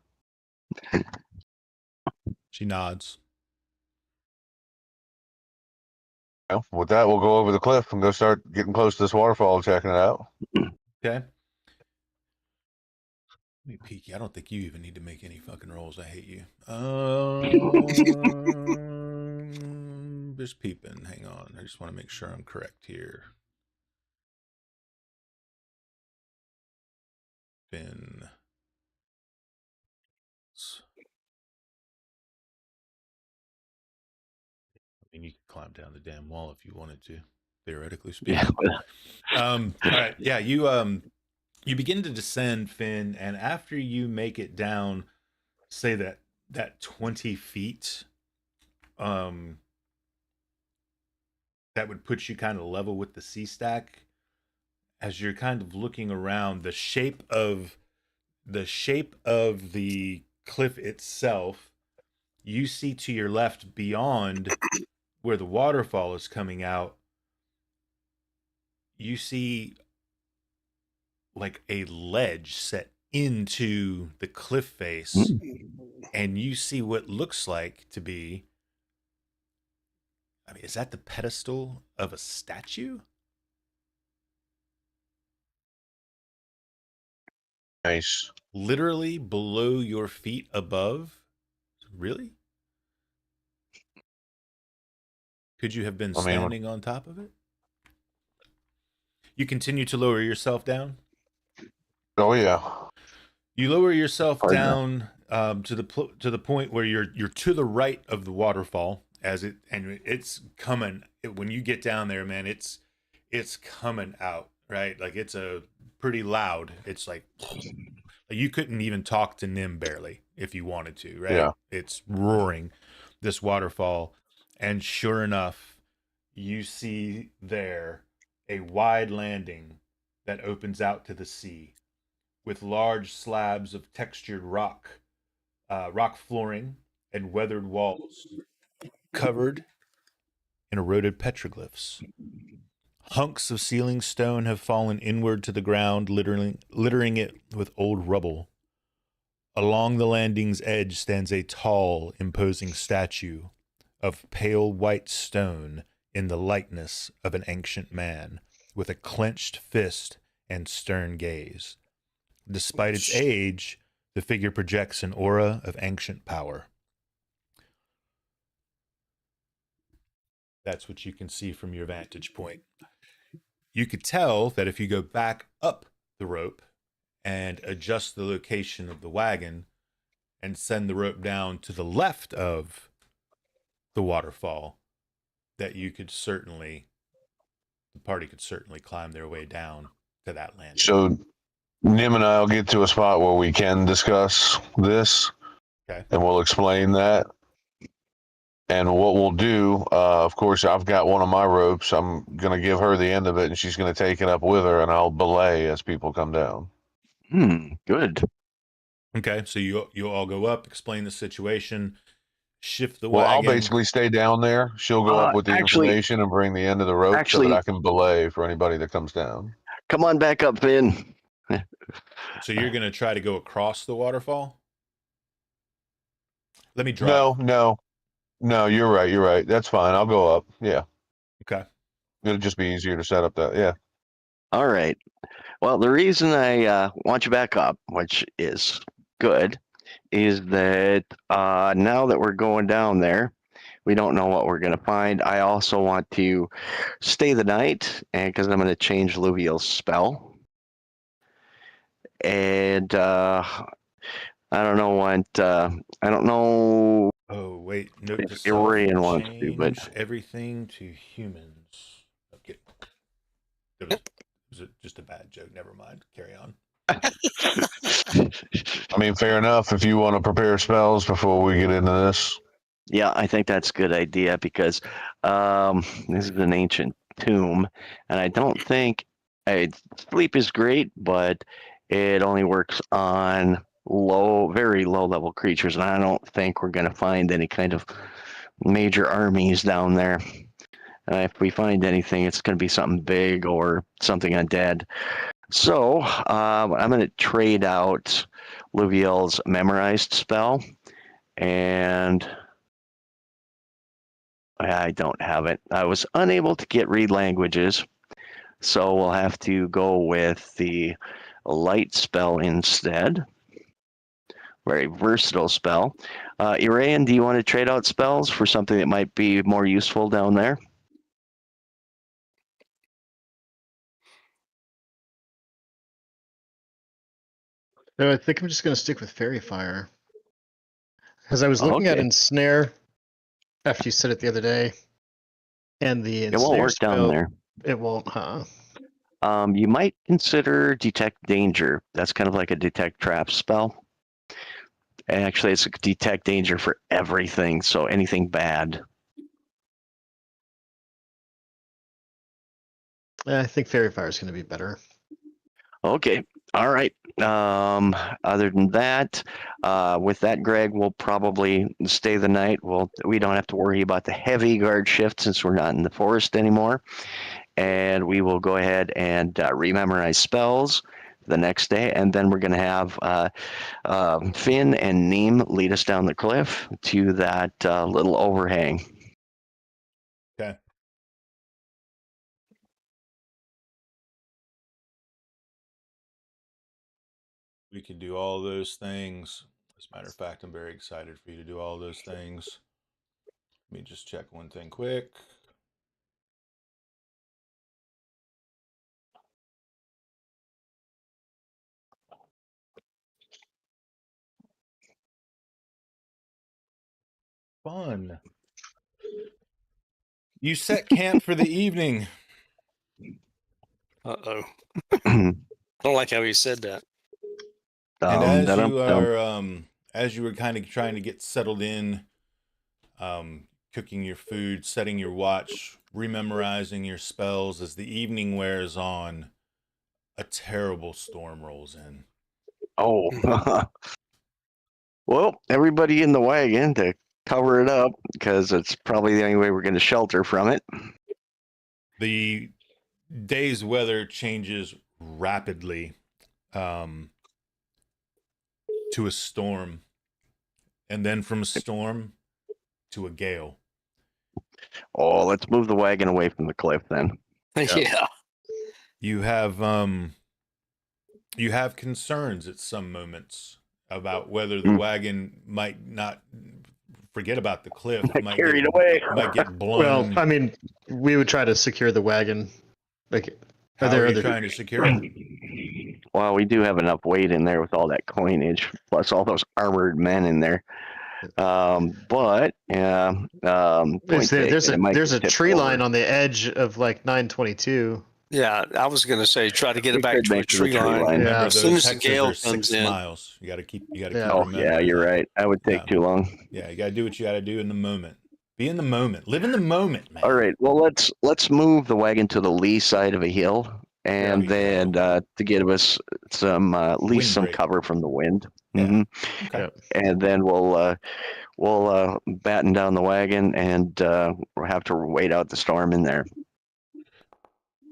She nods. Well, with that, we'll go over the cliff and go start getting close to this waterfall, checking it out. Okay. Let me peek. I don't think you even need to make any fucking rolls. I hate you. Just peeping. Hang on. I just want to make sure I'm correct here. Finn. I mean, you could climb down the damn wall if you wanted to, theoretically speaking. All right. Yeah, you begin to descend, Finn, and after you make it down, say that 20 feet, that would put you kind of level with the sea stack. As you're kind of looking around, the shape of the cliff itself, you see to your left beyond where the waterfall is coming out, you see like a ledge set into the cliff face, and you see what looks like to be, I mean, is that the pedestal of a statue? Nice. Literally below your feet above? Really? Could you have been standing on top of it? You continue to lower yourself down? Oh, yeah. You lower yourself down to the point where you're to the right of the waterfall and it's coming. When you get down there, man, it's coming out, right? Like it's a pretty loud. It's like you couldn't even talk to Nim barely if you wanted to, right? Yeah. It's roaring, this waterfall, and sure enough, you see there a wide landing that opens out to the sea, with large slabs of textured rock flooring and weathered walls covered in eroded petroglyphs. Hunks of ceiling stone have fallen inward to the ground, littering it with old rubble. Along the landing's edge stands a tall, imposing statue of pale white stone in the likeness of an ancient man, with a clenched fist and stern gaze. Despite its age, the figure projects an aura of ancient power. That's what you can see from your vantage point. You could tell that if you go back up the rope and adjust the location of the wagon and send the rope down to the left of the waterfall, that you could certainly, the party could certainly climb their way down to that landing. So Nim and I'll get to a spot where we can discuss this. Okay. And we'll explain that. And what we'll do, of course, I've got one of my ropes. I'm going to give her the end of it, and she's going to take it up with her, and I'll belay as people come down. Good. Okay, so you'll all go up, explain the situation, shift the Well, wagon. I'll basically stay down there. She'll go up with the information and bring the end of the rope so that I can belay for anybody that comes down. Come on back up, Finn. So you're going to try to go across the waterfall? Let me drop. No, you're right. That's fine. I'll go up. Yeah. Okay. It'll just be easier to set up that. Yeah. All right. Well, the reason I want you back up, which is good, is that now that we're going down there, we don't know what we're going to find. I also want to stay the night, and because I'm going to change Luviel's spell. And I don't know what, I don't know. Oh, wait. Note to If Irian wants to, but change everything to humans. Okay. It was just a bad joke. Never mind. Carry on. I mean, fair enough if you want to prepare spells before we get into this. yeah, I think that's a good idea because this is an ancient tomb, and I don't think sleep is great, but it only works on very low level creatures, and I don't think we're going to find any kind of major armies down there. If we find anything, it's going to be something big or something undead. So I'm going to trade out Luviel's memorized spell, and I don't have it. I was unable to get read languages, so we'll have to go with the light spell instead. Very versatile spell. Iraean, do you want to trade out spells for something that might be more useful down there? No, I think I'm just going to stick with Fairy Fire. Because I was looking at Ensnare after you said it the other day. And the Ensnare it won't work spell, down there. It won't, huh? You might consider Detect Danger. That's kind of like a Detect Trap spell. Actually, it's a Detect Danger for everything, so anything bad. I think Fairy Fire is going to be better. Okay. All right. Other than that, with that, Greg, we'll probably stay the night. We don't have to worry about the heavy guard shift since we're not in the forest anymore. And we will go ahead and rememorize spells the next day. And then we're going to have Finn and Neem lead us down the cliff to that little overhang. Okay. We can do all those things. As a matter of fact, I'm very excited for you to do all those things. Let me just check one thing quick. Fun. You set camp for the evening. Uh-oh. I don't like how he said that. And as you were kind of trying to get settled in, cooking your food, setting your watch, rememorizing your spells, as the evening wears on, a terrible storm rolls in. Oh. Well, everybody in the wagon to cover it up, because it's probably the only way we're going to shelter from it. The day's weather changes rapidly to a storm, and then from a storm to a gale. Oh, let's move the wagon away from the cliff then. Yeah. You have concerns at some moments about whether the wagon might not forget about the cliff, might Carried away. might get blown. Well, I mean, we would try to secure the wagon. Like, How are there are you other? trying to secure it? Well, we do have enough weight in there with all that coinage, plus all those armored men in there. But point There's taken, it might a get tipped tree over. line on the edge of like 922. Yeah, I was going to say try to get We it back could to a make it a tree tree line. line. Remember, As soon those as the hexes gale are 6 comes in. miles. You got to keep. Yeah. Oh remember yeah, you're that. right. That would take Yeah. too long. Yeah, you got to do what you got to do in the moment. Be in the moment. Live in the moment, man. All right. Well, let's move the wagon to the lee side of a hill, and There we then to give us some at least some Windbreak. cover from the wind. Yeah. Mhm. Okay. And then we'll batten down the wagon, and we'll have to wait out the storm in there.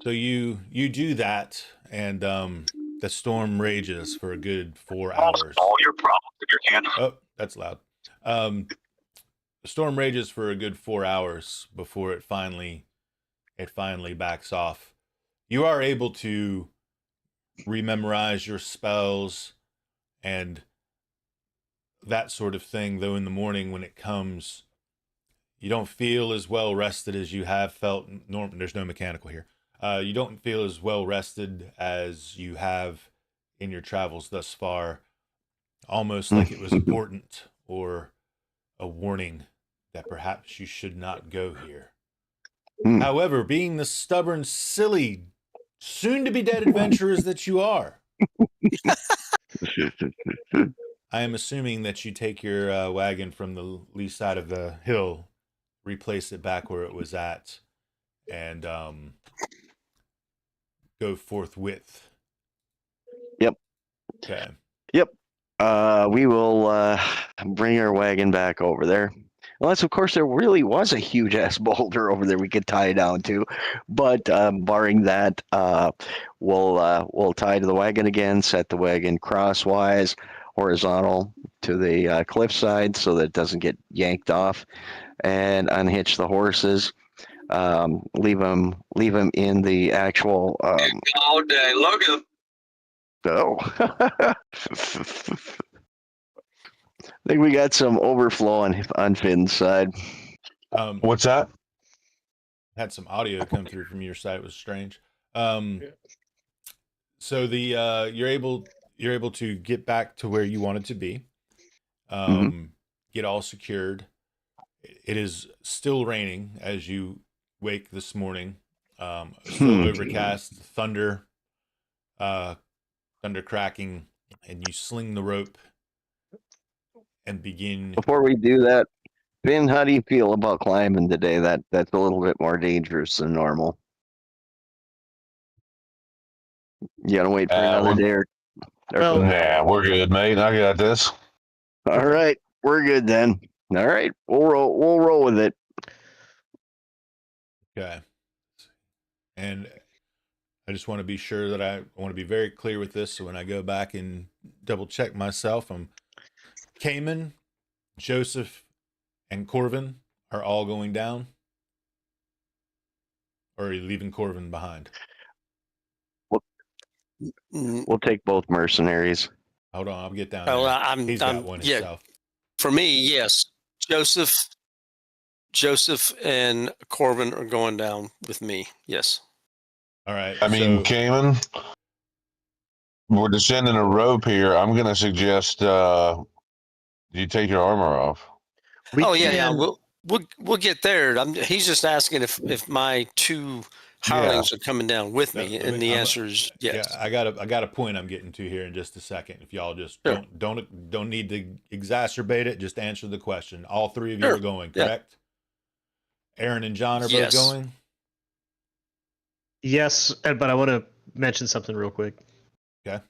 So you do that, and the storm rages for a good 4 hours. All your problems in your hand. Oh, that's loud. The storm rages for a good 4 hours before it finally backs off. You are able to rememorize your spells and that sort of thing, though in the morning when it comes, you don't feel as well rested as you have felt. There's no mechanical here. You don't feel as well rested as you have in your travels thus far, almost like it was important or a warning that perhaps you should not go here. However, being the stubborn, silly, soon-to-be dead adventurers that you are, I am assuming that you take your wagon from the lee side of the hill, replace it back where it was at, and go forthwith. Yep. Okay. Yep. We will bring our wagon back over there. Unless, of course, there really was a huge ass boulder over there we could tie down to. But barring that, we'll tie to the wagon again, set the wagon crosswise, horizontal to the cliffside so that it doesn't get yanked off, and unhitch the horses. Leave them in the actual. All day, look at. Oh. I think we got some overflow on Finn's side. What's that? Had some audio come through from your side. It was strange. So the you're able to get back to where you wanted to be. Get all secured. It is still raining as you wake this morning. Still overcast, thunder cracking, and you sling the rope and begin. Before we do that, Finn, how do you feel about climbing today? That's a little bit more dangerous than normal. You gotta wait for another day or Nah, we're good, mate. I got this. All right, we're good then. All right, we'll roll with it. Okay. And I just want to be sure that I want to be very clear with this. So when I go back and double check myself, Cayman, Joseph, and Corvin are all going down? Or are you leaving Corvin behind? We'll take both mercenaries. Hold on, I'll get down Oh, there. He's got one himself. For me, yes. Joseph and Corvin are going down with me. Yes. All right. I mean, Cayman, we're descending a rope here. I'm going to suggest you take your armor off. We'll get there. He's just asking if my two hirelings are coming down with me, and the answer is yes. Yeah, I got a point I'm getting to here in just a second. If y'all just don't need to exacerbate it, just answer the question. All three of you are going, correct? Aaron and John are both going? Yes, but I want to mention something real quick. Okay.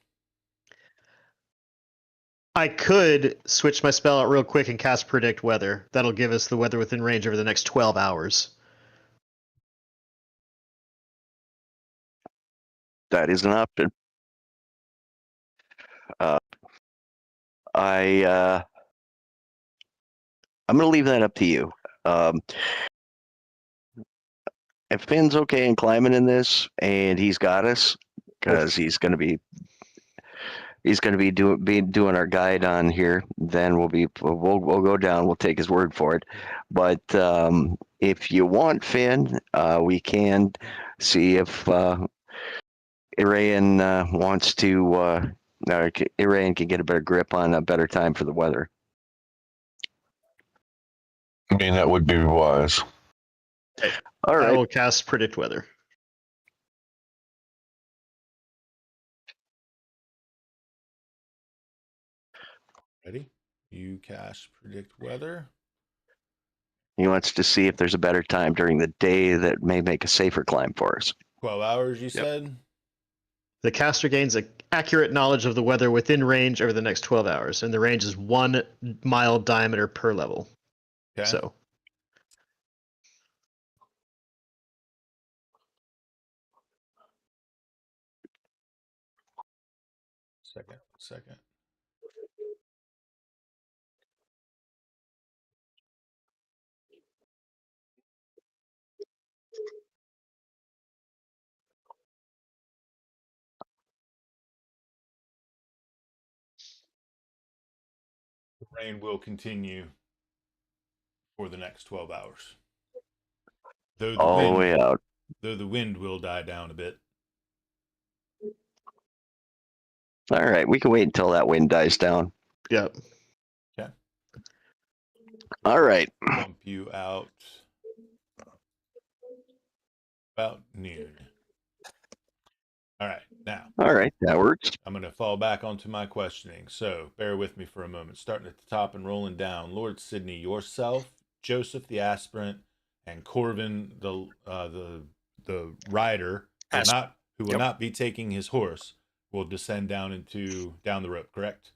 I could switch my spell out real quick and cast Predict Weather. That'll give us the weather within range over the next 12 hours. That is an option. I'm going to leave that up to you. if Finn's okay in climbing in this, and he's got us, because he's going to be doing our guide on here, then we'll go down. We'll take his word for it. But if you want Finn, we can see if Irayan wants to. Irayan can get a better grip on a better time for the weather. I mean, that would be wise. All right. I will cast Predict Weather. Ready? You cast Predict Weather. He wants to see if there's a better time during the day that may make a safer climb for us. 12 hours, you said? The caster gains an accurate knowledge of the weather within range over the next 12 hours, and the range is 1 mile diameter per level. Okay. So, Second. The rain will continue for the next 12 hours. All the way out. Though the wind will die down a bit. All right, we can wait until that wind dies down. yep. Okay. All right. Bump you out about noon. All right, now. All right, that works. I'm going to fall back onto my questioning, so bear with me for a moment. Starting at the top and rolling down. Lord Sidney, yourself, Joseph the aspirant, and Corvin the rider, who will not be taking his horse, will descend down the rope. Correct?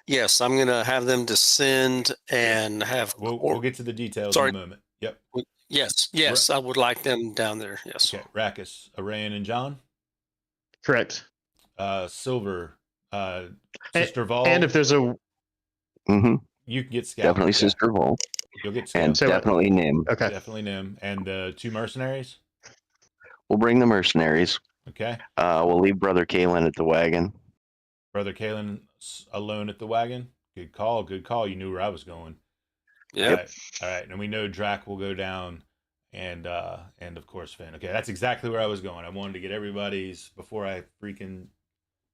Yes, I'm going to have them descend and have. We'll get to the details in a moment. Yep. Yes, I would like them down there. Yes. Okay. Rackus, Arayan, and John. Correct. Silver, Sister Vol. And if there's a... You can get Scout. Definitely Sister Vol. You'll get Scout. And definitely Nim. Okay. Definitely Nim. And 2 mercenaries? We'll bring the mercenaries. Okay. We'll leave Brother Kalen at the wagon. Brother Kalen alone at the wagon? Good call. You knew where I was going. Yep. All right. And we know Drak will go down. And of course Finn. Okay, that's exactly where I was going. I wanted to get everybody's before I freaking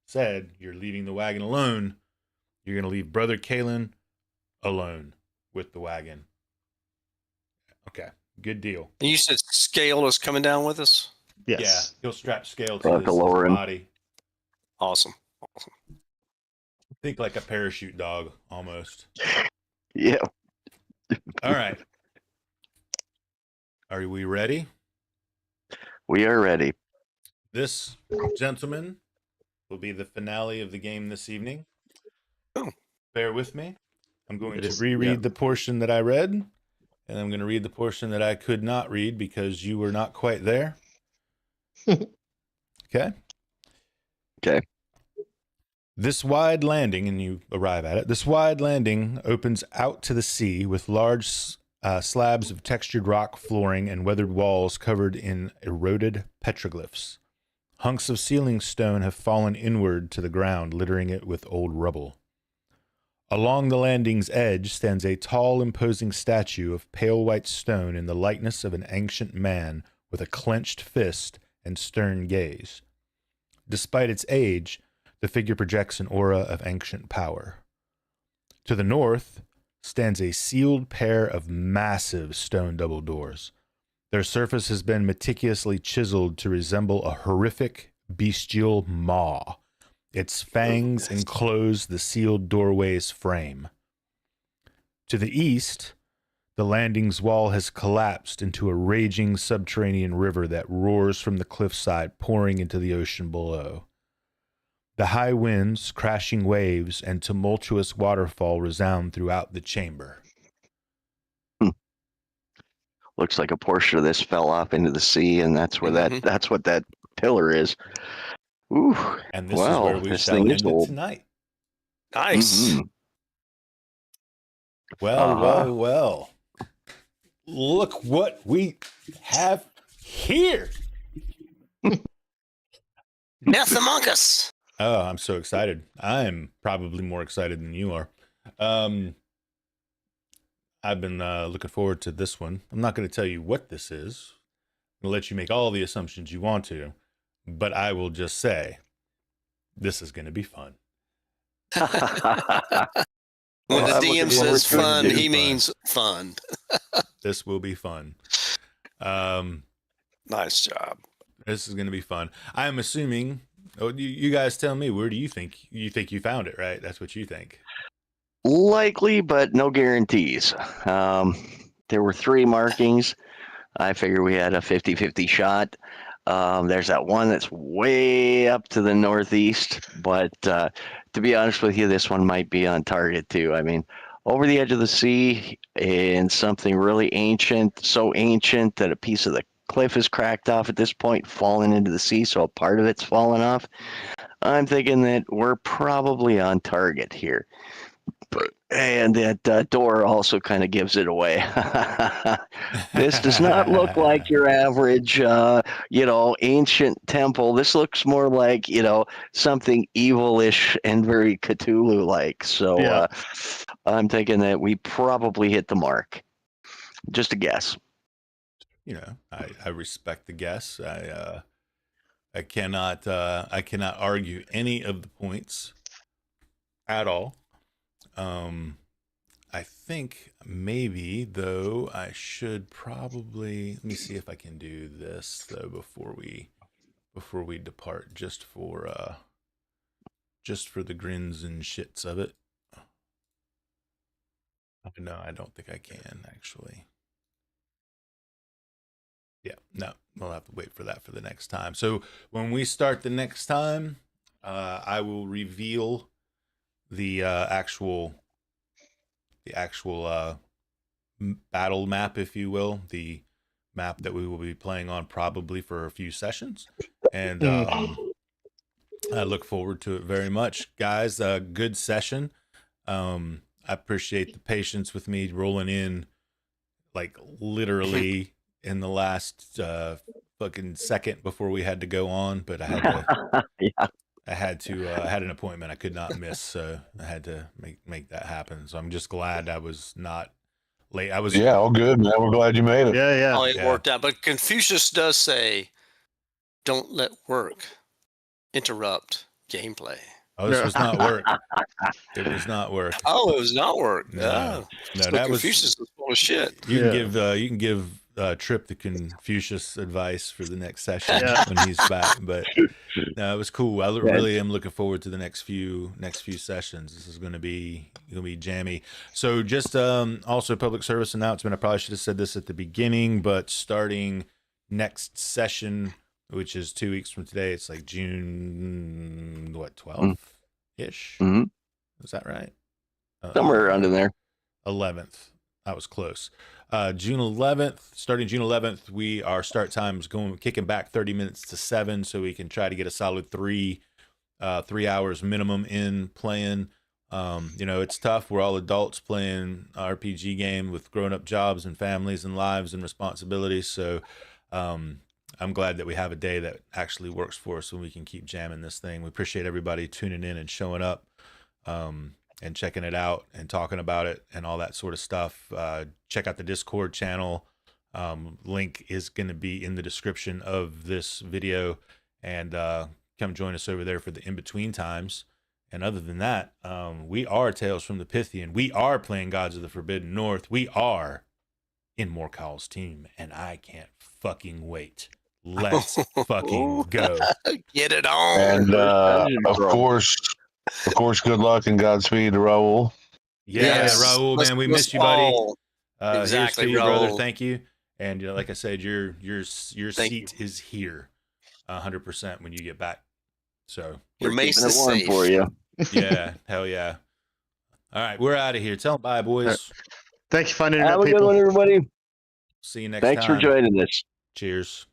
said you're leaving the wagon alone. You're gonna leave Brother Kalen alone with the wagon. Okay, good deal. And you said Scale is coming down with us? Yes. Yeah, he'll strap Scale to his body. Awesome. Think like a parachute dog almost. Yeah. All right. Are we ready? We are ready. This, gentlemen, will be the finale of the game this evening. Oh. Bear with me. I'm going to reread the portion that I read, and I'm going to read the portion that I could not read because you were not quite there. Okay? Okay. This wide landing, and you arrive at it, this wide landing opens out to the sea with large slabs of textured rock flooring and weathered walls covered in eroded petroglyphs. Hunks of ceiling stone have fallen inward to the ground, littering it with old rubble. Along the landing's edge stands a tall, imposing statue of pale white stone in the likeness of an ancient man with a clenched fist and stern gaze. Despite its age, the figure projects an aura of ancient power. To the north stands a sealed pair of massive stone double doors. Their surface has been meticulously chiseled to resemble a horrific bestial maw. Its fangs enclose the sealed doorway's frame. To the east, the landing's wall has collapsed into a raging subterranean river that roars from the cliffside, pouring into the ocean below. The high winds, crashing waves, and tumultuous waterfall resound throughout the chamber. Looks like a portion of this fell off into the sea, and that's where that's what that pillar is. Ooh. And this is where we shall end it tonight. Nice. Mm-hmm. Well. Look what we have here. Death among us. Oh, I'm so excited. I'm probably more excited than you are. I've been looking forward to this one. I'm not going to tell you what this is. I'm going to let you make all the assumptions you want to, but I will just say this is going to be fun. When the DM says fun, he means fun. This will be fun. Nice job. This is going to be fun. I'm assuming. Oh, you guys tell me. Where do you think you found it? Right? That's what you think. Likely, but no guarantees. There were 3 markings. I figure we had a 50-50 shot. There's that one that's way up to the northeast, but to be honest with you, this one might be on target too. I mean, over the edge of the sea in something really ancient, so ancient that a piece of the cliff is cracked off at this point, fallen into the sea, so a part of it's fallen off. I'm thinking that we're probably on target here. And that door also kind of gives it away. This does not look like your average, ancient temple. This looks more like, something evilish and very Cthulhu-like. So I'm thinking that we probably hit the mark. Just a guess. I respect the guess. I cannot argue any of the points at all. I think maybe though I should probably let me see if I can do this though before we depart, just for the grins and shits of it. No, I don't think I can actually. Yeah, no, we'll have to wait for that for the next time. So when we start the next time, I will reveal the actual battle map, if you will, the map that we will be playing on probably for a few sessions, and I look forward to it very much, guys. Good session. I appreciate the patience with me rolling in, like literally in the last fucking second before we had to go on, but I had to. Yeah. I had an appointment I could not miss, so I had to make that happen. So I'm just glad I was not late. all good, man. We're glad you made it. Yeah. Oh, it worked out. But Confucius does say, "Don't let work interrupt gameplay." Oh, this was not work. It was not work. Oh, it was not work. No, so that Confucius was full of shit. You can give Trip the Confucius advice for the next session when he's back. But no, it was cool. I really am looking forward to the next few sessions. This is going to be jammy. So just also public service announcement. I probably should have said this at the beginning, but starting next session, which is 2 weeks from today, it's like June 12th ish. Mm-hmm. Is that right? Somewhere around in there. 11th. That was close. June 11th, starting June 11th, our start time's kicking back 30 minutes to 7, so we can try to get a solid 3 hours minimum in playing. It's tough. We're all adults playing RPG game with grown-up jobs and families and lives and responsibilities. So I'm glad that we have a day that actually works for us, so we can keep jamming this thing. We appreciate everybody tuning in and showing up. And checking it out and talking about it and all that sort of stuff. Check out the Discord channel. Link is going to be in the description of this video, and come join us over there for the in-between times. And other than that, we are Tales from the Pythian. We are playing Gods of the Forbidden North. We are in Morkal's team, and I can't fucking wait. Let's fucking go. Get it on. And of course, good luck and Godspeed to Raul. Yes. Raul, man, we miss you, buddy. Exactly, here's to you, Raul. brother. Thank you. And like I said, your seat is here, 100% when you get back. So your mace is warm safe for you. Yeah, hell yeah. All right, we're out of here. Tell them bye, boys. Thank you, finding Have out a people. good one, everybody. See you next Thanks time. for joining us. Cheers.